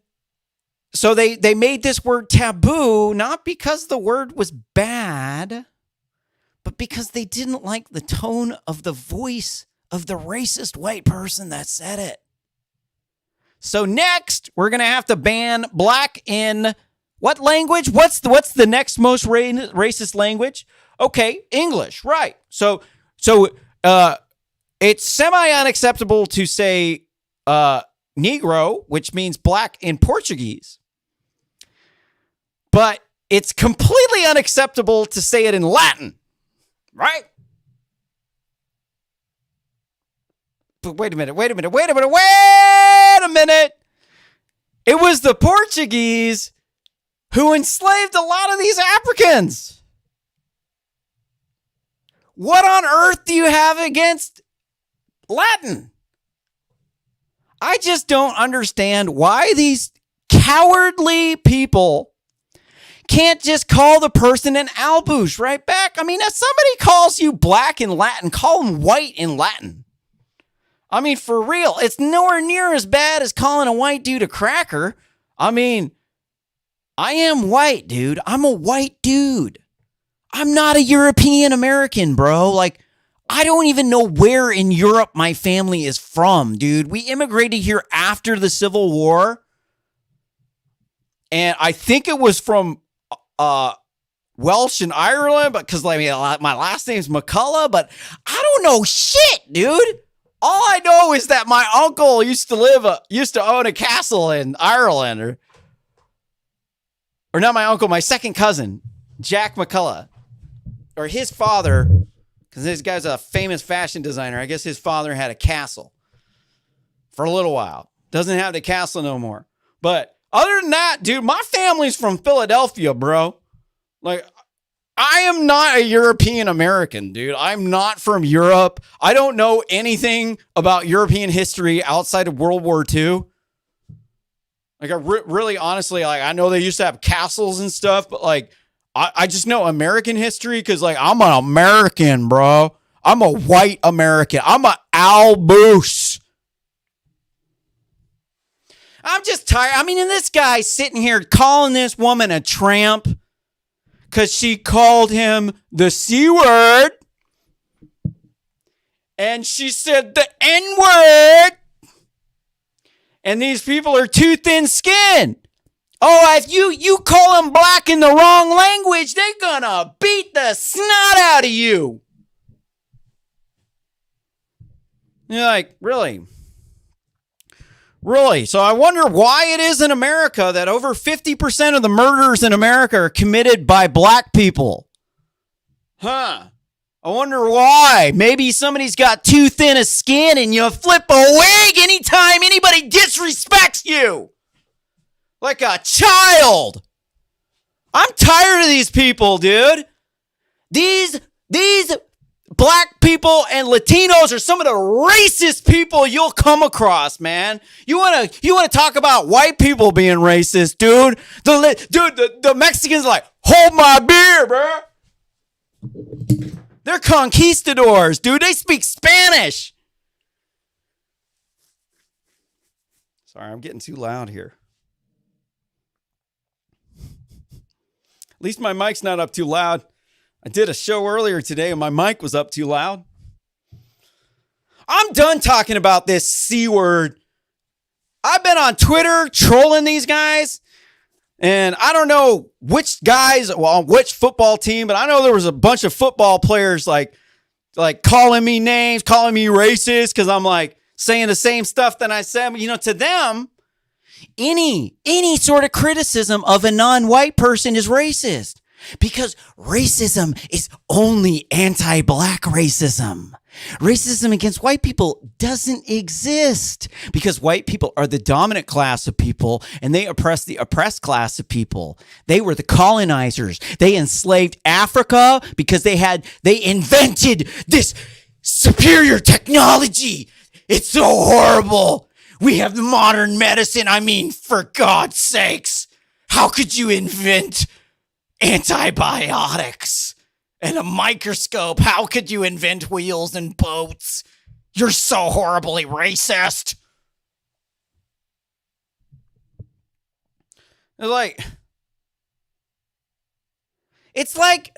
so they made this word taboo, not because the word was bad, but because they didn't like the tone of the voice of the racist white person that said it. So next, we're going to have to ban black in what language? What's the next most racist language? Okay, English, right. So it's semi-unacceptable to say Negro, which means black in Portuguese. But it's completely unacceptable to say it in Latin, right? But wait a minute. It was the Portuguese who enslaved a lot of these Africans. What on earth do you have against Latin? I just don't understand why these cowardly people can't just call the person an albush right back. I mean, if somebody calls you black in Latin, call them white in Latin. I mean, for real, it's nowhere near as bad as calling a white dude a cracker. I mean, I am white, dude. I'm a white dude. I'm not a European American, bro. Like, I don't even know where in Europe my family is from, dude. We immigrated here after the Civil War. And I think it was from Welsh and Ireland, but because my last name's McCullough, but I don't know shit, dude. All I know is that my uncle used to own a castle in Ireland, or not my uncle, my second cousin, Jack McCullough, or his father, because this guy's a famous fashion designer. I guess his father had a castle for a little while. Doesn't have the castle no more. But other than that, dude, my family's from Philadelphia, bro. Like, I am not a European American, dude. I'm not from Europe. I don't know anything about European history outside of World War II. Like, I really, honestly, like, I know they used to have castles and stuff, but like, I just know American history because, like, I'm an American, bro. I'm a white American. I'm a albush. I'm just tired. I mean, and this guy sitting here calling this woman a tramp because she called him the C word. And she said the N word. And these people are too thin-skinned. Oh, if you call them black in the wrong language, they're gonna beat the snot out of you. You're like, really? Really? So I wonder why it is in America that over 50% of the murders in America are committed by black people. Huh. I wonder why. Maybe somebody's got too thin a skin and you flip a wig anytime anybody disrespects you. Like a child. I'm tired of these people, dude. These black people and Latinos are some of the racist people you'll come across, man. You wanna talk about white people being racist, dude? The Mexicans are like, hold my beer, bro. They're conquistadors, dude. They speak Spanish. Sorry, I'm getting too loud here. At least my mic's not up too loud. I did a show earlier today and my mic was up too loud. I'm done talking about this C word. I've been on Twitter trolling these guys. And I don't know which guys, on which football team, but I know there was a bunch of football players like calling me names, calling me racist because I'm like saying the same stuff that I said. You know, to them, any sort of criticism of a non-white person is racist because racism is only anti-black racism. Racism against white people doesn't exist because white people are the dominant class of people and they oppress the oppressed class of people. They were the colonizers. They enslaved Africa because they invented this superior technology. It's so horrible. We have modern medicine. I mean, for God's sakes, how could you invent antibiotics and a microscope? How could you invent wheels and boats? You're so horribly racist. It's like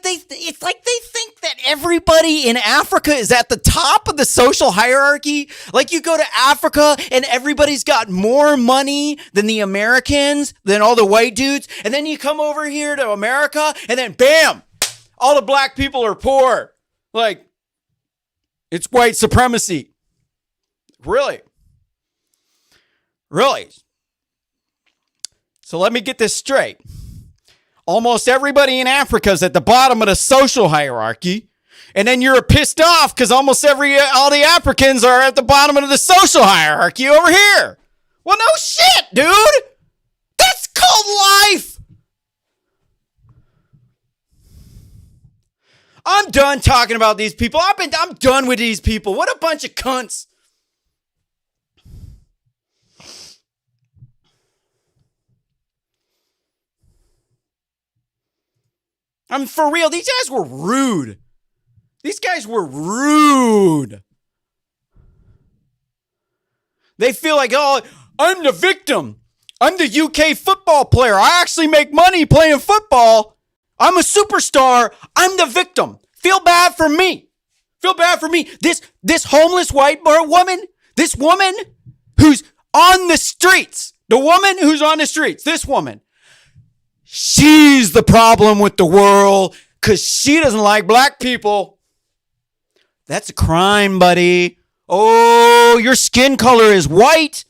they think that everybody in Africa is at the top of the social hierarchy. Like you go to Africa and everybody's got more money than the Americans, than all the white dudes. And then you come over here to America and then bam, all the black people are poor. Like, It's white supremacy. Really? Really? So let me get this straight. Almost everybody in Africa is at the bottom of the social hierarchy. And then you're pissed off because all the Africans are at the bottom of the social hierarchy over here. Well, no shit, dude. That's called life. I'm done talking about these people. I'm done with these people. What a bunch of cunts. I mean, for real, these guys were rude. These guys were rude. They feel like, oh, I'm the victim. I'm the UK football player. I actually make money playing football. I'm a superstar. I'm the victim. Feel bad for me. Feel bad for me. This homeless white woman, this woman who's on the streets, this woman, she's the problem with the world because she doesn't like black people. That's a crime, buddy. Oh, your skin color is white.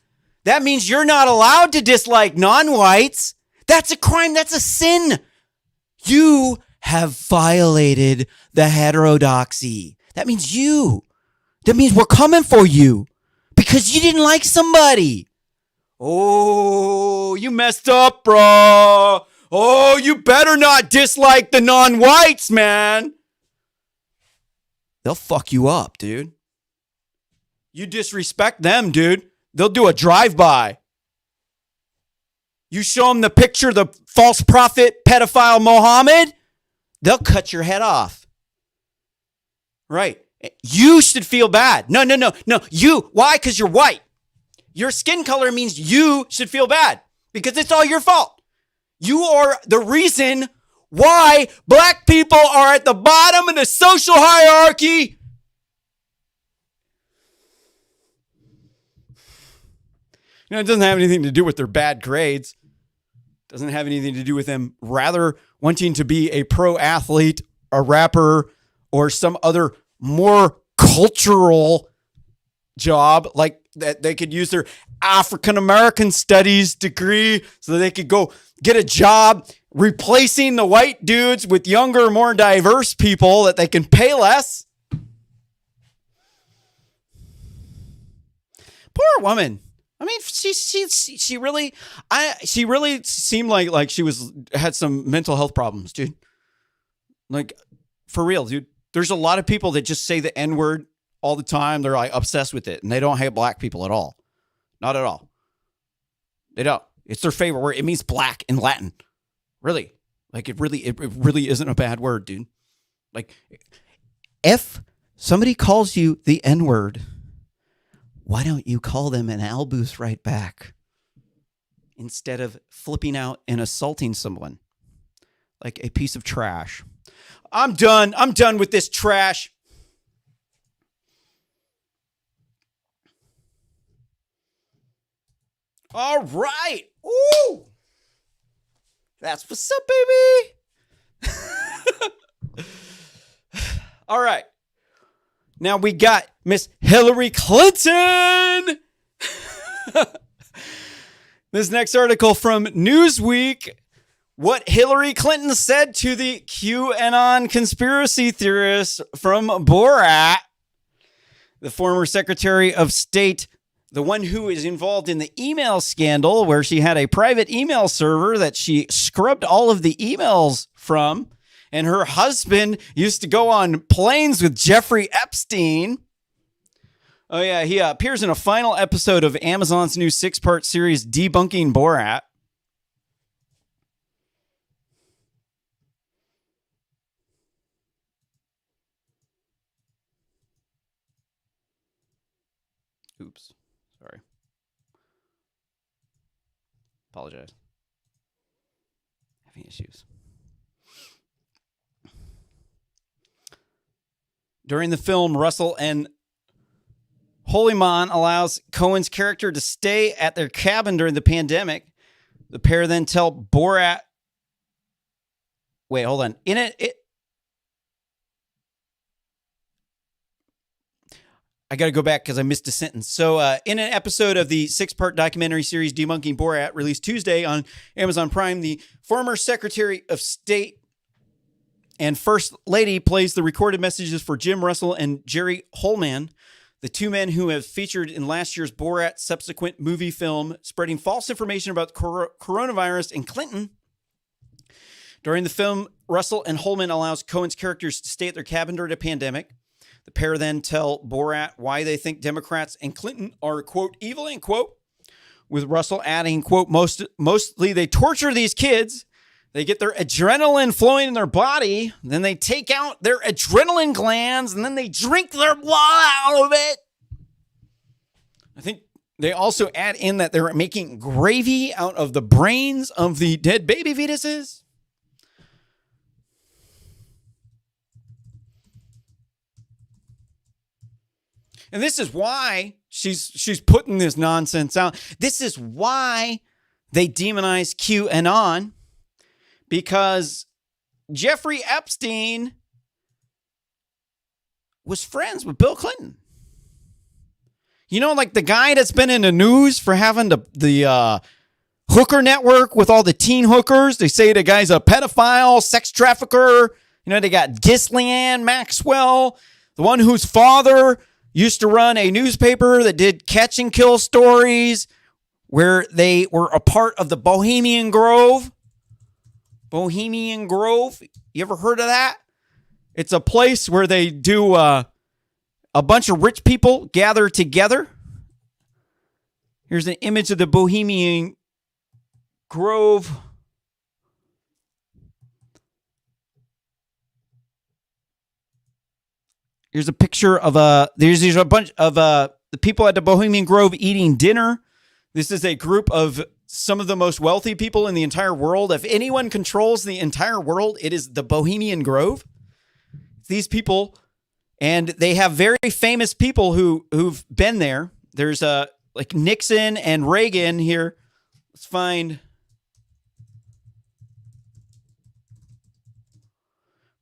That means you're not allowed to dislike non-whites. That's a crime. That's a sin. You have violated the heterodoxy. That means we're coming for you because you didn't like somebody. Oh, you messed up, bro. Oh, you better not dislike the non-whites, man. They'll fuck you up, dude. You disrespect them, dude. They'll do a drive-by. You show them the picture of the false prophet, pedophile Mohammed, they'll cut your head off. Right. You should feel bad. No. You. Why? Because you're white. Your skin color means you should feel bad because it's all your fault. You are the reason why black people are at the bottom of the social hierarchy. It doesn't have anything to do with their bad grades. It doesn't have anything to do with them rather wanting to be a pro athlete, a rapper, or some other more cultural job like that they could use their African American studies degree so they could go get a job replacing the white dudes with younger, more diverse people that they can pay less. Poor woman. I mean, she really seemed like she had some mental health problems, dude. Like, for real, dude. There's a lot of people that just say the N-word all the time. They're like obsessed with it, and they don't hate black people at all. Not at all. They don't. It's their favorite word. It means black in Latin. Really. Like, it really isn't a bad word, dude. Like, if somebody calls you the N-word, why don't you call them an albus right back instead of flipping out and assaulting someone like a piece of trash? I'm done. I'm done with this trash. All right. Ooh. That's what's up, baby. All right. Now we got Miss Hillary Clinton. This next article from Newsweek. What Hillary Clinton said to the QAnon conspiracy theorists from Borat. The former Secretary of State, the one who is involved in the email scandal where she had a private email server that she scrubbed all of the emails from. And her husband used to go on planes with Jeffrey Epstein. Oh, yeah. He appears in a final episode of Amazon's new 6-part series, Debunking Borat. Oops. Sorry. Apologize. Having issues. During the film, Russell and Holyman allows Cohen's character to stay at their cabin during the pandemic. The pair then tell Borat... Wait, hold on. I got to go back because I missed a sentence. So in an episode of the 6-part documentary series Debunking Borat, released Tuesday on Amazon Prime, the former Secretary of State and First Lady plays the recorded messages for Jim Russell and Jerry Holman, the two men who have featured in last year's Borat subsequent movie film, spreading false information about coronavirus and Clinton. During the film, Russell and Holman allows Cohen's characters to stay at their cabin during a pandemic. The pair then tell Borat why they think Democrats and Clinton are, quote, evil, end quote, with Russell adding, quote, mostly they torture these kids. They get their adrenaline flowing in their body. Then they take out their adrenaline glands and then they drink their blood out of it. I think they also add in that they're making gravy out of the brains of the dead baby fetuses. And this is why she's putting this nonsense out. This is why they demonize QAnon, because Jeffrey Epstein was friends with Bill Clinton. You know, like the guy that's been in the news for having the hooker network with all the teen hookers. They say the guy's a pedophile, sex trafficker. You know, they got Ghislaine Maxwell, the one whose father used to run a newspaper that did catch and kill stories where they were a part of the Bohemian Grove. Bohemian Grove. You ever heard of that? It's a place where they do a bunch of rich people gather together. Here's an image of the Bohemian Grove. Here's a picture of there's a bunch of the people at the Bohemian Grove eating dinner. This is a group of some of the most wealthy people in the entire world. If anyone controls the entire world, it is the Bohemian Grove. These people, and they have very famous people who've been there. There's like Nixon and Reagan here. Let's find.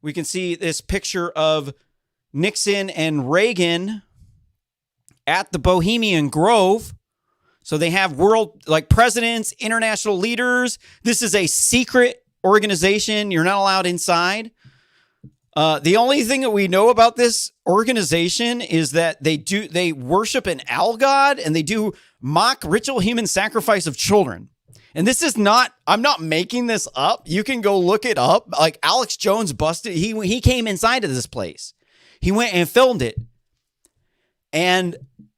We can see this picture of Nixon and Reagan at the Bohemian Grove. So they have world, like presidents, international leaders. This is a secret organization. You're not allowed inside. The only thing that we know about this organization is that they worship an owl god and they do mock ritual human sacrifice of children. And this is not, I'm not making this up. You can go look it up. Like Alex Jones busted, he came inside of this place. He went and filmed it. And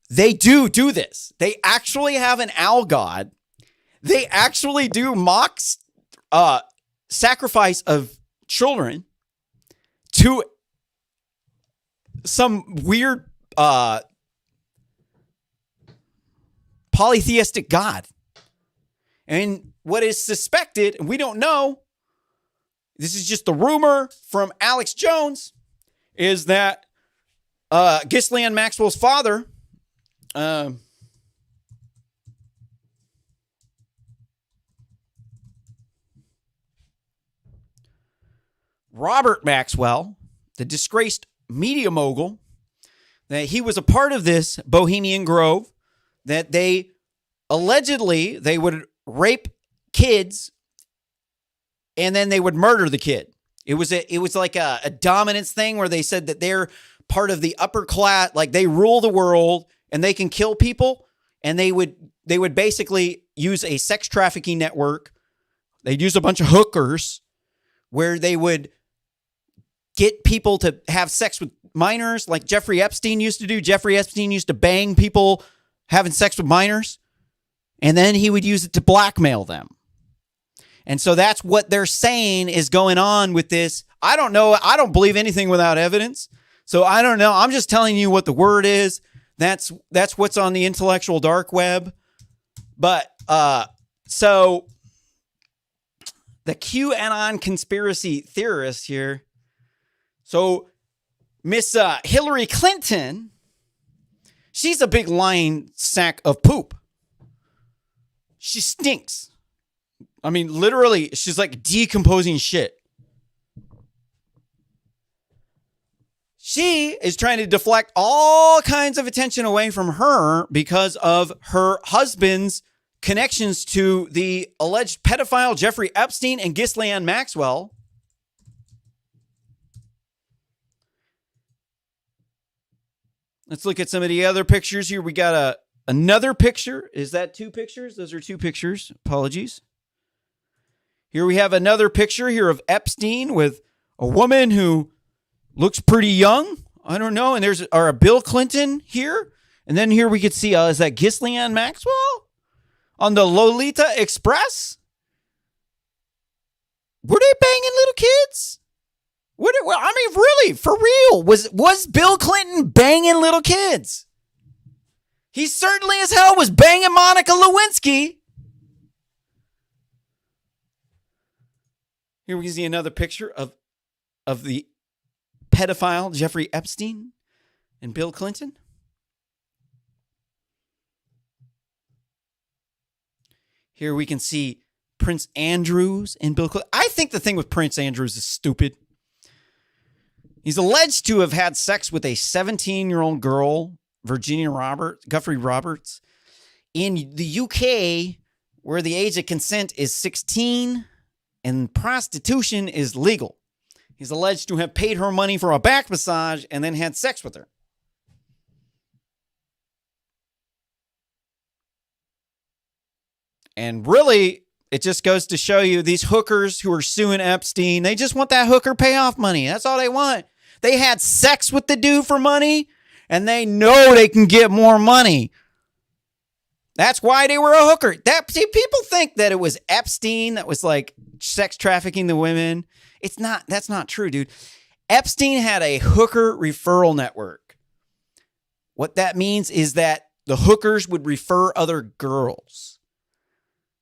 they do this. They actually have an owl god. They actually do mock sacrifice of children to some weird polytheistic god. And what is suspected, and we don't know, this is just a rumor from Alex Jones, is that Ghislaine Maxwell's father, Robert Maxwell, the disgraced media mogul, that he was a part of this Bohemian Grove, that they allegedly they would rape kids and then they would murder the kid. It was like a dominance thing where they said that they're part of the upper class, like they rule the world and they can kill people, and they would basically use a sex trafficking network. They'd use a bunch of hookers where they would get people to have sex with minors like Jeffrey Epstein used to do. Jeffrey Epstein used to bang people having sex with minors, and then he would use it to blackmail them. And so that's what they're saying is going on with this. I don't know. I don't believe anything without evidence. So I don't know. I'm just telling you what the word is. That's what's on the intellectual dark web. But so the QAnon conspiracy theorist here. So Miss Hillary Clinton, she's a big lying sack of poop. She stinks. I mean, literally, she's like decomposing shit. she is trying to deflect all kinds of attention away from her because of her husband's connections to the alleged pedophile Jeffrey Epstein and Ghislaine Maxwell. Let's look at some of the other pictures here. We got another picture. Is that two pictures? Those are two pictures. Apologies. Here we have another picture here of Epstein with a woman who looks pretty young. I don't know. And there's a Bill Clinton here. And then here we could see, is that Ghislaine Maxwell on the Lolita Express? Were they banging little kids? I mean, really, for real, was Bill Clinton banging little kids? He certainly as hell was banging Monica Lewinsky. Here we can see another picture of the pedophile Jeffrey Epstein and Bill Clinton. Here we can see Prince Andrews and Bill Clinton. I think the thing with Prince Andrews is stupid. He's alleged to have had sex with a 17-year-old girl, Guthrie Roberts, in the UK, where the age of consent is 16 and prostitution is legal. He's alleged to have paid her money for a back massage and then had sex with her. And really, it just goes to show you these hookers who are suing Epstein, they just want that hooker payoff money. That's all they want. They had sex with the dude for money, and they know they can get more money. That's why they were a hooker. People think that it was Epstein that was like sex trafficking the women. It's not. That's not true, dude. Epstein had a hooker referral network. What that means is that the hookers would refer other girls.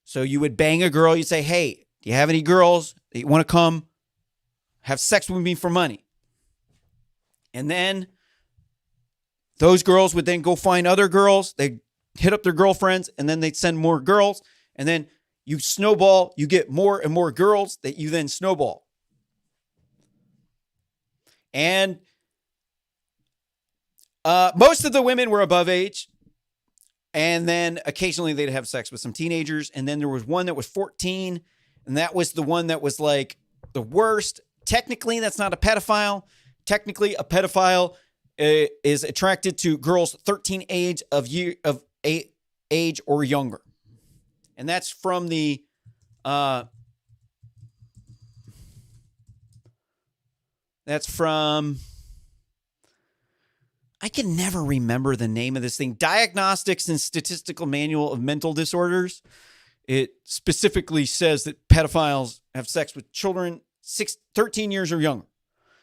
So you would bang a girl. You'd say, hey, do you have any girls that you want to come have sex with me for money? And then those girls would then go find other girls. They'd hit up their girlfriends, and then they'd send more girls. And then you snowball. You get more and more girls that you then snowball. And most of the women were above age. And then occasionally they'd have sex with some teenagers. And then there was one that was 14. And that was the one that was like the worst. Technically, that's not a pedophile. Technically, a pedophile is attracted to girls 13 age or younger. And that's from the I can never remember the name of this thing. Diagnostics and Statistical Manual of Mental Disorders. It specifically says that pedophiles have sex with children 13 years or younger.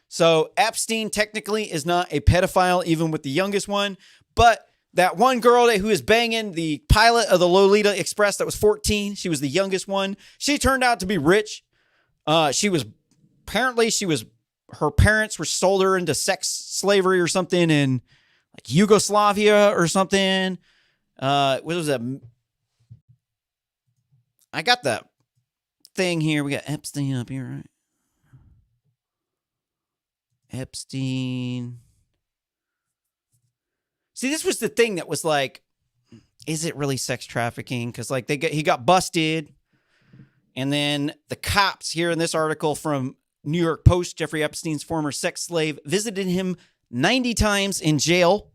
So Epstein technically is not a pedophile, even with the youngest one. But that one girl who is banging the pilot of the Lolita Express that was 14, she was the youngest one. She turned out to be rich. Her parents were sold her into sex slavery or something in like Yugoslavia or something. What was that? I got that thing here. We got Epstein up here, right? Epstein. See, this was the thing that was like, is it really sex trafficking? Because like he got busted, and then the cops here in this article from New York Post, Jeffrey Epstein's former sex slave visited him 90 times in jail.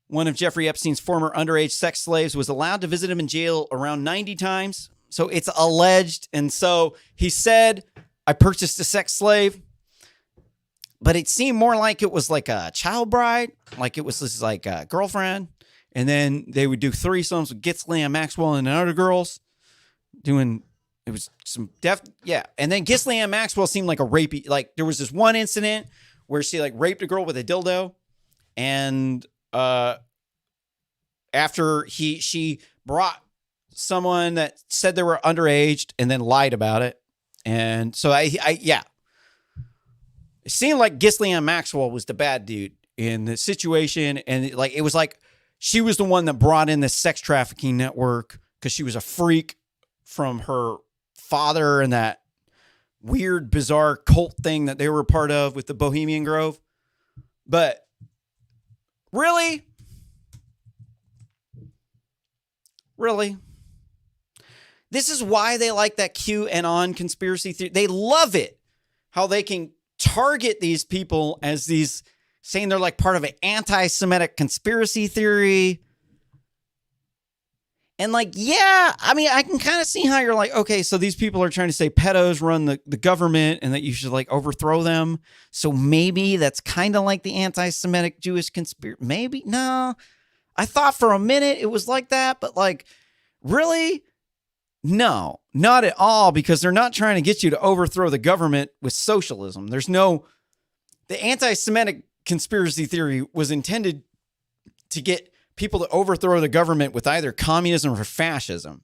One of Jeffrey Epstein's former underage sex slaves was allowed to visit him in jail around 90 times. So it's alleged. And so he said, I purchased a sex slave, but it seemed more like it was like a child bride, like it was just like a girlfriend. And then they would do threesomes with Ghislaine Maxwell and other girls doing, it was some yeah. And then Ghislaine Maxwell seemed like a rapey. Like there was this one incident where she like raped a girl with a dildo, and after she brought someone that said they were underage and then lied about it. And so yeah. It seemed like Ghislaine Maxwell was the bad dude in the situation. And it was like she was the one that brought in this sex trafficking network because she was a freak from her father, and that weird, bizarre cult thing that they were a part of with the Bohemian Grove. But really? Really? This is why they like that QAnon conspiracy theory. They love it. How they can target these people as these, saying they're like part of an anti-Semitic conspiracy theory. And like, yeah, I mean, I can kind of see how you're like, okay, so these people are trying to say pedos run the government and that you should like overthrow them. So maybe that's kind of like the anti-Semitic Jewish conspiracy. Maybe, no. I thought for a minute it was like that, but like, really? No, not at all, because they're not trying to get you to overthrow the government with socialism. The anti-Semitic conspiracy theory was intended to get people to overthrow the government with either communism or fascism.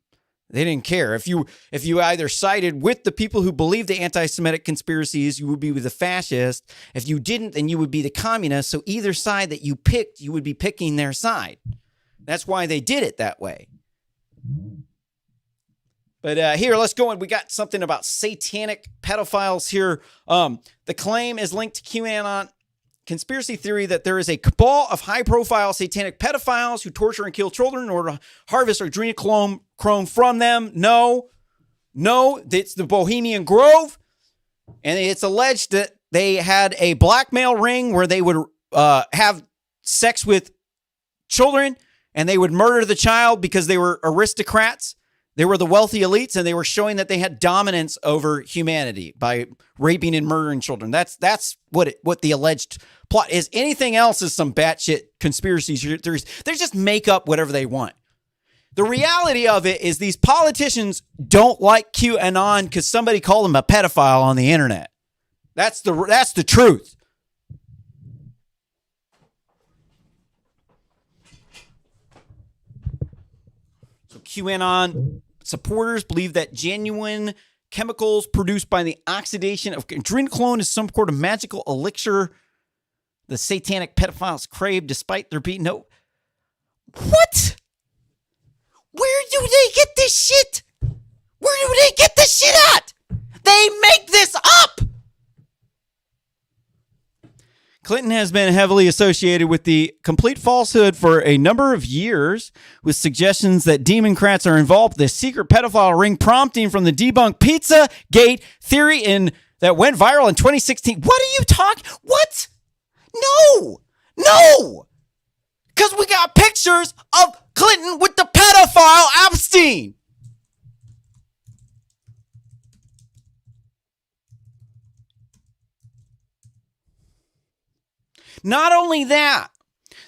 They didn't care. If you either sided with the people who believed the anti-Semitic conspiracies, you would be with the fascist. If you didn't, then you would be the communist. So either side that you picked, you would be picking their side. That's why they did it that way. But here, let's go. And we got something about satanic pedophiles here. The claim is linked to QAnon conspiracy theory that there is a cabal of high-profile satanic pedophiles who torture and kill children in order to harvest adrenochrome from them. No, it's the Bohemian Grove. And it's alleged that they had a blackmail ring where they would have sex with children and they would murder the child because they were aristocrats. They were the wealthy elites, and they were showing that they had dominance over humanity by raping and murdering children. That's what the alleged plot is. Anything else is some batshit conspiracy theories. They just make up whatever they want. The reality of it is these politicians don't like QAnon because somebody called them a pedophile on the internet. That's the truth. So QAnon supporters believe that genuine chemicals produced by the oxidation of adrenochrome is some sort of magical elixir the satanic pedophiles crave despite there being no... What? Where do they get this shit? Where do they get this shit at? They make this up! Clinton has been heavily associated with the complete falsehood for a number of years, with suggestions that Democrats are involved with a secret pedophile ring, prompting from the debunked Pizzagate theory that went viral in 2016. What are you talking? What? No! Because we got pictures of Clinton with the pedophile Epstein. Not only that,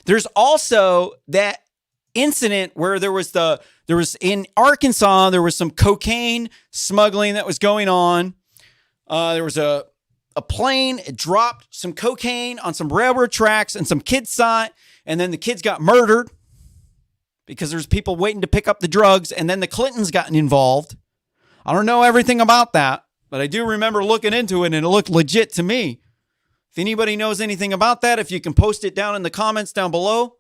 there's also that incident where there was in Arkansas, there was some cocaine smuggling that was going on. There was a plane, it dropped some cocaine on some railroad tracks and some kids saw it. And then the kids got murdered because there's people waiting to pick up the drugs. And then the Clintons gotten involved. I don't know everything about that, but I do remember looking into it and it looked legit to me. If anybody knows anything about that, if you can post it down in the comments down below.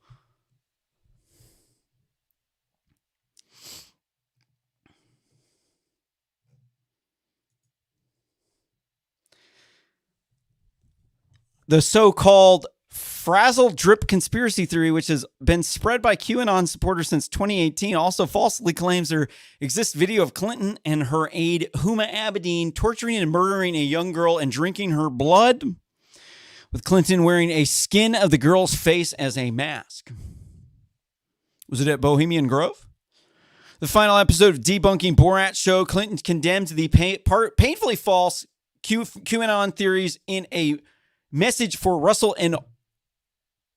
The so-called frazzle drip conspiracy theory, which has been spread by QAnon supporters since 2018, also falsely claims there exists video of Clinton and her aide Huma Abedin torturing and murdering a young girl and drinking her blood, with Clinton wearing a skin of the girl's face as a mask. Was it at Bohemian Grove? The final episode of Debunking Borat show Clinton condemned the painfully false QAnon theories in a message for Russell and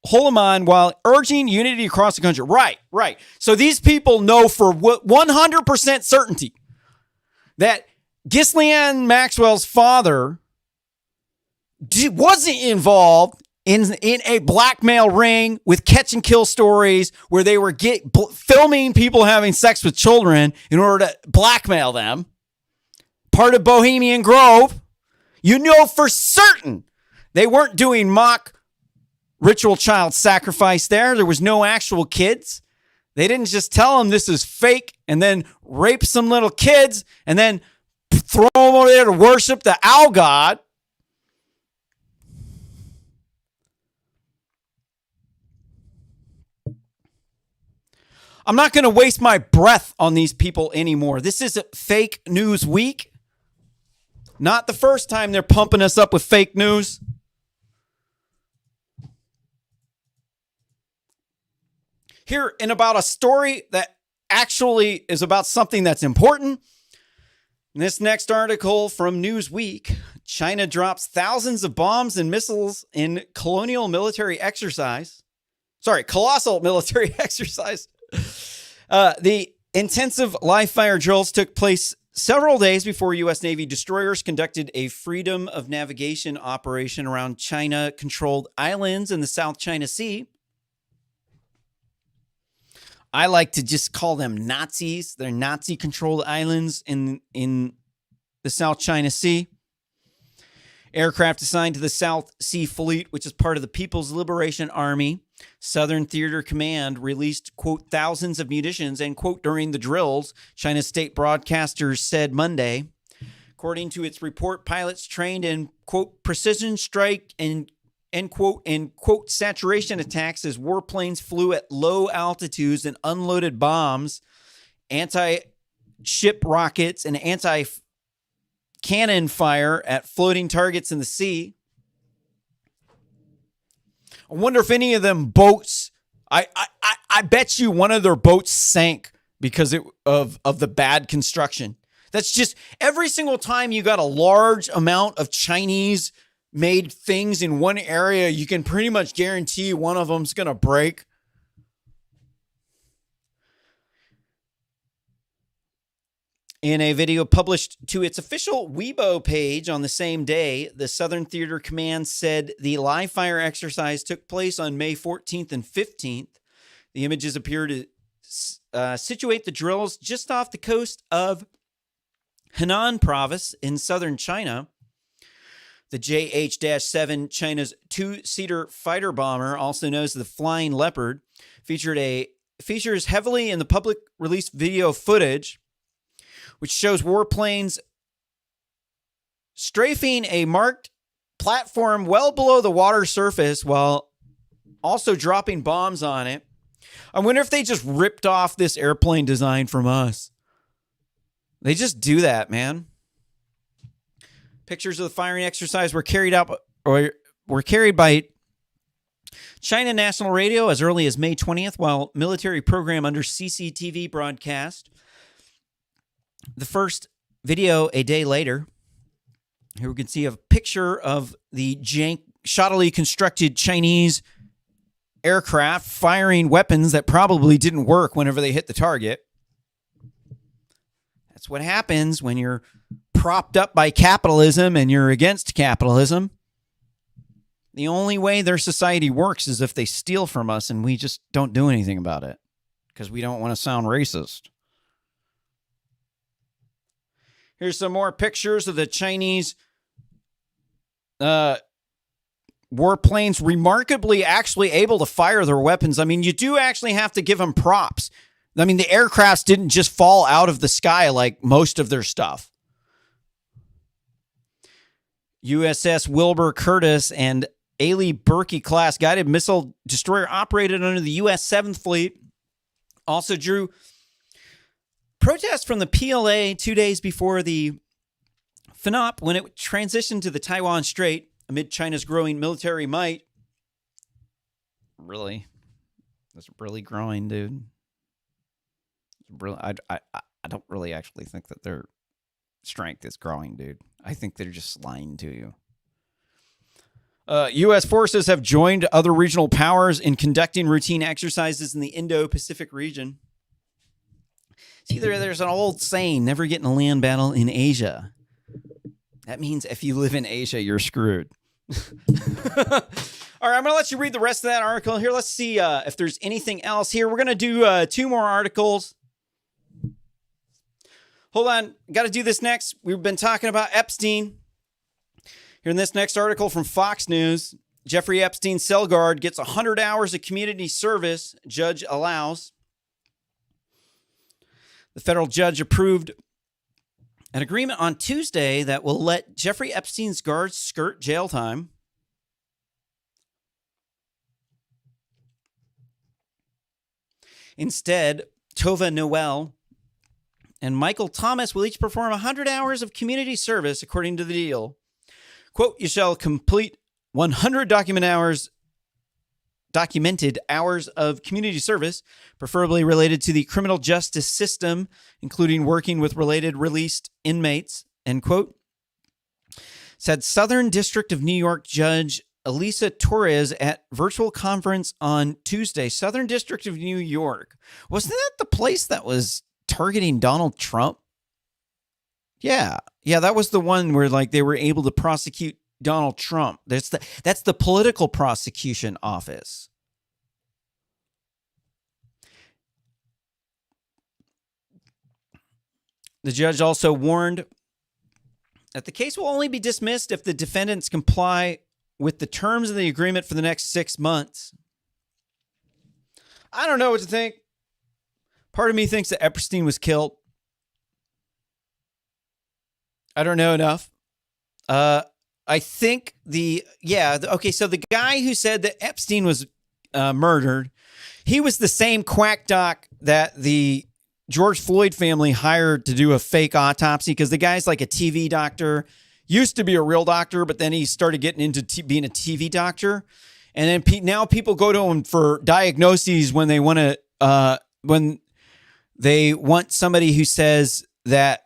Holloman while urging unity across the country. Right. So these people know for 100% certainty that Ghislaine Maxwell's father wasn't involved in a blackmail ring with catch and kill stories where they were filming people having sex with children in order to blackmail them. Part of Bohemian Grove. You know for certain they weren't doing mock ritual child sacrifice there. There was no actual kids. They didn't just tell them this is fake and then rape some little kids and then throw them over there to worship the owl god. I'm not going to waste my breath on these people anymore. This is a fake news week. Not the first time they're pumping us up with fake news. Here, in about a story that actually is about something that's important. In this next article from Newsweek, China drops thousands of bombs and missiles in colossal military exercise. The intensive live fire drills took place several days before U.S. Navy destroyers conducted a freedom of navigation operation around China-controlled islands in the South China Sea. I like to just call them Nazis. They're Nazi-controlled islands in the South China Sea. Aircraft assigned to the South Sea Fleet, which is part of the People's Liberation Army, Southern Theater Command, released, quote, thousands of munitions, and, quote, during the drills, China's state broadcasters said Monday. According to its report, pilots trained in, quote, precision strike and, end quote, and, quote, saturation attacks as warplanes flew at low altitudes and unloaded bombs, anti-ship rockets, and anti-cannon fire at floating targets in the sea. I wonder if any of them boats, I bet you one of their boats sank because of the bad construction. That's just every single time you got a large amount of Chinese made things in one area, you can pretty much guarantee one of them's going to break. In a video published to its official Weibo page on the same day, the Southern Theater Command said the live fire exercise took place on May 14th and 15th. The images appear to situate the drills just off the coast of Henan province in southern China. The JH-7, China's two-seater fighter bomber, also known as the Flying Leopard, features heavily in the public released video footage, which shows warplanes strafing a marked platform well below the water surface while also dropping bombs on it. I wonder if they just ripped off this airplane design from us. They just do that, man. Pictures of the firing exercise were carried by China National Radio as early as May 20th, while military program under CCTV broadcast. The first video a day later. Here we can see a picture of the shoddily constructed Chinese aircraft firing weapons that probably didn't work whenever they hit the target. That's what happens when you're propped up by capitalism and you're against capitalism. The only way their society works is if they steal from us and we just don't do anything about it because we don't want to sound racist. Here's some more pictures of the Chinese warplanes remarkably actually able to fire their weapons. I mean, you do actually have to give them props. I mean, the aircrafts didn't just fall out of the sky like most of their stuff. USS Wilbur Curtis and Ailey Berkey class guided missile destroyer operated under the U.S. 7th Fleet also drew protests from the PLA 2 days before the FNOP when it transitioned to the Taiwan Strait amid China's growing military might. Really? That's really growing, dude. Really, I don't really actually think that their strength is growing, dude. I think they're just lying to you. U.S. forces have joined other regional powers in conducting routine exercises in the Indo-Pacific region. See, there's an old saying, never get in a land battle in Asia. That means if you live in Asia, you're screwed. All right, I'm going to let you read the rest of that article. Here, let's see if there's anything else here. We're going to do 2 more articles. Hold on. Got to do this next. We've been talking about Epstein. Here in this next article from Fox News, Jeffrey Epstein cell guard gets 100 hours of community service. Judge allows. The federal judge approved An agreement on Tuesday that will let Jeffrey Epstein's guards skirt jail time. Instead, Tova Noel and Michael Thomas will each perform 100 hours of community service, according to the deal. Quote, you shall complete 100 documented hours of community service, preferably related to the criminal justice system, including working with related released inmates, end quote, said Southern District of New York Judge Elisa Torres at virtual conference on Tuesday. Southern District of New York. Wasn't that the place that was targeting Donald Trump? Yeah, that was the one where like they were able to prosecute Donald Trump. That's the political prosecution office. The judge also warned that the case will only be dismissed if the defendants comply with the terms of the agreement for the next 6 months. I don't know what to think. Part of me thinks that Epstein was killed. I don't know enough. I think so the guy who said that Epstein was murdered, he was the same quack doc that the George Floyd family hired to do a fake autopsy, because the guy's like a TV doctor, used to be a real doctor, but then he started getting into being a TV doctor. And then now people go to him for diagnoses when they want to, when they want somebody who says that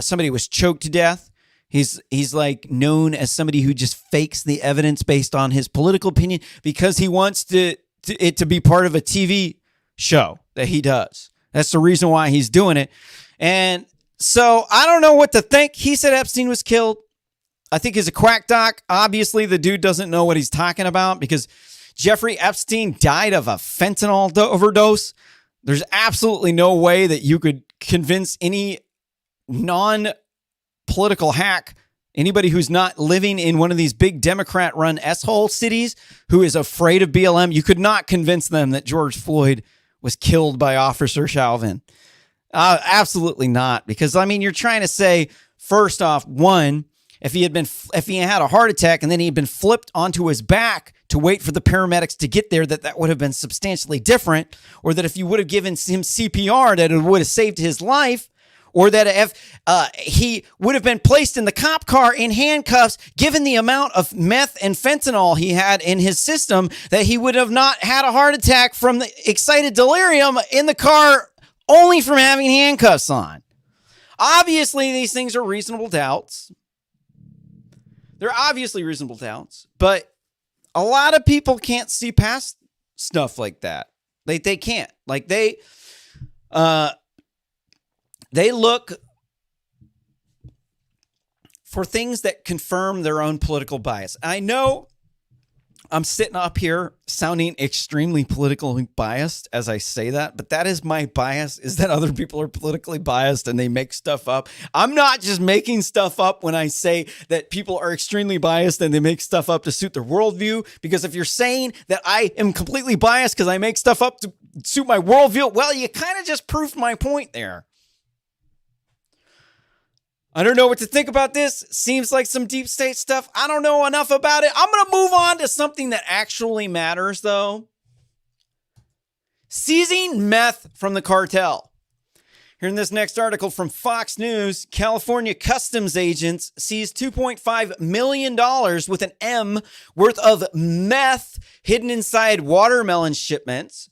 somebody was choked to death. He's like known as somebody who just fakes the evidence based on his political opinion because he wants it to be part of a TV show that he does. That's the reason why he's doing it. And so I don't know what to think. He said Epstein was killed. I think he's a quack doc. Obviously, the dude doesn't know what he's talking about because Jeffrey Epstein died of a fentanyl overdose. There's absolutely no way that you could convince any non-political hack, anybody who's not living in one of these big Democrat-run S-hole cities who is afraid of BLM, you could not convince them that George Floyd was killed by Officer Chauvin. Absolutely not. Because, I mean, you're trying to say, first off, one, if he had a heart attack and then he had been flipped onto his back to wait for the paramedics to get there, that would have been substantially different. Or that if you would have given him CPR, that it would have saved his life. Or that if he would have been placed in the cop car in handcuffs, given the amount of meth and fentanyl he had in his system, that he would have not had a heart attack from the excited delirium in the car only from having handcuffs on. Obviously, these things are reasonable doubts. They're obviously reasonable doubts, but a lot of people can't see past stuff like that. They can't. Like they look for things that confirm their own political bias. I know I'm sitting up here sounding extremely politically biased as I say that, but that is my bias, is that other people are politically biased and they make stuff up. I'm not just making stuff up when I say that people are extremely biased and they make stuff up to suit their worldview, because if you're saying that I am completely biased because I make stuff up to suit my worldview, well, you kind of just proved my point there. I don't know what to think about this. Seems like some deep state stuff. I don't know enough about it. I'm going to move on to something that actually matters, though. Seizing meth from the cartel. Here in this next article from Fox News, California customs agents seized $2.5 million with an M worth of meth hidden inside watermelon shipments.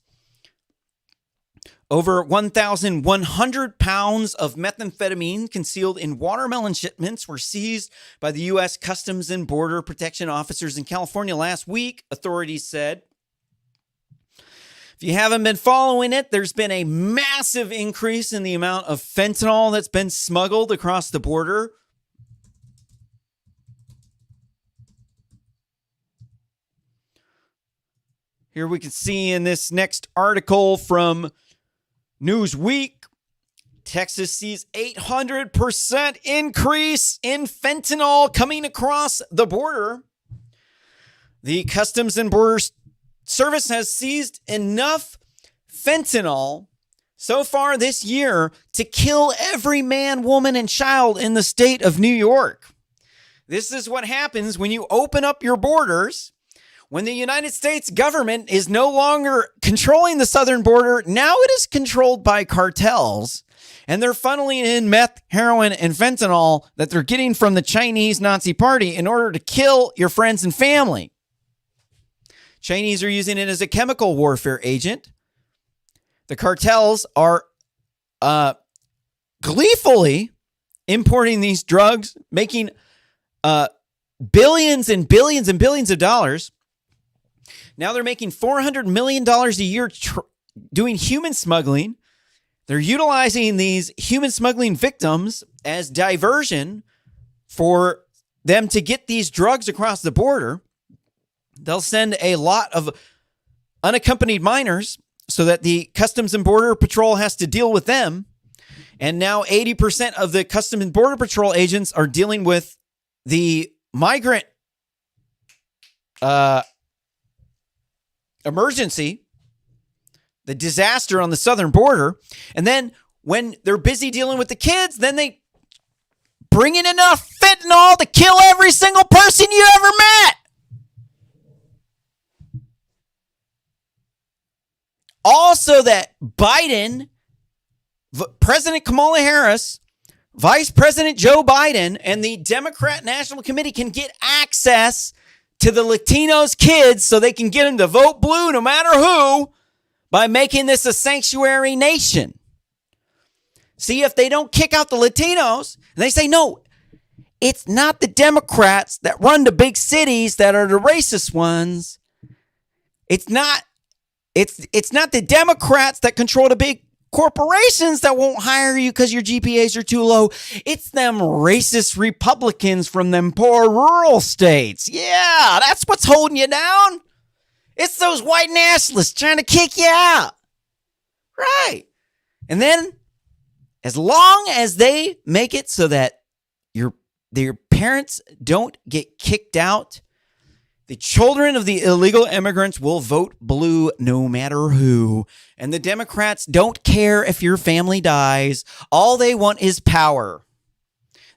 Over 1,100 pounds of methamphetamine concealed in watermelon shipments were seized by the U.S. Customs and Border Protection officers in California last week, authorities said. If you haven't been following it, there's been a massive increase in the amount of fentanyl that's been smuggled across the border. Here we can see in this next article from Newsweek, Texas sees 800% increase in fentanyl coming across the border. The Customs and Border Service has seized enough fentanyl so far this year to kill every man, woman, and child in the state of New York. This is what happens when you open up your borders. When the United States government is no longer controlling the southern border, now it is controlled by cartels, and they're funneling in meth, heroin, and fentanyl that they're getting from the Chinese Nazi Party in order to kill your friends and family. Chinese are using it as a chemical warfare agent. The cartels are gleefully importing these drugs, making billions and billions and billions of dollars. Now they're making $400 million a year doing human smuggling. They're utilizing these human smuggling victims as diversion for them to get these drugs across the border. They'll send a lot of unaccompanied minors so that the Customs and Border Patrol has to deal with them. And now 80% of the Customs and Border Patrol agents are dealing with the migrant emergency, the disaster on the southern border. And then when they're busy dealing with the kids, then they bring in enough fentanyl to kill every single person you ever met. Also that Biden, President Kamala Harris, Vice President Joe Biden, and the Democrat National Committee can get access to the Latinos' kids so they can get them to vote blue no matter who by making this a sanctuary nation. See, if they don't kick out the Latinos, and they say, no, it's not the Democrats that run the big cities that are the racist ones. It's not the Democrats that control the big corporations that won't hire you because your GPAs are too low. It's them racist Republicans from them poor rural states. Yeah, that's what's holding you down. It's those white nationalists trying to kick you out. Right. And then as long as they make it so that their parents don't get kicked out, the children of the illegal immigrants will vote blue no matter who. And the Democrats don't care if your family dies. All they want is power.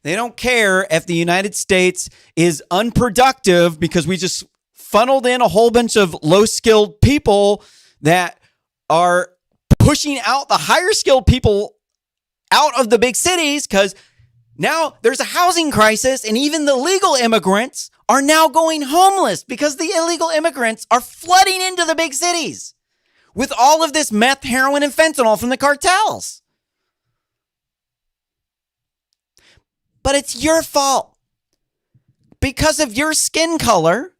They don't care if the United States is unproductive because we just funneled in a whole bunch of low-skilled people that are pushing out the higher-skilled people out of the big cities because now there's a housing crisis and even the legal immigrants are now going homeless because the illegal immigrants are flooding into the big cities with all of this meth, heroin, and fentanyl from the cartels. But it's your fault. Because of your skin color,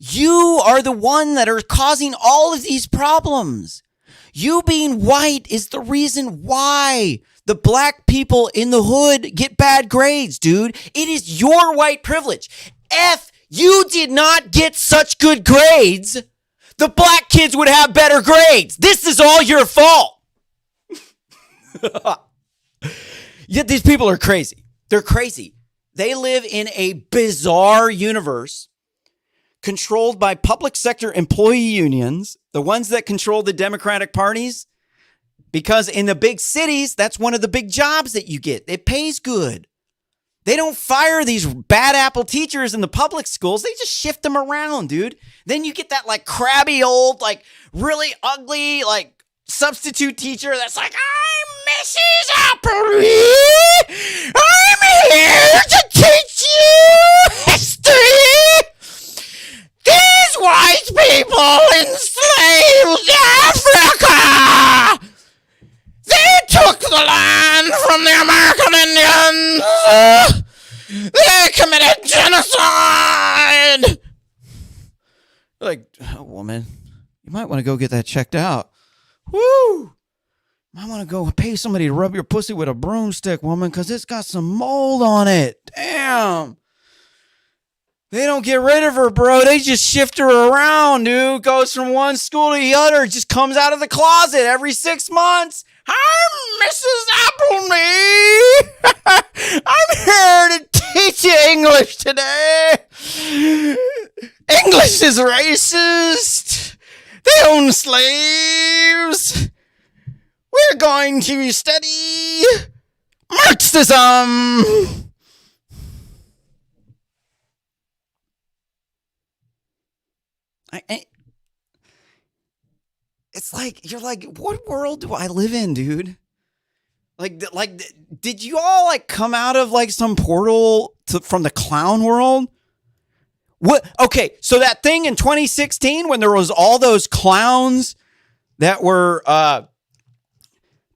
you are the one that are causing all of these problems. You being white is the reason why the black people in the hood get bad grades, dude. It is your white privilege. If you did not get such good grades, the black kids would have better grades. This is all your fault. Yet these people are crazy. They're crazy. They live in a bizarre universe controlled by public sector employee unions, the ones that control the Democratic parties, because in the big cities, that's one of the big jobs that you get. It pays good. They don't fire these bad apple teachers in the public schools. They just shift them around, dude. Then you get that like crabby old, like really ugly, like substitute teacher that's like, I'm Mrs. Appleby. I'm here to teach you history. These white people enslaved Africa. They took the land from the American Indians. They committed genocide. Like, oh, woman, you might want to go get that checked out. Woo! Might want to go pay somebody to rub your pussy with a broomstick, woman, because it's got some mold on it. Damn. They don't get rid of her, bro. They just shift her around, dude. Goes from one school to the other. Just comes out of the closet every 6 months. I'm Mrs. Appleby. I'm here to teach you English today. English is racist. They own slaves. We going to study Marxism. It's like, you're like, what world do I live in, dude? Like, did you all like come out of like some portal from the clown world? What? Okay, so that thing in 2016 when there was all those clowns that were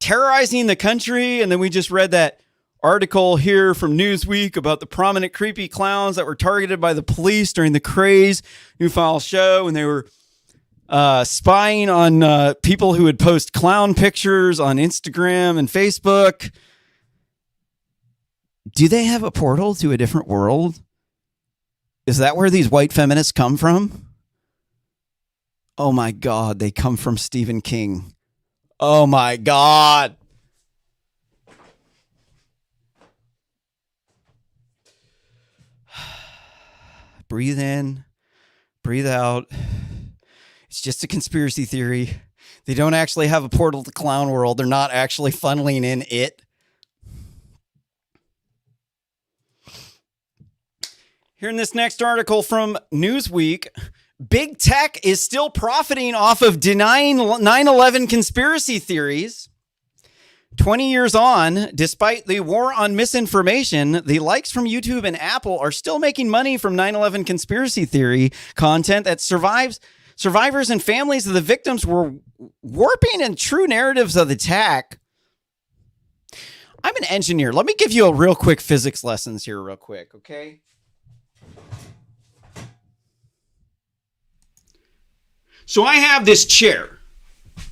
terrorizing the country, and then we just read that article here from Newsweek about the prominent creepy clowns that were targeted by the police during the Craze New File show, and they were spying on people who would post clown pictures on Instagram and Facebook. Do they have a portal to a different world? Is that where these white feminists come from? Oh my God, they come from Stephen King. Oh my God. Breathe in, breathe out. It's just a conspiracy theory. They don't actually have a portal to the clown world. They're not actually funneling in it. Here in this next article from Newsweek, big tech is still profiting off of denying 9/11 conspiracy theories. 20 years on, despite the war on misinformation, the likes from YouTube and Apple are still making money from 9/11 conspiracy theory content that survivors and families of the victims were warping in true narratives of the attack. I'm an engineer. Let me give you a real quick physics lessons here real quick, okay? So I have this chair.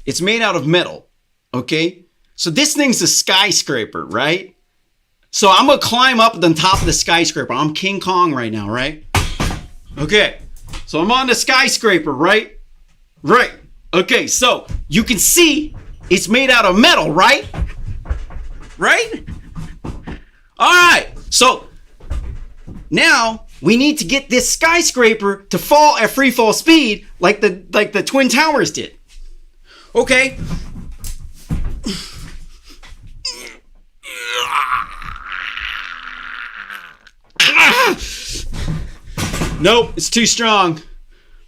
It's made out of metal, okay? So this thing's a skyscraper, right? So I'm going to climb up the top of the skyscraper. I'm King Kong right now, right? Okay. So I'm on the skyscraper, right? Right. Okay, so you can see it's made out of metal, right? Right? All right. So now we need to get this skyscraper to fall at free fall speed like the Twin Towers did. Okay. Nope, it's too strong.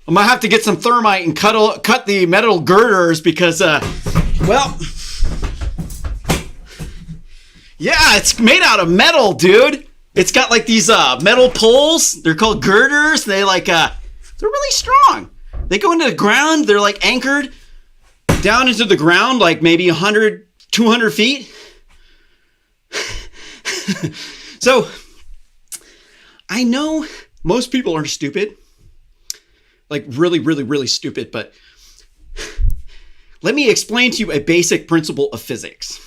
I'm gonna have to get some thermite and cut the metal girders because, well, yeah, it's made out of metal, dude. It's got like these metal poles. They're called girders. They're really strong. They go into the ground. They're like anchored down into the ground, like maybe 100, 200 feet. So I know most people are stupid, like really, really, really stupid. But let me explain to you a basic principle of physics.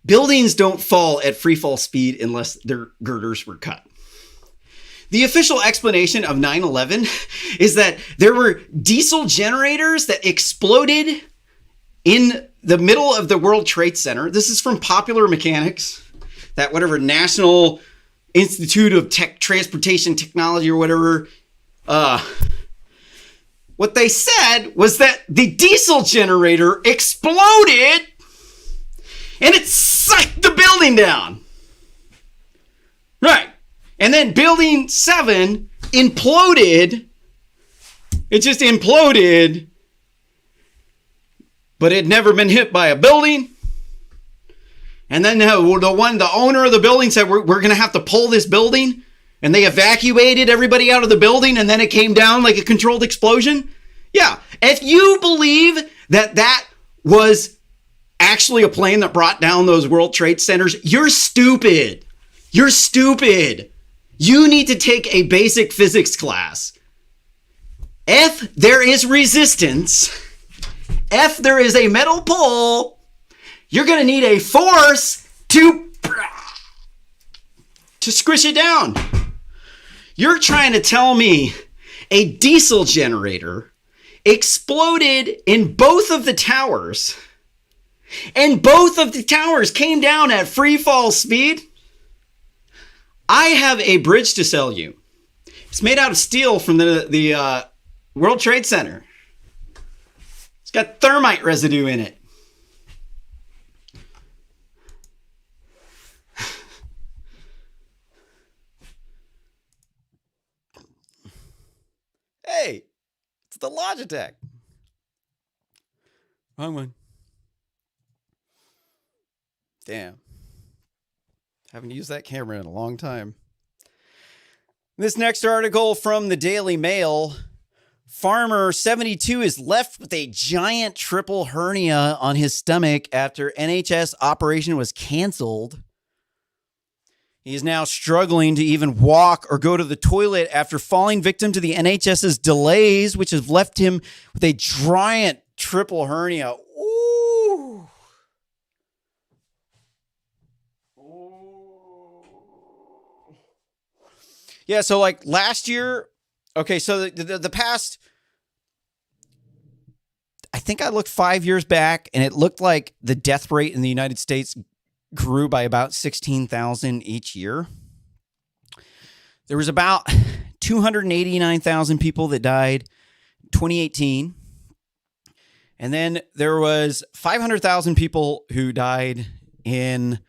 Buildings don't fall at free fall speed unless their girders were cut. The official explanation of 9/11 is that there were diesel generators that exploded in the middle of the World Trade Center. This is from Popular Mechanics, that whatever National Institute of Transportation Technology or whatever. What they said was that the diesel generator exploded and it sucked the building down. Right. And then building 7 imploded. It just imploded. But it had never been hit by a building. And then the owner of the building said, we're going to have to pull this building. And they evacuated everybody out of the building. And then it came down like a controlled explosion. Yeah. If you believe that was actually a plane that brought down those World Trade Centers, you're stupid. You're stupid. You need to take a basic physics class. If there is resistance, if there is a metal pole, you're going to need a force to squish it down. You're trying to tell me a diesel generator exploded in both of the towers, and both of the towers came down at free fall speed? I have a bridge to sell you. It's made out of steel from the World Trade Center. It's got thermite residue in it. It's the Logitech. Wrong one. Damn. Haven't used that camera in a long time. This next article from the Daily Mail. Farmer 72 is left with a giant triple hernia on his stomach after NHS operation was canceled. He is now struggling to even walk or go to the toilet after falling victim to the NHS's delays, which has left him with a giant triple hernia. Ooh. Yeah, so like last year, okay, so the past, I think I looked 5 years back, and it looked like the death rate in the United States grew by about 16,000 each year. There was about 289,000 people that died in 2018. And then there was 500,000 people who died in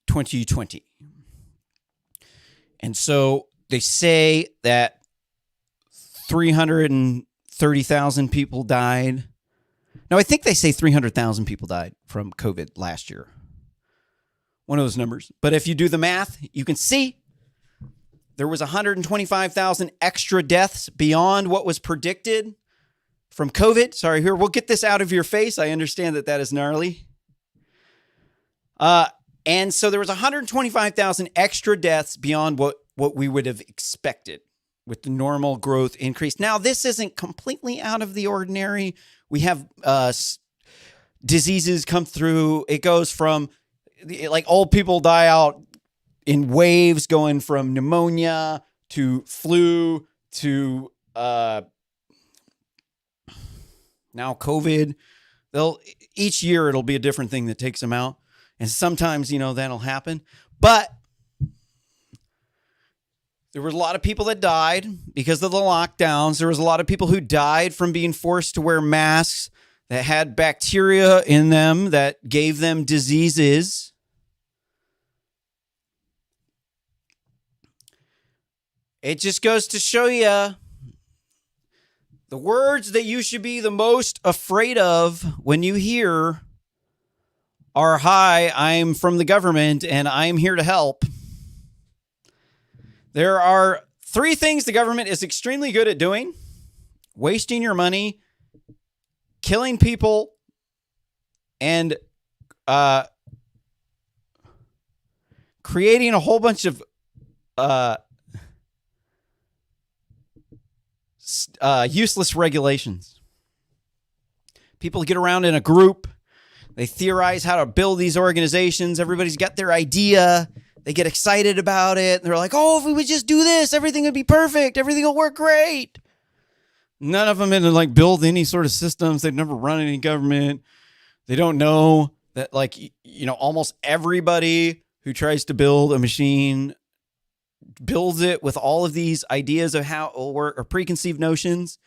2020. And so they say that 330,000 people died. No, I think they say 300,000 people died from COVID last year. One of those numbers. But if you do the math, you can see there was 125,000 extra deaths beyond what was predicted from COVID. Sorry, here, we'll get this out of your face. I understand that is gnarly. And so there was 125,000 extra deaths beyond what we would have expected with the normal growth increase. Now, this isn't completely out of the ordinary. We have diseases come through. It goes from, like, old people die out in waves, going from pneumonia to flu to now COVID. Each year it'll be a different thing that takes them out. And sometimes, that'll happen. But there were a lot of people that died because of the lockdowns. There was a lot of people who died from being forced to wear masks that had bacteria in them that gave them diseases. It just goes to show you the words that you should be the most afraid of when you hear are, "Hi, I'm from the government and I'm here to help." There are 3 things the government is extremely good at doing: wasting your money, killing people, and creating a whole bunch of useless regulations. People get around in a group. They theorize how to build these organizations. Everybody's got their idea. They get excited about it. They're like, "Oh, if we would just do this, everything would be perfect. Everything will work great." None of them had to like build any sort of systems. They've never run any government. They don't know that, like, almost everybody who tries to build a machine builds it with all of these ideas of how it will work, or preconceived notions.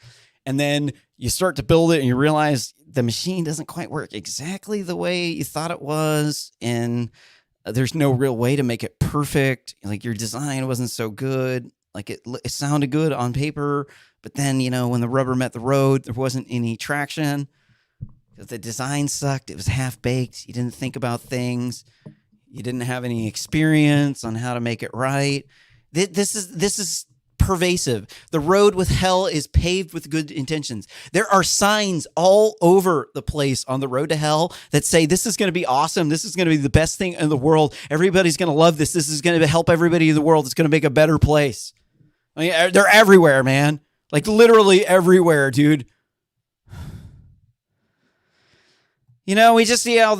And then you start to build it and you realize the machine doesn't quite work exactly the way you thought it was. And there's no real way to make it perfect. Like, your design wasn't so good. Like, it sounded good on paper, but then, when the rubber met the road, there wasn't any traction. The design sucked. It was half baked. You didn't think about things. You didn't have any experience on how to make it right. This is pervasive. The road with hell is paved with good intentions. There are signs all over the place on the road to hell that say, "This is going to be awesome. This is going to be the best thing in the world. Everybody's going to love this. This is going to help everybody in the world. It's going to make a better place." I mean, they're everywhere, man. Like, literally everywhere, dude. We just see how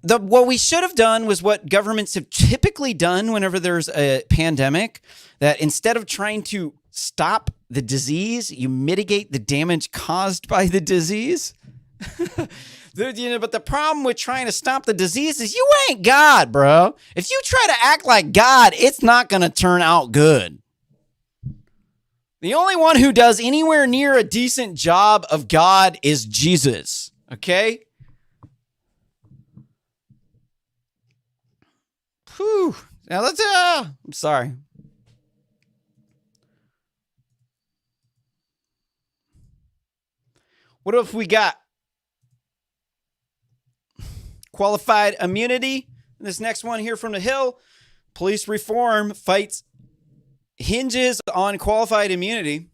what we should have done was what governments have typically done whenever there's a pandemic, that instead of trying to stop the disease, you mitigate the damage caused by the disease. But the problem with trying to stop the disease is you ain't God, bro. If you try to act like God, it's not going to turn out good. The only one who does anywhere near a decent job of God is Jesus, okay? Whew. Now let's, I'm sorry. What if we got qualified immunity? This next one here from the Hill. Police reform fights hinges on qualified immunity.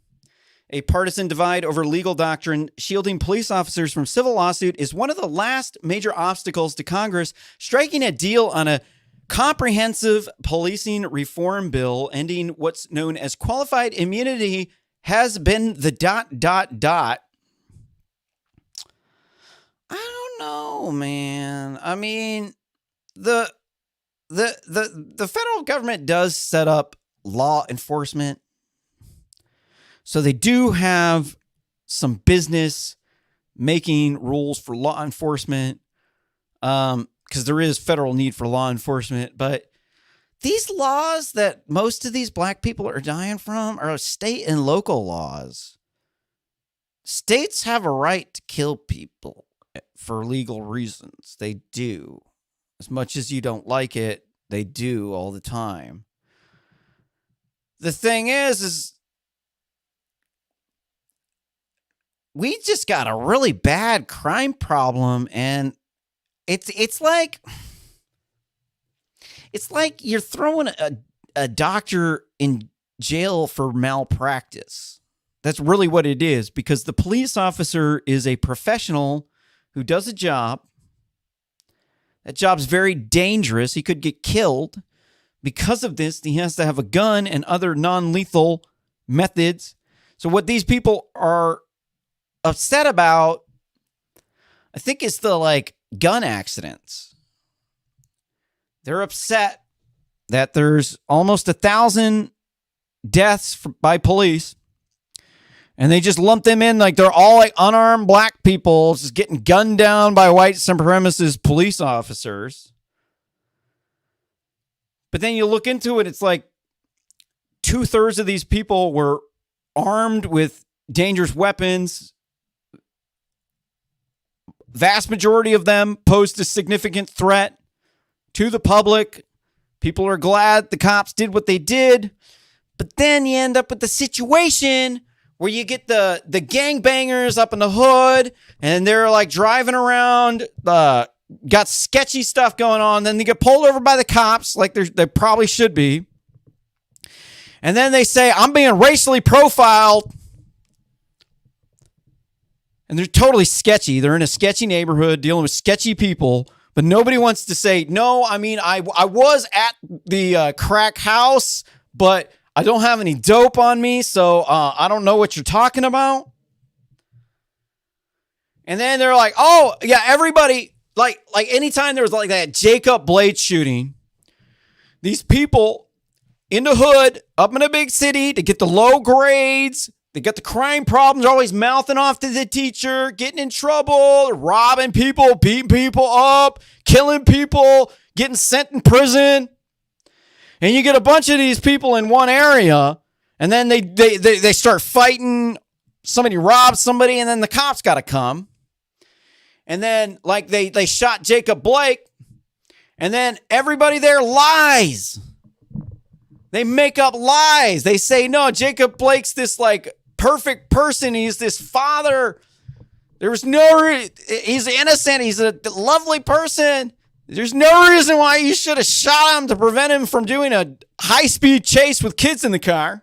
A partisan divide over legal doctrine shielding police officers from civil lawsuit is one of the last major obstacles to Congress striking a deal on a comprehensive policing reform bill ending what's known as qualified immunity has been the ... I don't know, man. I mean, the federal government does set up law enforcement. So they do have some business making rules for law enforcement, because there is federal need for law enforcement. But these laws that most of these black people are dying from are state and local laws. States have a right to kill people for legal reasons. They do. As much as you don't like it, they do all the time. The thing is we just got a really bad crime problem, and it's like you're throwing a doctor in jail for malpractice. That's really what it is, because the police officer is a professional who does a job. That job's very dangerous. He could get killed. Because of this, he has to have a gun and other non-lethal methods. So what these people are upset about, I think, is the gun accidents. They're upset that there's almost 1,000 deaths by police, and they just lump them in like they're all unarmed black people just getting gunned down by white supremacist police officers. But then you look into it, it's like 2/3 of these people were armed with dangerous weapons. Vast majority of them posed a significant threat to the public. People are glad the cops did what they did. But then you end up with the situation where you get the gangbangers up in the hood, and they're driving around, got sketchy stuff going on. Then they get pulled over by the cops, like they probably should be. And then they say, I'm being racially profiled. And they're totally sketchy. They're in a sketchy neighborhood dealing with sketchy people. But nobody wants to say, no, I mean, I was at the crack house, but I don't have any dope on me, so I don't know what you're talking about. And then they're like, oh, yeah, everybody, like anytime there was that Jacob Blade shooting, these people in the hood, up in a big city, to get the low grades, they got the crime problems, always mouthing off to the teacher, getting in trouble, robbing people, beating people up, killing people, getting sent in prison. And you get a bunch of these people in one area, and then they start fighting. Somebody robs somebody, and then the cops got to come. And then they shot Jacob Blake, and then everybody there lies. They make up lies. They say, no, Jacob Blake's this perfect person. He's this father. He's innocent. He's a lovely person. There's no reason why you should have shot him to prevent him from doing a high-speed chase with kids in the car.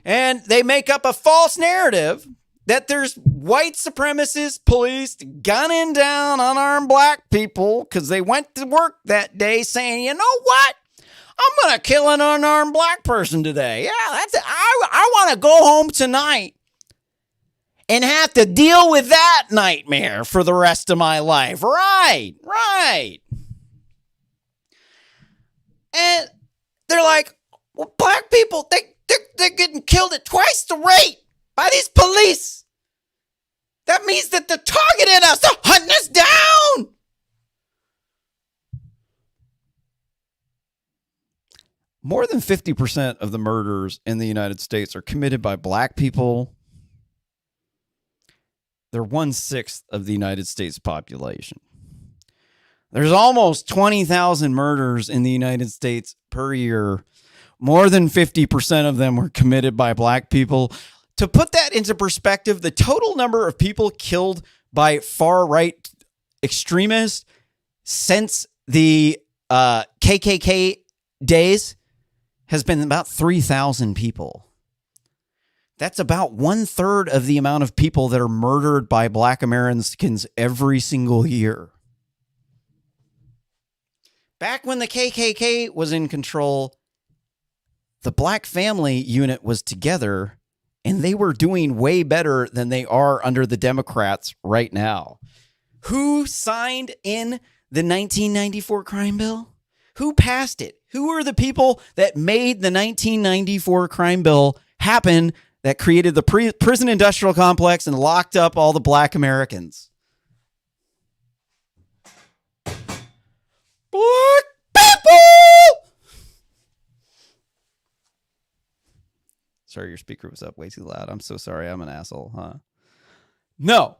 And they make up a false narrative that there's white supremacist police gunning down unarmed black people because they went to work that day saying, you know what? I'm going to kill an unarmed black person today. Yeah, that's it. I want to go home tonight and have to deal with that nightmare for the rest of my life. Right. And they're like, well, black people, they're getting killed at twice the rate by these police. That means that they're targeting us. They're hunting us down. More than 50% of the murders in the United States are committed by black people. They're 1/6 of the United States population. There's almost 20,000 murders in the United States per year. more than 50% of them were committed by black people. To put that into perspective, the total number of people killed by far-right extremists since the KKK days has been about 3,000 people. That's about 1/3 of the amount of people that are murdered by black Americans every single year. Back when the KKK was in control, the black family unit was together, and they were doing way better than they are under the Democrats right now. Who signed in the 1994 crime bill? Who passed it? Who are the people that made the 1994 crime bill happen, that created the prison industrial complex and locked up all the black Americans? Black people! Sorry, your speaker was up way too loud. I'm so sorry. I'm an asshole, huh? No.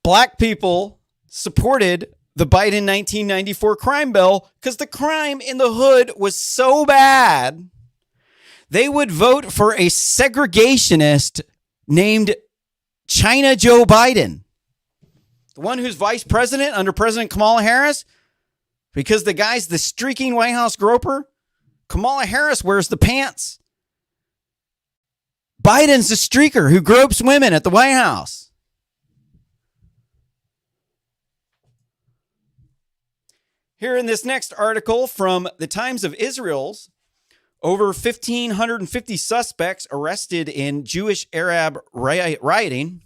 Black people supported the Biden 1994 crime bill because the crime in the hood was so bad, they would vote for a segregationist named China Joe Biden, the one who's vice president under President Kamala Harris, because the guy's the streaking White House groper. Kamala Harris wears the pants. Biden's the streaker who gropes women at the White House. Here in this next article from the Times of Israel's, over 1,550 suspects arrested in Jewish-Arab rioting.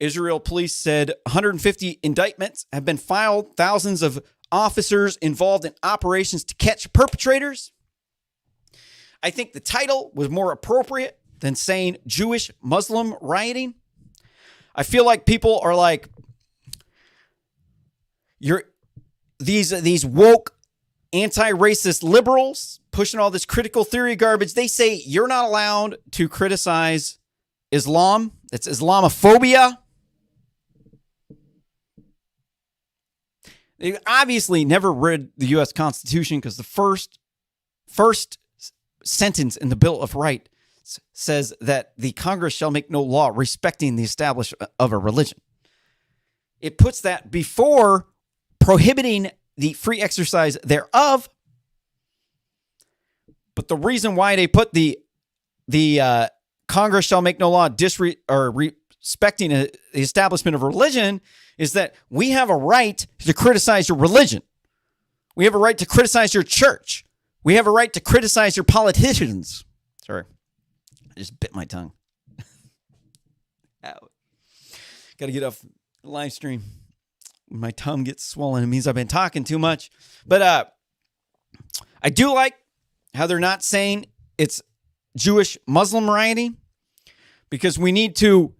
Israel police said 150 indictments have been filed. Thousands of officers involved in operations to catch perpetrators. I think the title was more appropriate than saying Jewish-Muslim rioting. I feel like people are like, these woke anti-racist liberals pushing all this critical theory garbage. They say you're not allowed to criticize Islam. It's Islamophobia. They obviously never read the U.S. Constitution, because the first sentence in the Bill of Rights says that the Congress shall make no law respecting the establishment of a religion. It puts that before prohibiting the free exercise thereof. But the reason why they put the Congress shall make no law respecting the establishment of religion is that we have a right to criticize your religion. We have a right to criticize your church. We have a right to criticize your politicians. Sorry, I just bit my tongue. Got to get off the live stream. When my tongue gets swollen, it means I've been talking too much. But I do like how they're not saying it's Jewish-Muslim rioting, because we need to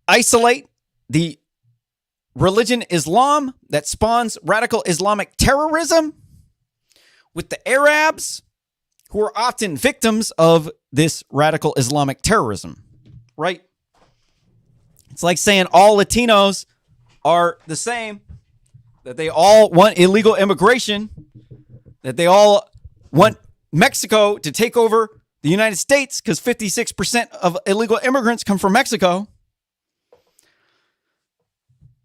isolate the religion Islam that spawns radical Islamic terrorism with the Arabs, who are often victims of this radical Islamic terrorism, right? It's like saying all Latinos are the same, that they all want illegal immigration, that they all want Mexico to take over the United States because 56% of illegal immigrants come from Mexico.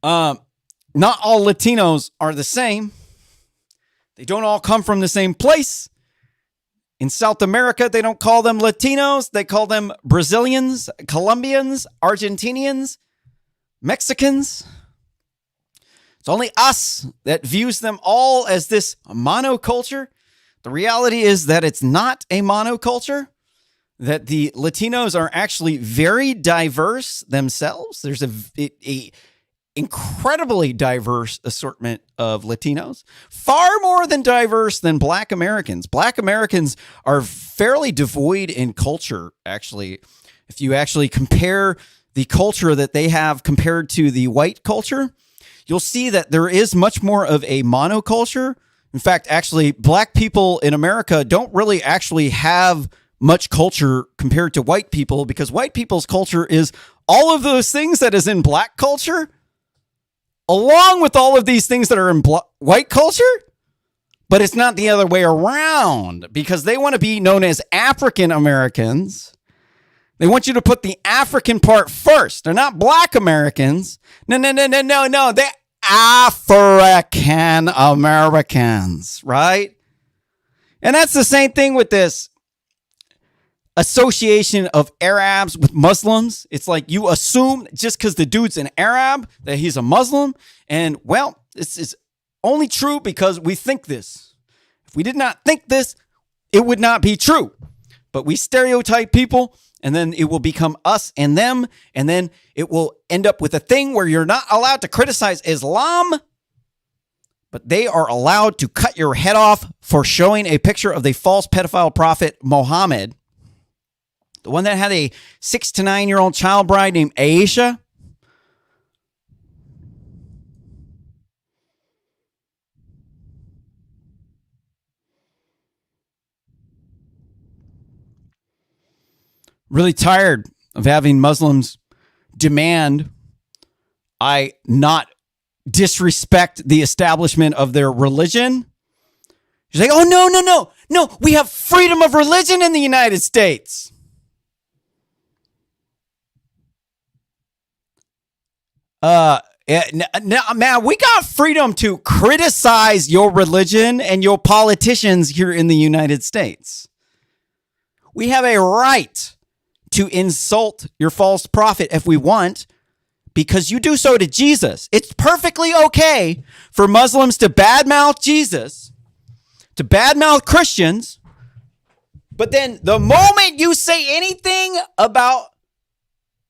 Not all Latinos are the same. They don't all come from the same place. In South America, they don't call them Latinos. They call them Brazilians, Colombians, Argentinians, Mexicans. It's only us that views them all as this monoculture. The reality is that it's not a monoculture, that the Latinos are actually very diverse themselves. There's a incredibly diverse assortment of Latinos, far more than diverse than Black Americans. Black Americans are fairly devoid in culture, actually. If you actually compare the culture that they have compared to the white culture, you'll see that there is much more of a monoculture. In fact, actually, Black people in America don't really actually have much culture compared to white people, because white people's culture is all of those things that is in Black culture, along with all of these things that are in white culture. But it's not the other way around, because they want to be known as African Americans. They want you to put the African part first. They're not Black Americans. No. They're African Americans, right? And that's the same thing with this association of Arabs with Muslims. It's like you assume just because the dude's an Arab that he's a Muslim. And, well, this is only true because we think this. If we did not think this, it would not be true. But we stereotype people, and then it will become us and them, and then it will end up with a thing where you're not allowed to criticize Islam, but they are allowed to cut your head off for showing a picture of the false pedophile prophet Muhammad, the one that had a 6 to 9 year old child bride named Aisha. Really tired of having Muslims demand I not disrespect the establishment of their religion. She's like, oh, no, we have freedom of religion in the United States. Man, we got freedom to criticize your religion and your politicians here in the United States. We have a right to insult your false prophet if we want, because you do so to Jesus. It's perfectly okay for Muslims to badmouth Jesus, to badmouth Christians, but then the moment you say anything about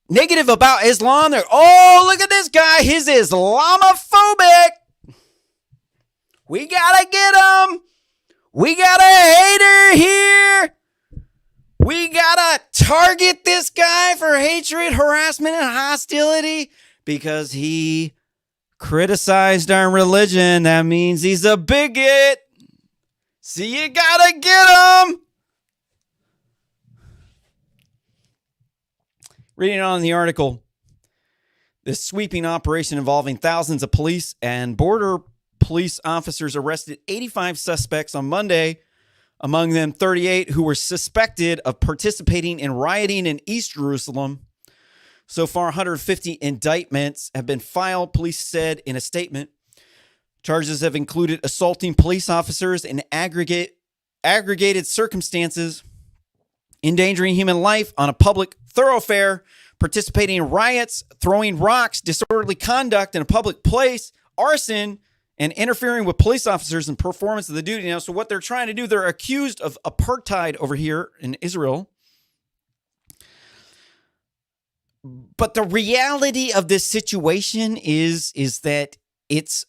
negative about Islam, they're, oh, look at this guy, he's Islamophobic. We gotta get him. We got a hater here. We gotta target this guy for hatred, harassment, and hostility because he criticized our religion. That means he's a bigot. So you gotta get him. Reading on the article, this sweeping operation involving thousands of police and border police officers arrested 85 suspects on Monday, among them 38 who were suspected of participating in rioting in East Jerusalem. So far, 150 indictments have been filed, police said in a statement. Charges have included assaulting police officers in aggregated circumstances, endangering human life on a public thoroughfare, participating in riots, throwing rocks, disorderly conduct in a public place, arson, and interfering with police officers in performance of the duty. Now, so what they're trying to do, they're accused of apartheid over here in Israel. But the reality of this situation is that it's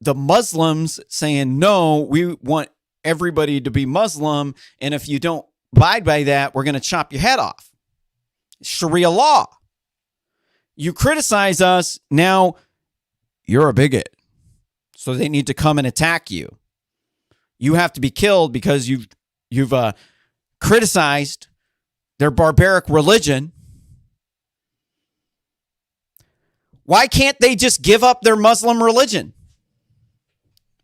the Muslims saying, no, we want everybody to be Muslim, and if you don't abide by that, we're going to chop your head off. Sharia law. You criticize us, now you're a bigot. So they need to come and attack you. You have to be killed because you've criticized their barbaric religion. Why can't they just give up their Muslim religion?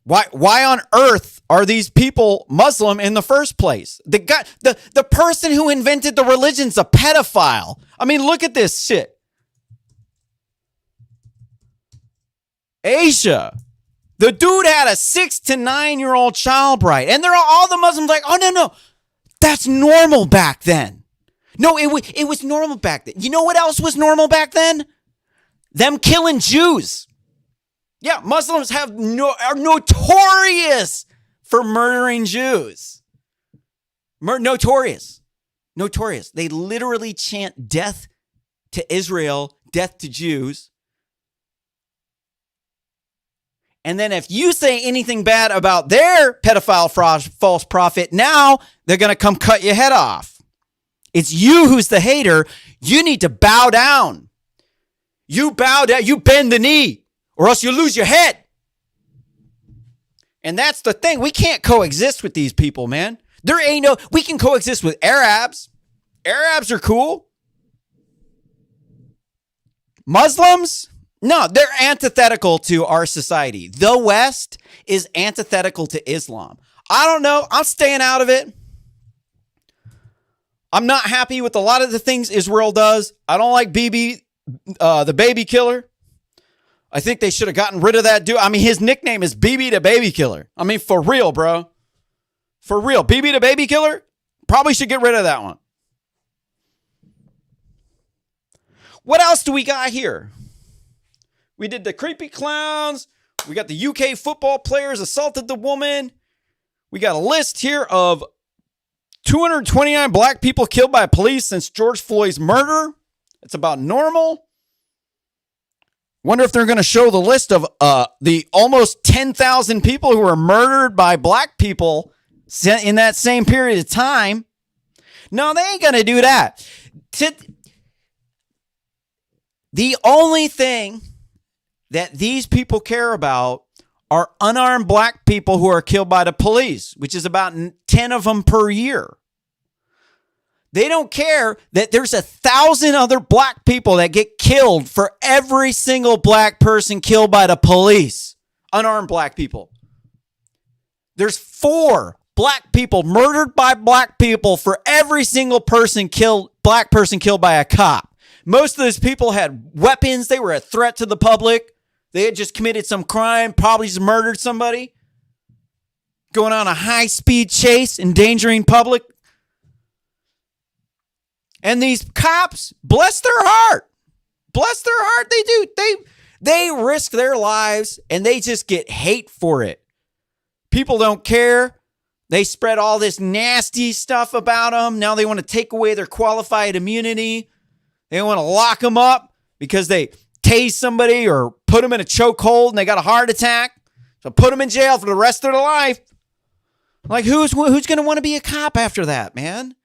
Why on earth are these people Muslim in the first place? The person who invented the religion's a pedophile. I mean, look at this shit. Asia. The dude had a 6 to 9 year old child bride. And they're all the Muslims like, oh, no. That's normal back then. No, it was normal back then. You know what else was normal back then? Them killing Jews. Yeah, Muslims are notorious for murdering Jews. Notorious. They literally chant death to Israel, death to Jews. And then if you say anything bad about their pedophile false prophet, now they're going to come cut your head off. It's you who's the hater. You need to bow down. You bow down. You bend the knee or else you lose your head. And that's the thing. We can't coexist with these people, man. We can coexist with Arabs. Arabs are cool. Muslims? No, they're antithetical to our society. The West is antithetical to Islam. I don't know. I'm staying out of it. I'm not happy with a lot of the things Israel does. I don't like Bibi, the baby killer. I think they should have gotten rid of that dude. I mean, his nickname is Bibi the baby killer. I mean, for real, bro. For real. Bibi the baby killer? Probably should get rid of that one. What else do we got here? We did the creepy clowns. We got the UK football players assaulted the woman. We got a list here of 229 black people killed by police since George Floyd's murder. It's about normal. Wonder if they're going to show the list of the almost 10,000 people who were murdered by black people in that same period of time. No, they ain't going to do that. The only thing that these people care about are unarmed black people who are killed by the police, which is about 10 of them per year. They don't care that there's 1,000 other black people that get killed for every single black person killed by the police. Unarmed black people. There's 4 black people murdered by black people for every single black person killed by a cop. Most of those people had weapons. They were a threat to the public. They had just committed some crime, probably just murdered somebody. Going on a high-speed chase, endangering public. And these cops, bless their heart. Bless their heart, they do. They risk their lives, and they just get hate for it. People don't care. They spread all this nasty stuff about them. Now they want to take away their qualified immunity. They want to lock them up because they tase somebody or put them in a chokehold and they got a heart attack. So put them in jail for the rest of their life. Like, who's going to want to be a cop after that, man?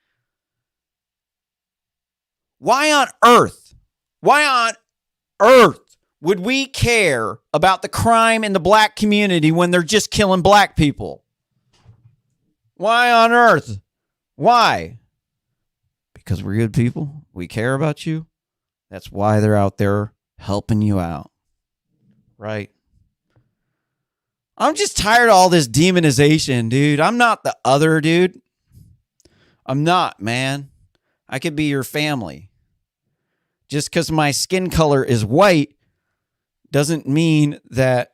Why on earth would we care about the crime in the black community when they're just killing black people? Why on earth? Why? Because we're good people. We care about you. That's why they're out there helping you out. Right? I'm just tired of all this demonization, dude. I'm not the other dude. I'm not, man. I could be your family. Just because my skin color is white doesn't mean that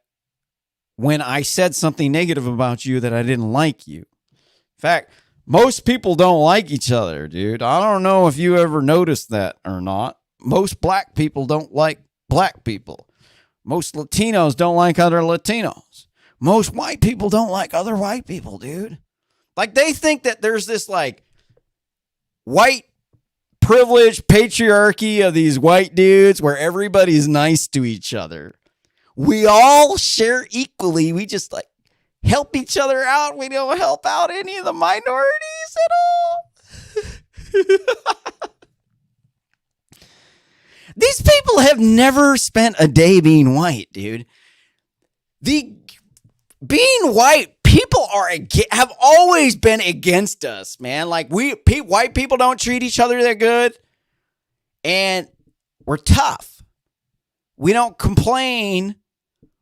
when I said something negative about you that I didn't like you. In fact, most people don't like each other, dude. I don't know if you ever noticed that or not. Most black people don't like black people. Most Latinos don't like other Latinos. Most white people don't like other white people, dude. Like, they think that there's this, like, white privilege patriarchy of these white dudes where everybody's nice to each other. We all share equally. We just, like, help each other out. We don't help out any of the minorities at all. These people have never spent a day being white, dude. Being white, people have always been against us, man. Like, white people don't treat each other that good, and we're tough. We don't complain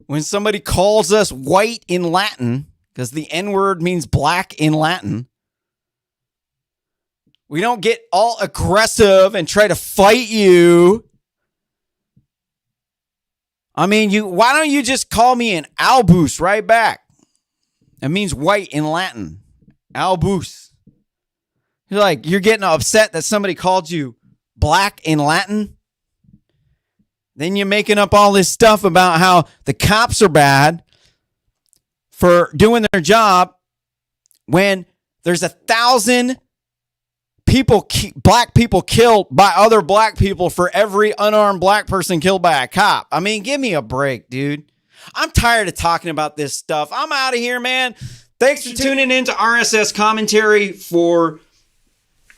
when somebody calls us white in Latin, because the N-word means black in Latin. We don't get all aggressive and try to fight you. I mean, why don't you just call me an albus right back? It means white in Latin. Albus. You're getting upset that somebody called you black in Latin? Then you're making up all this stuff about how the cops are bad for doing their job when there's 1,000 black people killed by other black people for every unarmed black person killed by a cop. I mean, give me a break, dude. I'm tired of talking about this stuff. I'm out of here, man. Thanks for tuning in to RSS Commentary for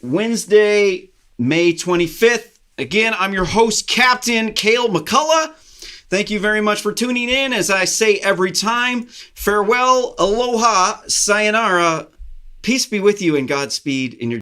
Wednesday, May 25th. Again, I'm your host, Captain Cale McCullough. Thank you very much for tuning in. As I say every time, farewell, aloha, sayonara. Peace be with you and Godspeed in your